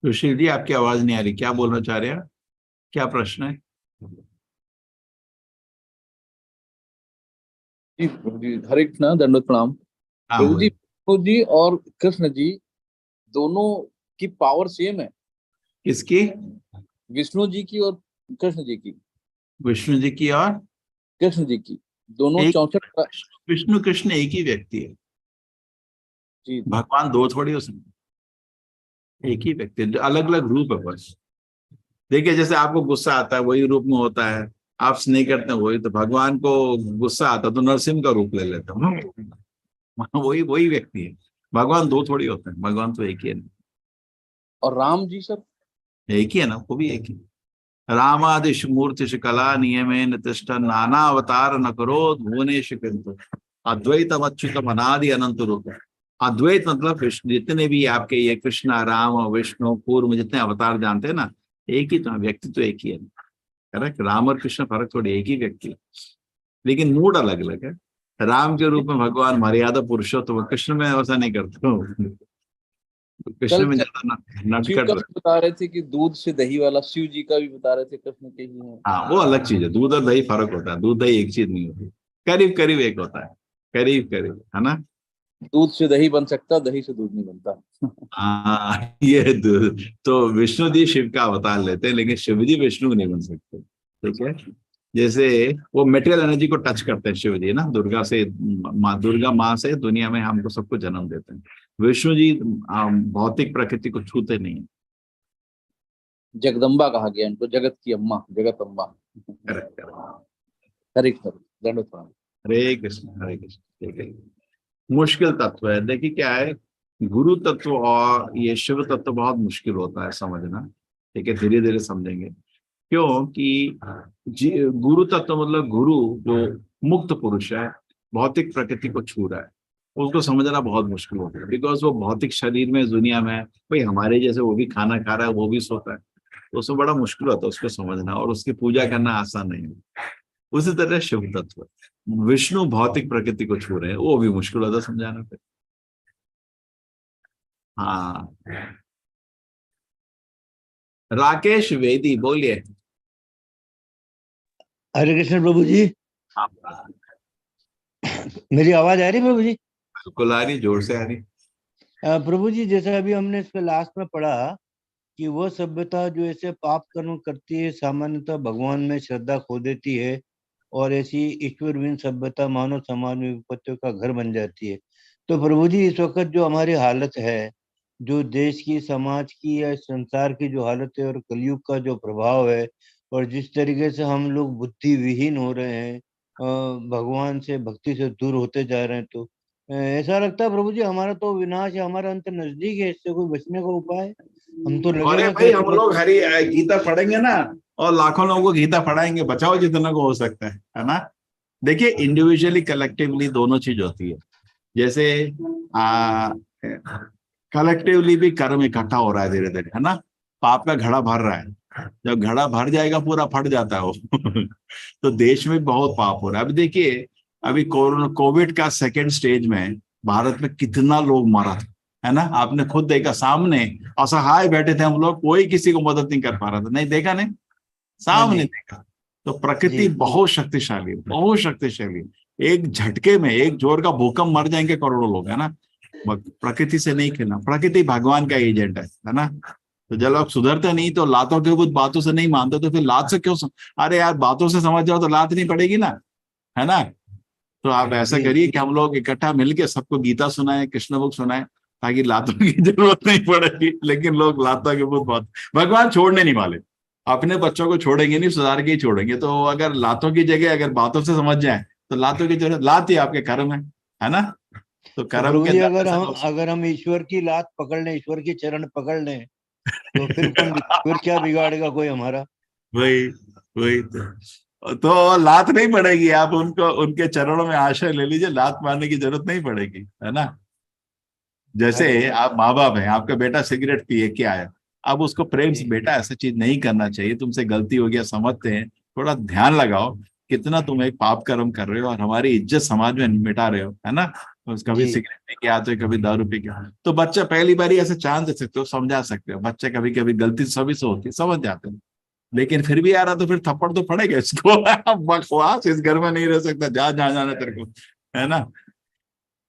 Speaker 8: सुशील जी आपकी आवाज नहीं आ रही, क्या बोलना चाह रहे हैं? क्या प्रश्न है?
Speaker 12: जी प्रभु जी, हरे कृष्णा, दंडवत प्रणाम।
Speaker 8: हाँ
Speaker 12: प्रभु जी,
Speaker 8: बोलिए।
Speaker 12: विष्णु जी और कृष्ण जी दोनों की पावर सेम है?
Speaker 8: किसकी?
Speaker 12: विष्णु जी की और कृष्ण जी की।
Speaker 8: विष्णु जी की और
Speaker 12: कृष्ण जी की, दोनों
Speaker 8: एक
Speaker 12: 64।
Speaker 8: विष्णु कृष्ण एक ही व्यक्ति है
Speaker 12: जी,
Speaker 8: भगवान दो थोड़ी हो सकते, एक ही व्यक्ति, अलग अलग रूप है बस। देखिए जैसे आपको गुस्सा आता है वही रूप में होता है, आप स्नेह करते हैं वही, तो भगवान को गुस्सा आता तो नरसिंह का रूप ले लेते हैं, वही वही व्यक्ति है। भगवान दो थोड़ी होते हैं, भगवान तो एक ही है।
Speaker 12: और राम जी सर?
Speaker 8: एक ही है ना, वो भी एक ही। रामादिश मूर्तिश कला नियमेन तिष्ठ नाना अवतार न करो भुवनेश किंतु अद्वैतम अच्युतम अनादि अनंत रूप। अद्वैत मतलब विष्णु, जितने भी आपके ये कृष्णा राम और विष्णु पूर्व में जितने अवतार जानते हैं ना, एक ही तो व्यक्ति तो एक ही है। करेक्ट, राम और कृष्ण फर्क थोड़ी, एक ही व्यक्ति है, लेकिन मूड अलग अलग है। राम के रूप में भगवान मर्यादा पुरुषोत्तम, कृष्ण में ऐसा नहीं करते, कृष्ण
Speaker 12: कल
Speaker 8: में ज्यादा
Speaker 12: शिव
Speaker 8: नटखट।
Speaker 12: का भी बता रहे थे कि दूध से दही वाला, शिव जी का भी बता रहे थे कृष्ण के ही है।
Speaker 8: हाँ वो अलग चीज है, दूध और दही फर्क होता है, दूध दही एक चीज नहीं होती, करीब करीब एक होता है, करीब करीब, है ना।
Speaker 12: दूध से दही बन सकता, दही से दूध नहीं बनता।
Speaker 8: हाँ ये तो विष्णु जी शिव का अवतार लेते हैं, लेकिन शिव जी विष्णु नहीं बन सकते। ठीक है, जैसे वो मेटेरियल एनर्जी को टच करते हैं शिव जी ना, दुर्गा से दुर्गा माँ से दुनिया में हमको सबको जन्म देते हैं। विष्णु जी भौतिक प्रकृति को छूते नहीं।
Speaker 12: जगदम्बा कहा गया इनको, जगत की अम्मा, जगत अम्बा।
Speaker 8: Correct correct.
Speaker 12: हरे कृष्ण, दंडवत प्रणाम।
Speaker 8: हरे कृष्ण हरे कृष्ण। ठीक है, मुश्किल तत्व है। देखिए क्या है, गुरु तत्व और ये शिव तत्व बहुत मुश्किल होता है समझना। ठीक है, धीरे धीरे समझेंगे। क्योंकि गुरु तत्व मतलब गुरु जो मुक्त पुरुष है, भौतिक प्रकृति को छू रहा है, उसको समझना बहुत मुश्किल होता है। बिकॉज वो भौतिक शरीर में दुनिया में भाई हमारे जैसे वो भी खाना खा रहा है, वो भी सोता है, तो उसमें बड़ा मुश्किल होता है उसको समझना, और उसकी पूजा करना आसान नहीं है। उसी तरह शिव तत्व, विष्णु भौतिक प्रकृति को छू रहे हैं, वो भी मुश्किल होता है समझाना पे। हाँ राकेश वेदी बोलिए।
Speaker 13: हरे कृष्ण प्रभु जी, मेरी आवाज आ रही प्रभु जी?
Speaker 8: बिल्कुल आ रही, जोर से आ रही।
Speaker 13: प्रभु जी, जैसे अभी हमने इसके लास्ट में पढ़ा कि वह सभ्यता जो ऐसे पाप कर्म करती है सामान्यतः भगवान में श्रद्धा खो देती है, और ऐसी ईश्वरविहीन सभ्यता मानव समाज में विपत्तियों का घर बन जाती है। तो प्रभु जी, इस वक्त जो हमारी हालत है, जो देश की, समाज की या संसार की जो हालत है, और कलयुग का जो प्रभाव है, और जिस तरीके से हम लोग बुद्धि विहीन हो रहे हैं, भगवान से, भक्ति से दूर होते जा रहे हैं, तो ऐसा लगता है प्रभु जी हमारा तो विनाश है, हमारा अंत नजदीक है, इससे कोई बचने का उपाय? हम तो लगे
Speaker 8: अरे
Speaker 13: हुए
Speaker 8: भाई हम लोग हरी गीता पढ़ेंगे ना, और लाखों लोगों को गीता पढ़ाएंगे, बचाओ जितना को हो सकता है ना। देखिए इंडिविजुअली कलेक्टिवली दोनों चीज होती है। जैसे कलेक्टिवली भी कर्म इकट्ठा हो रहा है धीरे धीरे, है ना। पाप का घड़ा भर रहा है। जब घड़ा भर जाएगा पूरा फट जाता है वो तो देश में बहुत पाप हो रहा है। अभी देखिए, अभी कोविड का सेकेंड स्टेज में भारत में कितना लोग मरा था, है ना? आपने खुद देखा, सामने असहाय बैठे थे हम लोग, कोई किसी को मदद नहीं कर पा रहा था। नहीं देखा? नहीं, सामने देखा। तो प्रकृति बहुत शक्तिशाली, बहुत शक्तिशाली। एक झटके में, एक जोर का भूकंप मर जाएंगे करोड़ों लोग, है ना? प्रकृति से नहीं खेलना, प्रकृति भगवान का एजेंट है ना? तो जब लोग सुधरते नहीं तो लातों के ऊपर बातों से नहीं मानते, तो फिर लात से क्यों अरे यार बातों से समझ जाओ तो लात नहीं पड़ेगी ना, है ना? तो आप ऐसा करिए कि हम लोग इकट्ठा मिलके सबको गीता सुनाए, कृष्ण बुक सुनाए, ताकि लातों की जरूरत नहीं पड़ेगी। लेकिन लोग लातों के ऊपर बात, भगवान छोड़ने नहीं वाले, अपने बच्चों को छोड़ेंगे नहीं, सुधार के ही छोड़ेंगे। तो अगर लातों की जगह अगर बातों से समझ जाए तो लातों की जरूरत, लात ही आपके कर्म है ना? तो कर्म के
Speaker 13: अगर हम ईश्वर की लात पकड़ लें, ईश्वर की चरण पकड़ लें, तो फिर क्या बिगाड़ेगा कोई हमारा?
Speaker 8: वही तो लात नहीं पड़ेगी। आप उनको, उनके चरणों में आश्रय ले लीजिए, लात मारने की जरूरत नहीं पड़ेगी, है ना? जैसे आप माँ बाप हैं, आपका बेटा सिगरेट पिए के आया, अब उसको प्रेम से, बेटा ऐसा चीज नहीं करना चाहिए, तुमसे गलती हो गया, समझते हैं, थोड़ा ध्यान लगाओ, कितना तुम एक पाप कर्म कर रहे हो और हमारी इज्जत समाज में मिटा रहे हो, है ना? कभी सिगरेट पी के आते हो, कभी दारू पी के। तो बच्चा पहली बार ऐसे चांस दे सकते हो, समझा सकते हो। बच्चे कभी कभी गलती सभी से होती है, समझ जाते हैं, लेकिन फिर भी आ रहा तो फिर थप्पड़ तो पड़ेगा इसको बकवास, इस घर में नहीं रह सकता, जहाँ जाना तेरे को, है ना?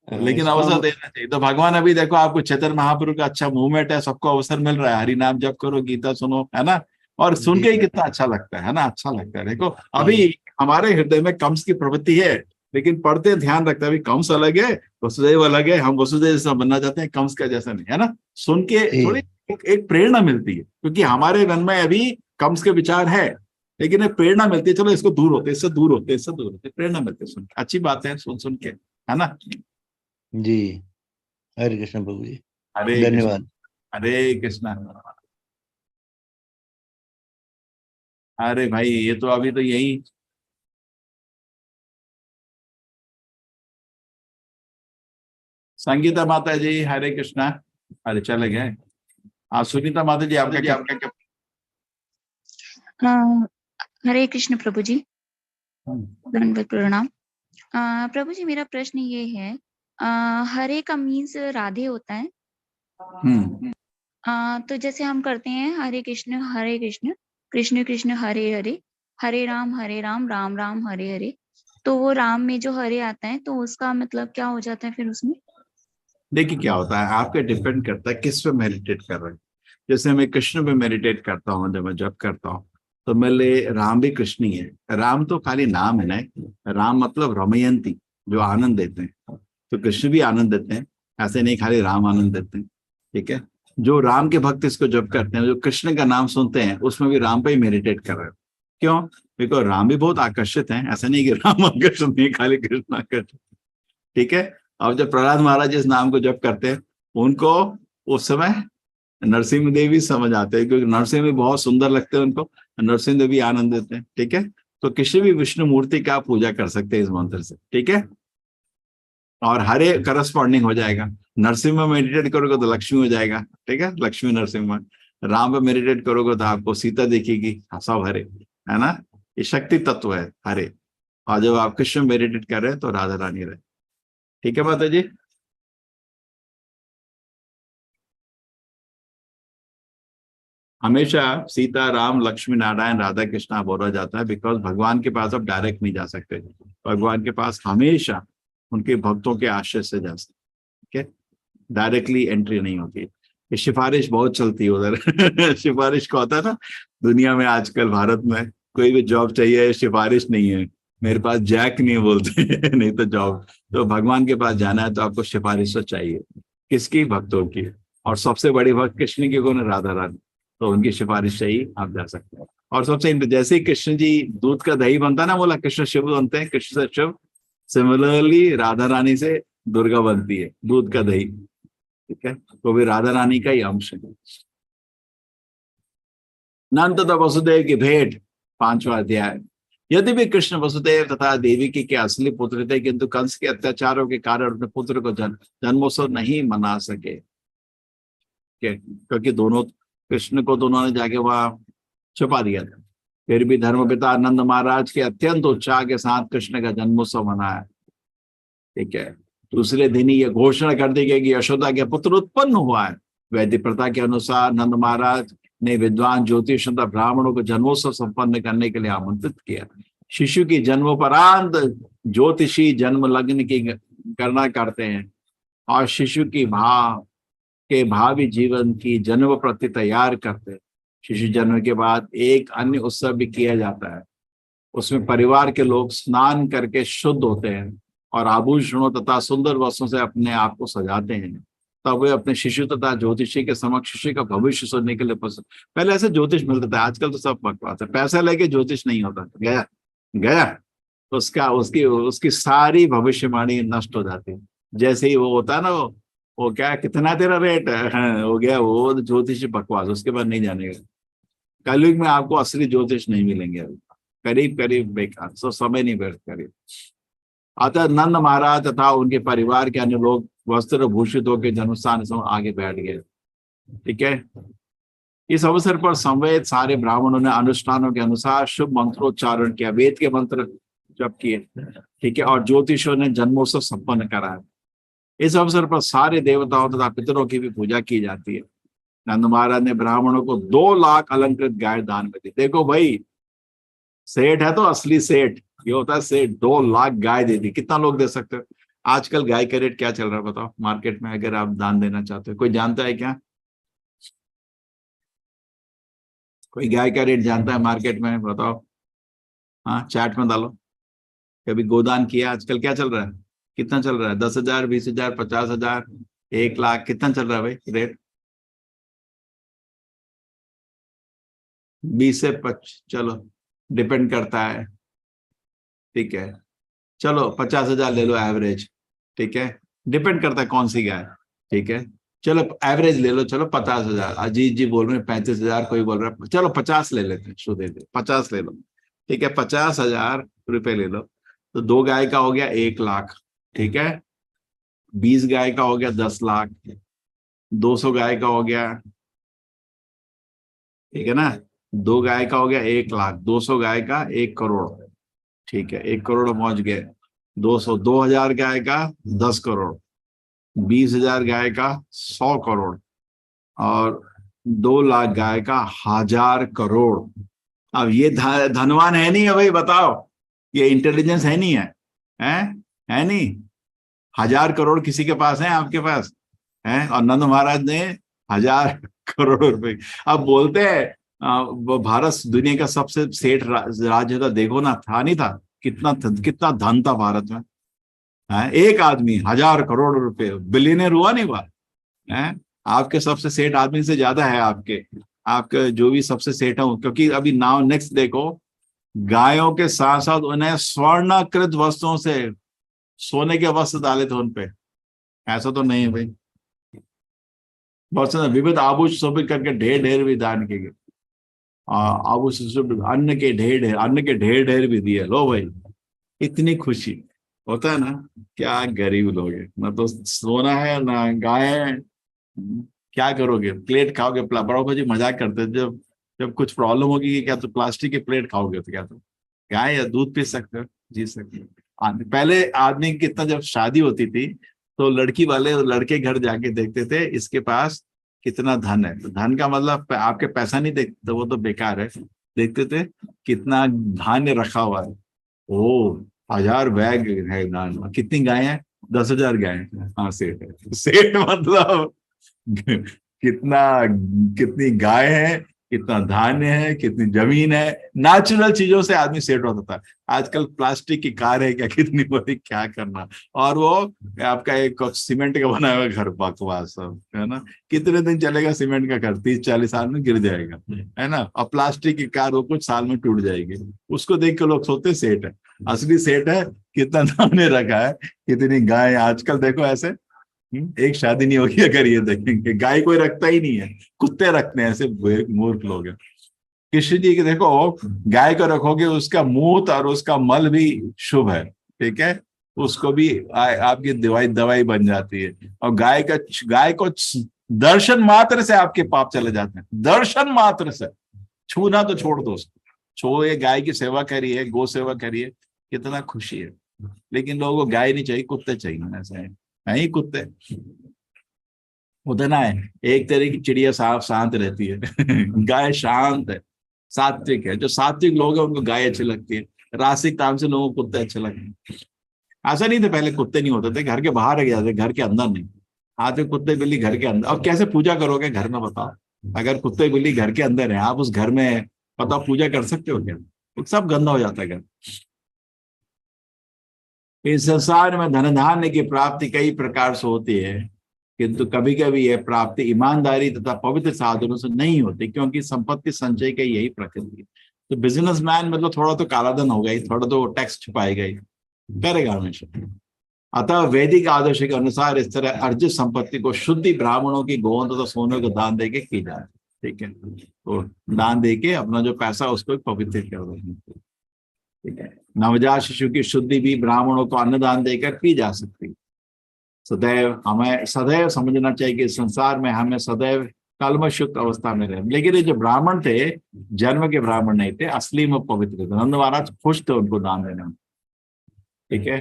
Speaker 8: लेकिन अवसर देना चाहिए। तो भगवान अभी देखो, आपको चैतन्य महाप्रभु का अच्छा मूवमेंट है, सबको अवसर मिल रहा है, हरि नाम जप करो, गीता सुनो, है ना? और सुन के ही कितना अच्छा लगता है ना? अच्छा लगता है। देखो अभी हमारे हृदय में कंस की प्रवृत्ति है, लेकिन पढ़ते ध्यान रखते हैं, अभी कंस अलग है, वसुदेव अलग है, हम वसुदेव जैसा बनना चाहते हैं, कंस का जैसा नहीं, है ना? सुन के थोड़ी एक प्रेरणा मिलती है, क्योंकि हमारे मन में अभी कंस के विचार है, लेकिन एक प्रेरणा मिलती है, चलो इसको दूर होते, इससे दूर होते, इससे दूर होते, प्रेरणा मिलती है सुन के। अच्छी बात है सुन के, है ना?
Speaker 13: जी, हरे कृष्ण प्रभु जी,
Speaker 8: हरे
Speaker 13: धन्यवाद।
Speaker 8: हरे कृष्णा। अरे भाई ये तो अभी तो यही, संगीता माता जी हरे कृष्णा। अरे चले गए। सुनीता माता जी आपका क्या?
Speaker 14: हरे कृष्ण प्रभु जी, दंडवत प्रणाम। प्रभु जी मेरा प्रश्न ये है, हरे का मीन्स राधे होता है। तो जैसे हम करते हैं हरे कृष्ण कृष्ण कृष्ण हरे हरे, हरे राम राम राम हरे हरे, तो वो राम में जो हरे आता है तो उसका मतलब क्या हो जाता है फिर उसमें?
Speaker 8: देखिए क्या होता है, आपके डिपेंड करता है किस पे मेडिटेट कर रहे हैं। जैसे मैं कृष्ण पे मेडिटेट करता हूँ, जब मैं जप करता हूँ तो मेरे राम भी कृष्ण ही है। राम तो खाली नाम है ना, राम मतलब रमयंती, जो आनंद देते हैं, तो कृष्ण भी आनंद देते हैं, ऐसे नहीं खाली राम आनंद देते हैं। ठीक है, जो राम के भक्त इसको जप करते हैं, जो कृष्ण का नाम सुनते हैं, उसमें भी राम पे ही मेडिटेट कर रहे हो। क्यों? बिकॉज राम भी बहुत आकर्षित हैं, ऐसा नहीं कि राम आकर्षित नहीं, खाली कृष्ण आकर्षित। ठीक है, अब जब प्रहलाद महाराज इस नाम को जप करते हैं, उनको उस समय नरसिंह देव भी समझ आते हैं, क्योंकि नरसिंह भी बहुत सुंदर लगते हैं उनको, नरसिंह देव भी आनंद देते हैं। ठीक है, तो किसी भी विष्णु मूर्ति का आप पूजा कर सकते हैं इस मंत्र से। ठीक है, और हरे करस्पॉन्डिंग हो जाएगा। नरसिंह में मेडिटेट करोगे तो लक्ष्मी हो जाएगा। ठीक है, लक्ष्मी नरसिंह। राम पे मेडिटेट करोगे तो आपको सीता दिखेगी, सब हरे, है ना? ये शक्ति तत्व है हरे। और जब आप कृष्ण मेडिटेट कर रहे हैं तो राधा रानी रहे। ठीक है माता जी? हमेशा सीता राम लक्ष्मी नारायण राधा कृष्णा बोला जाता है, बिकॉज भगवान के पास आप डायरेक्ट नहीं जा सकते, भगवान के पास हमेशा उनके भक्तों के आश्रय से जा सकते। ठीक है, डायरेक्टली एंट्री नहीं होती। ये सिफारिश बहुत चलती है उधर सिफारिश का होता है ना दुनिया में आजकल, भारत में कोई भी जॉब चाहिए, सिफारिश नहीं है, मेरे पास जैक नहीं बोलते नहीं तो जॉब। तो भगवान के पास जाना है तो आपको सिफारिश तो चाहिए, किसकी? भक्तों की। और सबसे बड़ी भक्त कृष्ण की कौन है? राधा रानी। तो उनकी सिफारिश से ही आप जा सकते हैं। और सबसे जैसे ही कृष्ण जी दूध का दही बनता है ना, बोला कृष्ण शिव बनते हैं, कृष्ण से शिव, सिमिलरली राधा रानी से दुर्गा बनती है, दूध का दही। ठीक है, तो भी राधा रानी का ही अंश है। नंद तथा वसुदेव की भेंट, 5वां अध्याय। यदि भी कृष्ण वसुदेव तथा देवी के असली पुत्र थे, किंतु कंस के अत्याचारों के कारण अपने पुत्र को जन्मोत्सव नहीं मना सके, क्योंकि दोनों कृष्ण को तो उन्होंने जाके वहां छुपा दिया था। फिर भी धर्मपिता नंद महाराज के अत्यंत उत्साह के साथ कृष्ण का जन्मोत्सव मनाया। ठीक है, दूसरे दिन ही यह घोषणा कर दी गई कि यशोदा के पुत्र उत्पन्न हुआ है। वैदिक प्रथा के अनुसार नंद महाराज ने विद्वान ज्योतिष तथा ब्राह्मणों को जन्मोत्सव संपन्न करने के लिए आमंत्रित किया। शिशु की जन्मोपरांत ज्योतिषी जन्म लग्न की गणना करते हैं और शिशु की भावी जीवन की जन्म प्रति तैयार करते हैं। शिशु जन्म के बाद एक अन्य उत्सव भी किया जाता है। उसमें परिवार के लोग स्नान करके शुद्ध होते हैं और आभूषणों तथा सुंदर वस्त्रों से अपने आप को सजाते हैं। तब वे अपने शिशु तथा ज्योतिषी के समक्ष शिशु का भविष्य सुनने के लिए पसंद। पहले ऐसे ज्योतिष मिलता था, आजकल तो सब बकवास है। पैसा लेके ज्योतिष नहीं होता, गया उसकी सारी भविष्यवाणी नष्ट हो जाती है। जैसे ही वो होता है ना, वो क्या कितना तेरा रेट है, हो गया वो ज्योतिष बकवास, उसके बाद नहीं जानेगा। कलयुग में आपको असली ज्योतिष नहीं मिलेंगे, करीब करीब बेकार, सो समय नहीं व्यर्थ करिए। अतः नंद महाराज तथा उनके परिवार के अन्य लोग वस्त्र भूषित होकर जन्मस्थान से आगे बैठ गए। ठीक है, इस अवसर पर संवेद सारे ब्राह्मणों ने अनुष्ठानों के अनुसार शुभ मंत्रोच्चारण किया, वेद के मंत्र जप किए। ठीक है, और ज्योतिषों ने जन्मोत्सव संपन्न कराया। इस अवसर पर सारे देवताओं तथा पितरों की भी पूजा की जाती है। नंद महाराज ने ब्राह्मणों को 2 लाख अलंकृत गाय दान में दी। देखो भाई, सेठ है तो असली सेठ, ये होता है सेठ। 2 लाख गाय दे दी। कितना लोग दे सकते हो? आजकल गाय का रेट क्या चल रहा है बताओ मार्केट में, अगर आप दान देना चाहते हो? कोई जानता है क्या? कोई गाय का रेट जानता है मार्केट में? बताओ, हाँ चैट में डालो। कभी गोदान किया? आजकल क्या चल रहा है, कितना चल रहा है? 10,000, 20,000, 50,000, 1 लाख, कितना चल रहा है भाई रेट? 20 से 25, चलो डिपेंड करता है। ठीक है, चलो 50,000 ले लो एवरेज। ठीक है, डिपेंड करता है कौन सी गाय। ठीक है, चलो एवरेज ले लो, चलो 50,000। अजीत जी बोल रहे हैं 35,000, कोई बोल रहा है, चलो 50 ले लेते हैं, शो दे दे, 50 ले लो। ठीक है, 50,000 रुपए ले लो, तो 2 गाय का हो गया 1 लाख। ठीक है, 20 गाय का हो गया 10 लाख, 200 गाय का हो गया, ठीक है ना, 2 गाय का हो गया 1 लाख, 200 गाय का 1 करोड़। ठीक है, 1 करोड़ पहुंच गए। 2,000 गाय का 10 करोड़, 20,000 गाय का 100 करोड़, और 2 लाख गाय का 1000 करोड़। अब ये धनवान है नहीं है भाई, बताओ, ये इंटेलिजेंस है नहीं है नहीं? 1000 करोड़ किसी के पास है? आपके पास है? और नंद महाराज ने 1000 करोड़ रुपए। अब बोलते हैं वो भारत दुनिया का सबसे सेठ राज्य था। देखो ना, था नहीं था? कितना धन था भारत में, है? एक आदमी 1000 करोड़ रुपए, बिलियनर हुआ नहीं हुआ है? आपके सबसे सेठ आदमी से ज्यादा है आपके जो भी सबसे सेठ है। क्योंकि अभी नाउ नेक्स्ट देखो, गायों के साथ साथ उन्हें स्वर्णकृत वस्त्रों से, सोने के वस्त्र डाले थे उनपे। ऐसा तो नहीं है भाई, बहुत सारे विविध आभूषण करके ढेर भी दान किए गए। आभूषण, अन्न के ढेर भी दिए। लो भाई, इतनी खुशी होता है ना। क्या गरीब लोग हैं, ना तो सोना है ना गाय है, क्या करोगे? प्लेट खाओगे? बड़ों को जी मजाक करते हैं, जब कुछ प्रॉब्लम होगी कि क्या तो प्लास्टिक की प्लेट खाओगे, तो क्या तो गाय या दूध पी सकते हो, जी सकते हो। पहले आदमी कितना, जब शादी होती थी तो लड़की वाले लड़के घर जाके देखते थे इसके पास कितना धन है। तो धन का मतलब आपके पैसा नहीं देखते, तो वो तो बेकार है। देखते थे कितना धान्य रखा हुआ है। ओ 1000 बैग है धान। कितनी गाय है? 10,000 गाय। हाँ सेठ है। सेठ मतलब कितनी गाय है, कितना धान्य है, कितनी जमीन है। नेचुरल चीजों से आदमी सेठ होता था। आजकल प्लास्टिक की कार है क्या, कितनी बड़ी, क्या करना। और वो आपका एक सीमेंट का बना हुआ घर, बकवास सब है ना। कितने दिन चलेगा सीमेंट का घर? 30-40 साल में गिर जाएगा, है ना। और प्लास्टिक की कार वो कुछ साल में टूट जाएगी। उसको देख के लोग सोचते सेठ है। असली सेठ है कितना धान्य रखा है, कितनी गाय। आजकल देखो ऐसे एक शादी नहीं होगी अगर ये देखेंगे। गाय कोई रखता ही नहीं है, कुत्ते रखते हैं, ऐसे मूर्ख लोग हैं। कृष्ण जी के देखो, गाय को रखोगे उसका मूत्र और उसका मल भी शुभ है। ठीक है, उसको भी आपकी दवाई बन जाती है। और गाय को दर्शन मात्र से आपके पाप चले जाते हैं, दर्शन मात्र से। छूना तो छोड़ दो उसको, छोड़ो, ये गाय की सेवा करिए, गौ सेवा करिए, कितना खुशी है। लेकिन लोगों को गाय नहीं चाहिए, कुत्ते चाहिए। ऐसा है ही, कुत्ते उतना है। एक तरह की चिड़िया साफ शांत रहती है गाय शांत है, सात्विक है। जो सात्विक लोग हैं उनको गाय अच्छी लगती है, रासिक काम से लोगों को कुत्ते अच्छे लगते हैं। ऐसा नहीं था पहले, कुत्ते नहीं होते थे, घर के बाहर रह जाते, घर के अंदर नहीं। आज तो कुत्ते बिल्ली घर के अंदर। अब कैसे पूजा करोगे घर में, बताओ? अगर कुत्ते बिल्ली घर के अंदर है, आप उस घर में बताओ पूजा कर सकते हो क्या? तो सब गंदा हो जाता है घर। इस संसार में धन धान्य की प्राप्ति कई प्रकार से होती है, किंतु कभी कभी यह प्राप्ति ईमानदारी तथा पवित्र साधनों से नहीं होती, क्योंकि संपत्ति संचय का यही प्रकृति है। तो बिजनेसमैन मतलब थोड़ा तो कालाधन होगा ही, थोड़ा तो टैक्स छुपाएगा ही, करेगा हमेशा। अतः वैदिक आदर्श के अनुसार इस तरह अर्जित संपत्ति को शुद्धि ब्राह्मणों की गोवंश तथा सोने को दान देके की जाए। ठीक है, तो दान देके अपना जो पैसा उसको पवित्र कर देंगे। ठीक है, नवजात शिशु की शुद्धि भी ब्राह्मणों को अन्नदान देकर की जा सकती है। हमें सदैव समझना चाहिए कि संसार में हमें सदैव कलमशयुक्त अवस्था में रहे। लेकिन ये जो ब्राह्मण थे, जन्म के ब्राह्मण नहीं थे, असली में पवित्र थे। नंद महाराज खुश थे उनको दान देने में। ठीक है,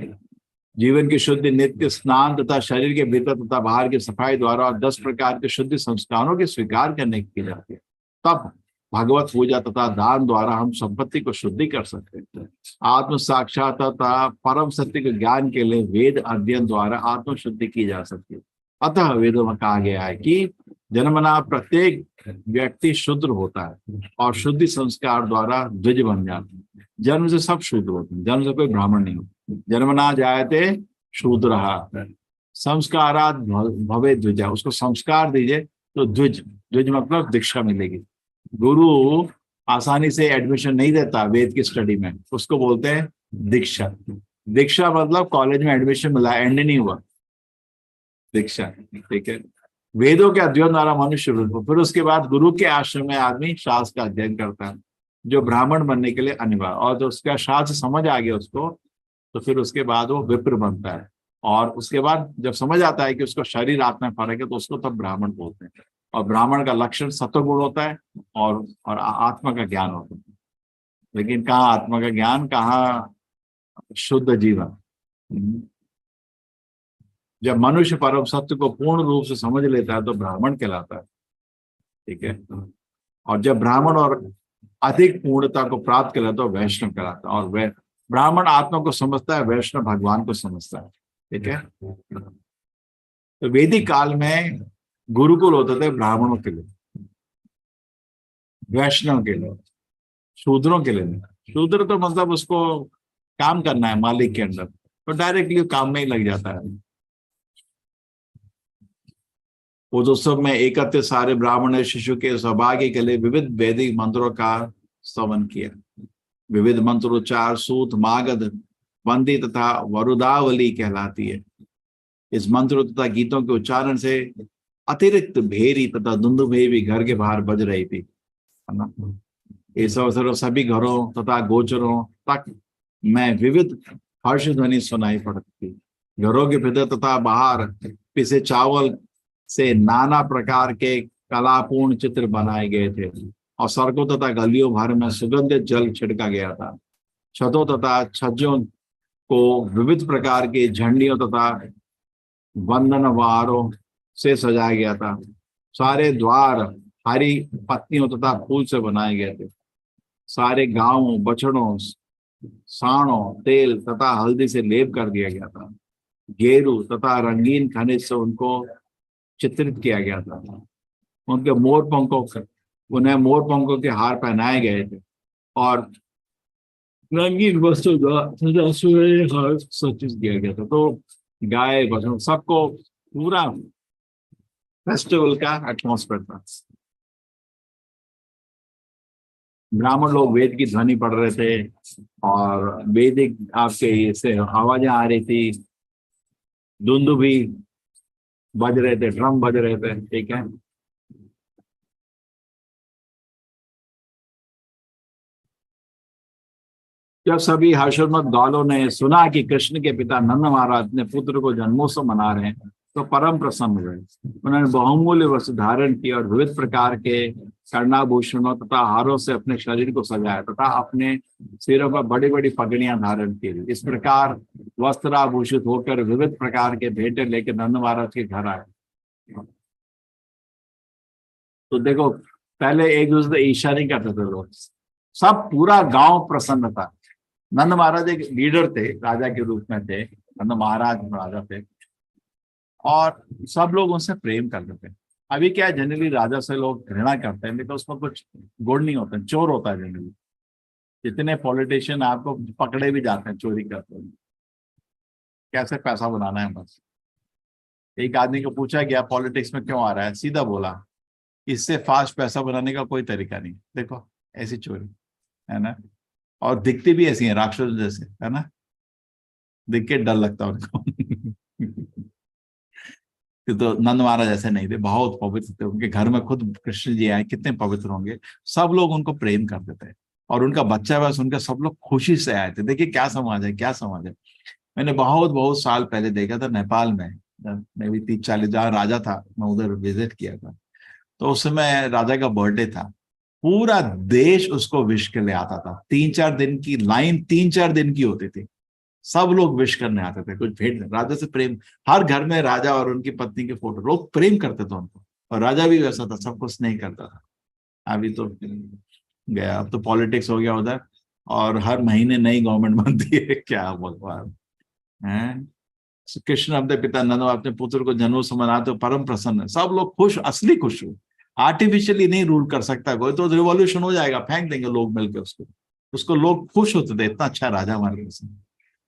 Speaker 8: जीवन की शुद्धि नित्य स्नान तथा शरीर के भीतर तथा बाहर की सफाई द्वारा और 10 प्रकार के शुद्धि संस्कारों के स्वीकार करने की जाती है। तब भगवत पूजा तथा दान द्वारा हम संपत्ति को शुद्धि कर सकते हैं। आत्म साक्षात तथा परम सत्य के ज्ञान के लिए वेद अध्ययन द्वारा आत्म शुद्धि की जा सकती है। अतः वेदों में कहा गया है कि जन्मना प्रत्येक व्यक्ति शुद्र होता है और शुद्धि संस्कार द्वारा द्विज बन जाते हैं। जन्म से सब शुद्र होते हैं, जन्म से कोई ब्राह्मण नहीं होता। जन्मना जायते शूद्रः संस्कारात् भवे द्विजा, उसको संस्कार दीजिए तो द्विज, द्विज मतलब दीक्षा मिलेगी। गुरु आसानी से एडमिशन नहीं देता वेद की स्टडी में, उसको बोलते हैं दीक्षा। दीक्षा मतलब कॉलेज में एडमिशन मिला, एंड नहीं हुआ, दीक्षा। ठीक है, वेदों के अध्ययन द्वारा मनुष्य, फिर उसके बाद गुरु के आश्रम में आदमी शास्त्र का अध्ययन करता है, जो ब्राह्मण बनने के लिए अनिवार्य। और जो उसका शास्त्र समझ आ गया उसको, तो फिर उसके बाद वो विप्र बनता है। और उसके बाद जब समझ आता है कि उसको शरीर आत्मा में फर्क है, तो उसको तब ब्राह्मण बोलते हैं। और ब्राह्मण का लक्षण सत्वगुण होता है और आत्मा का ज्ञान होता है। लेकिन कहाँ आत्मा का ज्ञान, कहाँ शुद्ध जीवन। जब मनुष्य परम सत्य को पूर्ण रूप से समझ लेता है तो ब्राह्मण कहलाता है। ठीक है, और जब ब्राह्मण और अधिक पूर्णता को प्राप्त कर लेता है तो वैष्णव कहलाता है। और वह ब्राह्मण आत्मा को समझता है, वैष्णव भगवान को समझता है। ठीक है, तो वैदिक काल में गुरुकुल होते थे ब्राह्मणों के लिए, वैष्णव के लिए, शूद्रों के लिए नहीं। शूद्र तो मतलब उसको काम करना है मालिक के अंदर, तो डायरेक्टली काम में ही लग जाता है। उस उत्सव में एकत्रित सारे ब्राह्मण ने शिशु के सौभाग्य के लिए विविध वैदिक मंत्रों का स्तवन किया। विविध मंत्रोच्चार सूत, मागध, बंदी तथा वरुदावली कहलाती है। इस मंत्रों तथा गीतों के उच्चारण से अतिरिक्त भेरी तथा दुंदुभे भी घर के बाहर बज रही थी। इस अवसर सभी घरों तथा गोचरों तक में विविध हर्ष ध्वनि सुनाई पड़ती थी। घरों के भीतर तथा बाहर पिसे चावल से नाना प्रकार के कलापूर्ण चित्र बनाए गए थे और सड़कों तथा गलियों भर में सुगंधित जल छिड़का गया था। छतों तथा छज्जों को विविध प्रकार के झंडियों तथा वंदनवारों से सजाया गया था। सारे द्वार हरी पत्तियों तथा फूल से बनाए गए थे। सारे गांवों, बछड़ों, साणों, तेल तथा हल्दी से लेप कर दिया गया था। गेरू तथा रंगीन खनिज से उनको चित्रित किया गया था। उनके उन्हें मोर पंखों के हार पहनाए गए थे और रंगीन वस्त्रों द्वारा सज्जित किया गया था। तो गाय बछड़ों सबको पूरा फेस्टिवल का एटमॉस्फेयर था। ब्राह्मण लोग वेद की ध्वनि पढ़ रहे थे और वैदिक आपके इससे आवाजें आ रही थी, दुंदुभी बज रहे थे, ड्रम बज रहे थे। ठीक है, जब सभी हर्षोन्मत्त ग्वालों ने सुना कि कृष्ण के पिता नंद महाराज ने पुत्र को जन्मोत्सव मना रहे हैं, तो परम प्रसन्न हुए। उन्होंने बहुमूल्य वस्तु धारण की और विविध प्रकार के कर्णाभूषणों तथा हारों से अपने शरीर को सजाया तथा अपने सिरों पर बड़ी बड़ी पगड़ियां धारण की। इस प्रकार वस्त्राभूषित होकर विविध प्रकार के भेंटे लेकर नंद महाराज के घर आए। तो देखो, पहले एक दूसरे ईर्ष्या नहीं करते थे लोग, सब पूरा गांव प्रसन्न था। नंद महाराज एक लीडर थे, राजा के रूप में थे, नंद महाराज राजा थे और सब लोग उनसे प्रेम करते थे। अभी क्या है, जनरली राजा से लोग घृणा करते हैं, लेकिन उसमें कुछ गुण नहीं होता, चोर होता है जनरली। जितने पॉलिटिशियन आपको पकड़े भी जाते हैं चोरी करते हैं, कैसे पैसा बनाना है बस। एक आदमी को पूछा गया पॉलिटिक्स में क्यों आ रहा है, सीधा बोला इससे फास्ट पैसा बनाने का कोई तरीका नहीं। देखो ऐसी चोरी है ना, और दिखती भी ऐसी है राक्षस जैसे, है ना, दिख के डर लगता है उनको। तो नंद महाराज ऐसे नहीं थे, बहुत पवित्र थे। उनके घर में खुद कृष्ण जी आए, कितने पवित्र होंगे। सब लोग उनको प्रेम करते थे और उनका बच्चा बस उनका सब लोग खुशी से आए थे। देखिए क्या समाज है, क्या समाज है। मैंने बहुत साल पहले देखा था नेपाल में, मैं भी 30-40 जहाँ राजा था मैं उधर विजिट किया था। तो उस समय राजा का बर्थडे था, पूरा देश उसको विश के लिए आता था। 3-4 दिन की लाइन 3-4 दिन की होती थी, सब लोग विश करने आते थे, कुछ भेंट। राजा से प्रेम, हर घर में राजा और उनकी पत्नी के फोटो, लोग प्रेम करते थे उनको। और राजा भी वैसा था, सबको स्नेह करता था। अभी तो गया, अब तो पॉलिटिक्स हो गया उधर, और हर महीने नई गवर्नमेंट बनती है। क्या भगवान है। कृष्ण अपने पिता नंद अपने पुत्र को जन्मों से मनाते हो, परम प्रसन्न है। सब लोग खुश, असली खुश हो। आर्टिफिशियली नहीं रूल कर सकता कोई, तो रिवॉल्यूशन हो जाएगा, फेंक देंगे लोग मिलकर उसको लोग खुश होते थे। इतना अच्छा राजा हमारे पास।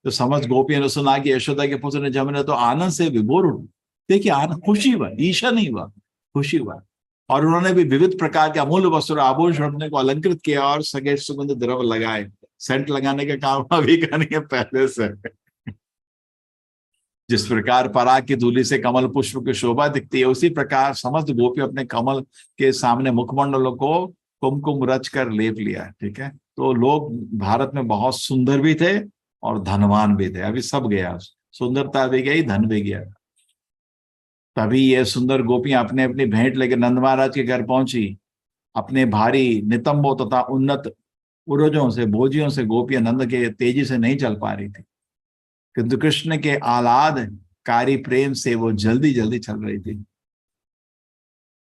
Speaker 8: तो समझ गोपियों ने सुना कि यशोदा के पुत्र ने जन्म, तो आनंद से विभोर उठे। देखिए आनंद, खुशी हुआ, ईर्ष्या नहीं हुआ, खुशी हुआ। और उन्होंने भी विविध प्रकार के अमूल्य वस्त्र आभूषण अपने को अलंकृत किया और सगे सुगंध द्रव्य लगाए। सेंट लगाने का काम अभी का नहीं है, पहले से। जिस प्रकार पराग की धूलि से कमल पुष्प की शोभा दिखती है, उसी प्रकार समस्त गोपी अपने कमल के सामने मुखमंडलों को कुमकुम रच कर लेप लिया। ठीक है, तो लोग भारत में बहुत सुंदर भी थे और धनवान भी थे। अभी सब गया, सुंदरता भी गई, धन भी गया। तभी ये सुंदर गोपियां अपने अपनी भेंट लेकर नंद महाराज के घर पहुंची। अपने भारी नितंबों तथा उन्नत उरोजों से, भोजियों से गोपियां नंद के तेजी से नहीं चल पा रही थी, किंतु कृष्ण के आह्लादकारी प्रेम से वो जल्दी जल्दी चल रही थी।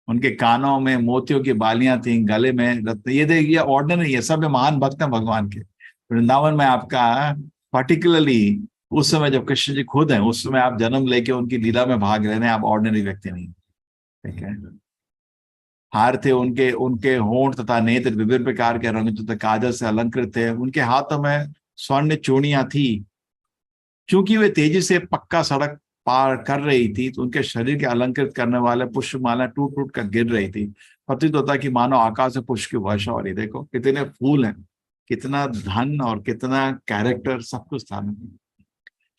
Speaker 8: उनके कानों में मोतियों की बालियां थी, गले में रत्न। ये देखिए ऑर्डिनरी है, सब महान भक्त हैं भगवान के। वृंदावन में आपका पर्टिकुलरली उस समय जब कृष्ण जी खुद हैं, उस समय आप जन्म लेके उनकी लीला में भाग रहे हैं, आप ऑर्डिनरी व्यक्ति नहीं। ठीक है, हार थे उनके, उनके होंठ तथा नेत्र विभिन्न प्रकार के रंग तथा काजल से अलंकृत थे। उनके हाथों में स्वर्ण चूड़ियां थी। चूंकि वे तेजी से पक्का सड़क पार कर रही थी, तो उनके शरीर के अलंकृत करने वाले पुष्पमाला टूट टूट कर गिर रही थी। प्रतीत होता कि मानो आकाश से पुष्प की वर्षा हो रही। देखो कितने फूल हैं, कितना धन और कितना कैरेक्टर, सब कुछ था।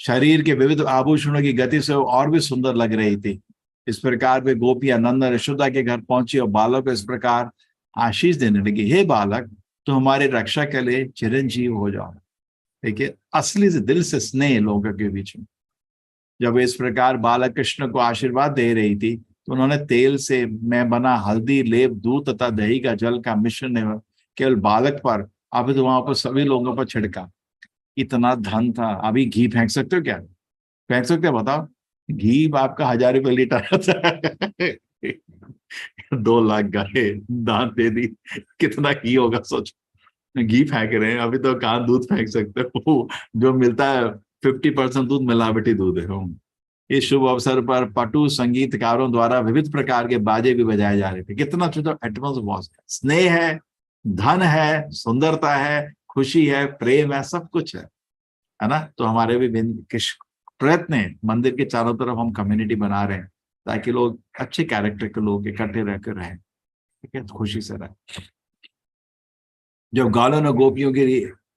Speaker 8: शरीर के विविध आभूषणों की गति से और भी सुंदर लग रही थी। इस प्रकार वे गोपियां नंद और यशोदा के घर पहुंची और बालक को इस प्रकार आशीष देने लगी, हे बालक, तो हमारी रक्षा के लिए चिरंजीव हो जाओ। देखिए असली से दिल से स्नेह लोगों के बीच में। जब इस प्रकार बालक कृष्ण को आशीर्वाद दे रही थी, तो उन्होंने तेल से में बना हल्दी, लेप, दूध तथा दही का जल का मिश्रण केवल बालक पर, अभी तो वहां पर सभी लोगों पर छिड़का। इतना धन था। अभी घी फेंक सकते हो क्या? फेंक सकते हो? बताओ। घी आपका 1000 रुपये लीटर आता है। 2 लाख गाय दान दे दी, कितना घी होगा सोचो। घी फेंक रहे हैं, अभी तो कहाँ दूध फेंक सकते हो। जो मिलता है 50% दूध मिलावटी दूध है। इस शुभ अवसर पर पटु संगीतकारों द्वारा विविध प्रकार के बाजे भी बजाए जा रहे थे। कितना छोटा एटमॉस्फेयर, स्नेह है, धन है, सुंदरता है, खुशी है, प्रेम है, सब कुछ है ना। तो हमारे भी प्रयत्न है, मंदिर के चारों तरफ हम कम्युनिटी बना रहे हैं ताकि लोग अच्छे कैरेक्टर के लोग इकट्ठे रहकर रहें, ठीक है, खुशी से रहें। जब गालों ने गोपियों की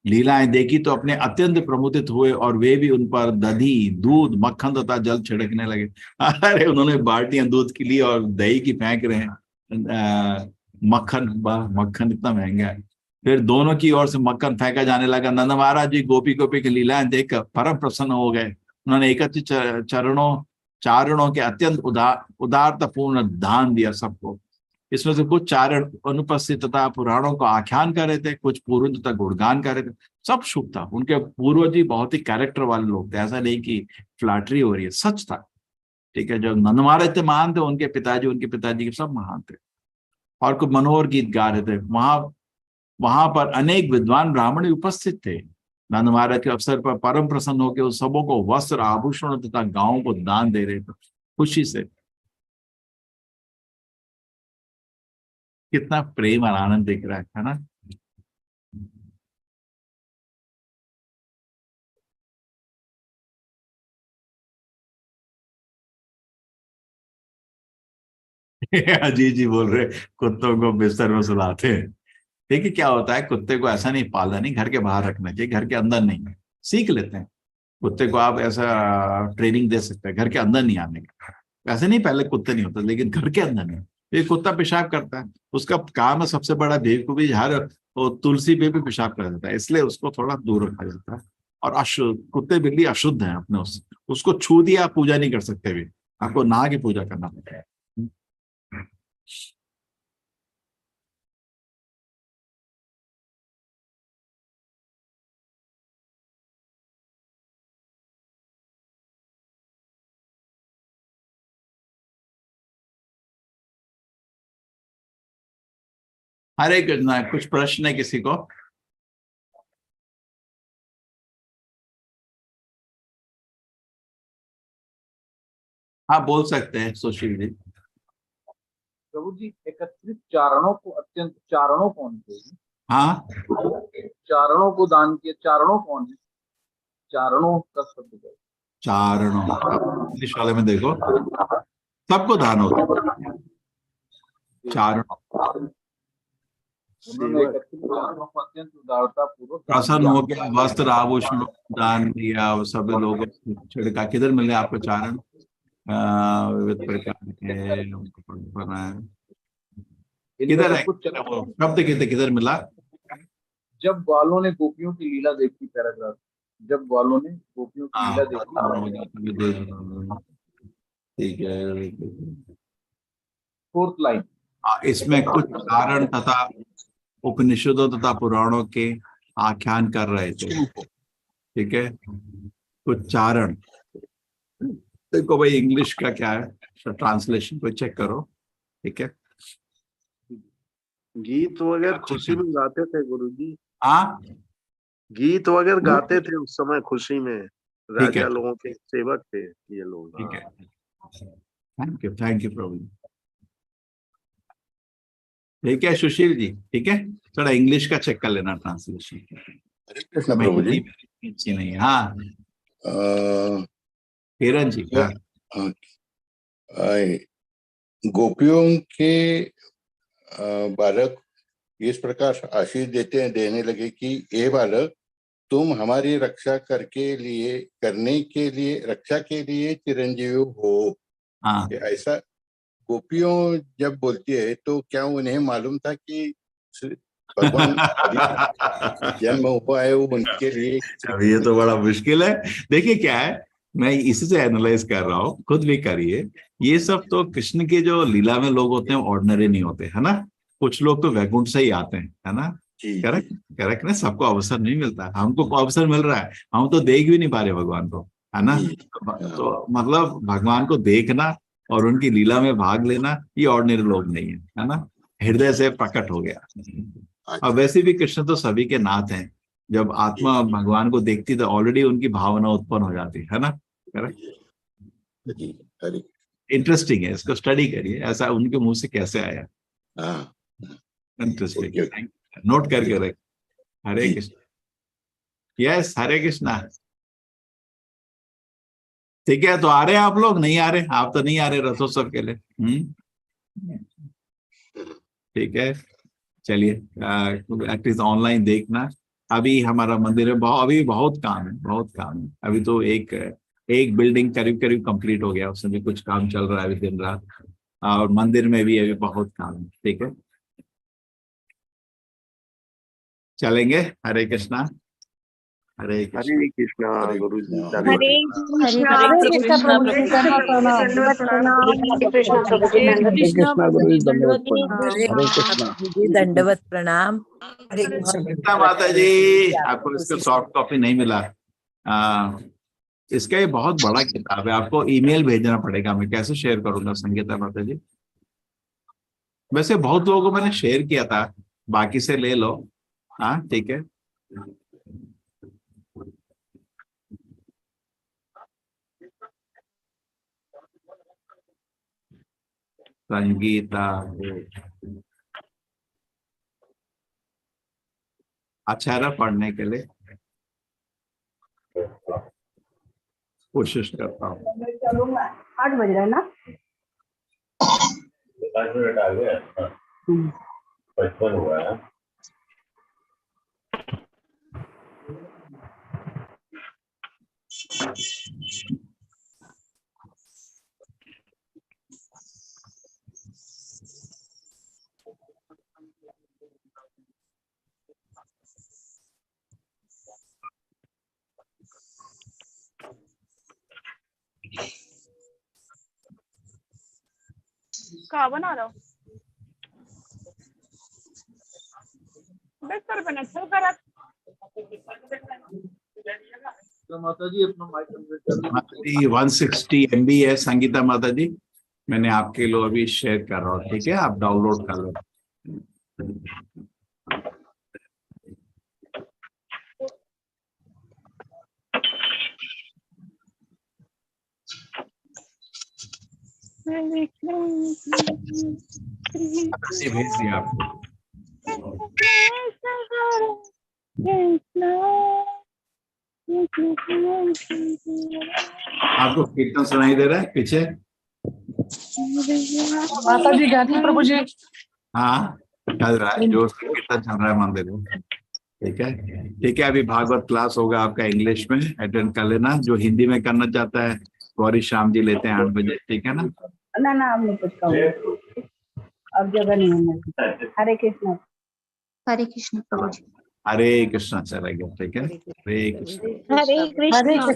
Speaker 8: लीलाएं देखी तो अपने अत्यंत प्रमुदित हुए और वे भी उन पर दही, दूध, मक्खन तथा जल छिड़कने लगे। अरे उन्होंने बाल्टियां दूध की ली और दही की फेंक रहे हैं। मक्खन इतना महंगा है। फिर दोनों की ओर से मक्खन फेंका जाने लगा। नंद महाराज जी गोपी गोपी की लीलाएं देखकर परम प्रसन्न हो गए। उन्होंने एकत्रित चरणों चारणों के अत्यंत उदारतापूर्ण दान दिया सबको। इसमें से कुछ चारण अनुपस्थित तथा पुराणों को आख्यान कर रहे थे, कुछ पूर्व तथा गुणगान कर रहे थे। सब शुभ था। उनके पूर्वज जी बहुत ही कैरेक्टर वाले लोग थे, ऐसा नहीं कि फ्लैटरी हो रही है, सच था। ठीक है, जो नंद महाराज थे महान थे, उनके पिताजी के सब महान थे और कुछ मनोहर गीत गा रहे थे। वहां पर अनेक विद्वान ब्राह्मण भी उपस्थित थे। नंद महाराज के अवसर पर परम प्रसन्न होकर उस सबों को वस्त्र आभूषण तथा गांवों को दान दे रहे थे खुशी से। कितना प्रेम और आनंद दिख रहा है ना। अजीत जी बोल रहे कुत्तों को बिस्तर में सुलाते हैं। देखिए क्या होता है, कुत्ते को ऐसा नहीं पालना, नहीं घर के बाहर रखना चाहिए, घर के अंदर नहीं। सीख लेते हैं कुत्ते को, आप ऐसा ट्रेनिंग दे सकते हैं, घर के अंदर नहीं आने का। वैसे नहीं, पहले कुत्ते नहीं होते, लेकिन घर के अंदर नहीं। ये कुत्ता पेशाब करता है, उसका काम है सबसे बड़ा बेवकूफी, हर तुलसी पे भी पेशाब कर देता है, इसलिए उसको थोड़ा दूर रखा जाता है। और अशुद्ध कुत्ते बिल्ली अशुद्ध है अपने, उसको छू दिया आप पूजा नहीं कर सकते भी, आपको नहा की पूजा करना पड़ता है। हरे कृष्णा, कुछ प्रश्न है किसी को? हाँ बोल सकते हैं सुशील जी।
Speaker 12: प्रभु जी, एकत्रित चारणों को अत्यंत, चारणों कौन थे?
Speaker 8: हाँ,
Speaker 12: चारणों को दान किया, चारणों कौन है? चारणों का शब्द है।
Speaker 8: चारणों इंग्लिश वाले में देखो, सबको दान होता है चारणों।
Speaker 12: उन्होंने एकत्रित चारणों को अत्यंत उदारता पूर्वक
Speaker 8: प्रसन्न हो गया, वस्त्र आभूषण दान दिया, और सब लोग छिड़का। किधर मिले आपको चारण? विविध प्रकार के किधर है वो शब्द, किधर मिला?
Speaker 12: जब ग्वालों ने गोपियों की लीला देखी, पैराग्राफ। जब ग्वालों ने गोपियों की लीला देखी,
Speaker 8: ठीक है।
Speaker 12: 4th line.
Speaker 8: इसमें कुछ कारण तथा उपनिषदों तथा पुराणों के आख्यान कर रहे थे। ठीक है, कुछ चारण। देखो भाई इंग्लिश का क्या है ट्रांसलेशन को चेक करो। ठीक है,
Speaker 15: गीत वगैरह खुशी में गाते थे गुरुजी।
Speaker 8: हाँ,
Speaker 15: गीत वगैरह गाते थे उस समय खुशी में, राजा लोगों के सेवक थे ये लोग।
Speaker 8: ठीक है, थैंक यू प्रभु। ठीक है सुशील जी, ठीक है, थोड़ा इंग्लिश का चेक कर लेना ट्रांसलेशन।
Speaker 16: प्रभु जी
Speaker 8: अच्छी नहीं। हाँ किरण जी। हाँ,
Speaker 16: गोपियों के बालक इस प्रकार आशीष देने लगे कि ये बालक तुम हमारी रक्षा करने के लिए चिरंजीवी हो।
Speaker 8: हाँ।
Speaker 16: ऐसा गोपियों जब बोलती है तो क्या उन्हें मालूम था कि भगवान जन्म हुआ है वो उनके लिए?
Speaker 8: अब ये तो बड़ा मुश्किल है। देखिए क्या है, मैं इसी से एनालाइज कर रहा हूँ, खुद भी करिए। ये सब तो कृष्ण के जो लीला में लोग होते हैं ऑर्डिनरी नहीं होते, है ना। कुछ लोग तो वैकुंठ से ही आते हैं, है ना। करेक्ट ना, सबको अवसर नहीं मिलता। हमको अवसर मिल रहा है, हम तो देख भी नहीं पा रहे भगवान को, है ना। तो मतलब भगवान को देखना और उनकी लीला में भाग लेना ये ऑर्डिनरी लोग नहीं है ना। हृदय से प्रकट हो गया। और वैसे भी कृष्ण तो सभी के नाथ हैं। जब आत्मा भगवान को देखती तो ऑलरेडी उनकी भावना उत्पन्न हो जाती है ना। करेक्ट, इंटरेस्टिंग है, इसको स्टडी करिए, ऐसा उनके मुंह से कैसे आया। इंटरेस्टिंग, नोट करके रख। हरे कृष्ण। यस, हरे कृष्णा। ठीक है, तो आ रहे हैं आप लोग? नहीं आ रहे? आप तो नहीं आ रहे रथोत्सव के लिए। ठीक है, चलिए एटलीस्ट ऑनलाइन देखना। अभी हमारा मंदिर में अभी बहुत काम है। अभी तो एक बिल्डिंग करीब कंप्लीट हो गया, उसमें भी कुछ काम चल रहा है अभी दिन रात, और मंदिर में भी अभी बहुत काम है। ठीक है, चलेंगे। हरे कृष्णा। हरे कृष्ण।
Speaker 15: हरे कृष्णा गुरु जी।
Speaker 14: हरे कृष्णा
Speaker 7: प्रभु जी, दंडवत प्रणाम। हरे कृष्ण प्रभु जी, दंडवत
Speaker 17: दंडवत प्रणाम। हरे
Speaker 8: संगीता माता जी, आपको इसका सॉफ्ट कॉपी नहीं मिला। इसका ये बहुत बड़ा किताब है, आपको ईमेल भेजना पड़ेगा। मैं कैसे शेयर करूंगा संगीता माता जी? वैसे बहुत लोगों को मैंने शेयर किया था, बाकी से ले लो। हाँ ठीक है। संगीता अच्छा है ना पढ़ने के लिए, कोशिश करता हूँ।
Speaker 11: 8 बज रहा है ना?
Speaker 10: 5 मिनट आ गया। 55 हुआ है।
Speaker 18: कहा बना रहा हूँ
Speaker 12: माता जी अपना माइक अनम्यूट कर लीजिए।
Speaker 8: 160 MB है संगीता माता जी, मैंने आपके लिए अभी शेयर कर रहा हूँ, ठीक है? आप डाउनलोड कर लो। भेज दिया आपको। आपको कीर्तन सुनाई दे रहा है पीछे?
Speaker 18: माता जी गाती प्रभु जी।
Speaker 8: हाँ चल रहा है, जोर से कीर्तन चल रहा है मंदिर में। ठीक है, ठीक है। अभी भागवत क्लास होगा आपका इंग्लिश में, अटेंड कर लेना। जो हिंदी में करना चाहता है गौरी श्याम जी लेते हैं 8 बजे, ठीक है ना?
Speaker 11: ना अब नहीं कुछ कहूँगी, अब जगह नहीं है। हरे कृष्ण।
Speaker 14: हरे कृष्ण प्रभु जी।
Speaker 8: हरे कृष्णा चलेगा, ठीक है? हरे कृष्ण।
Speaker 14: हरे कृष्ण।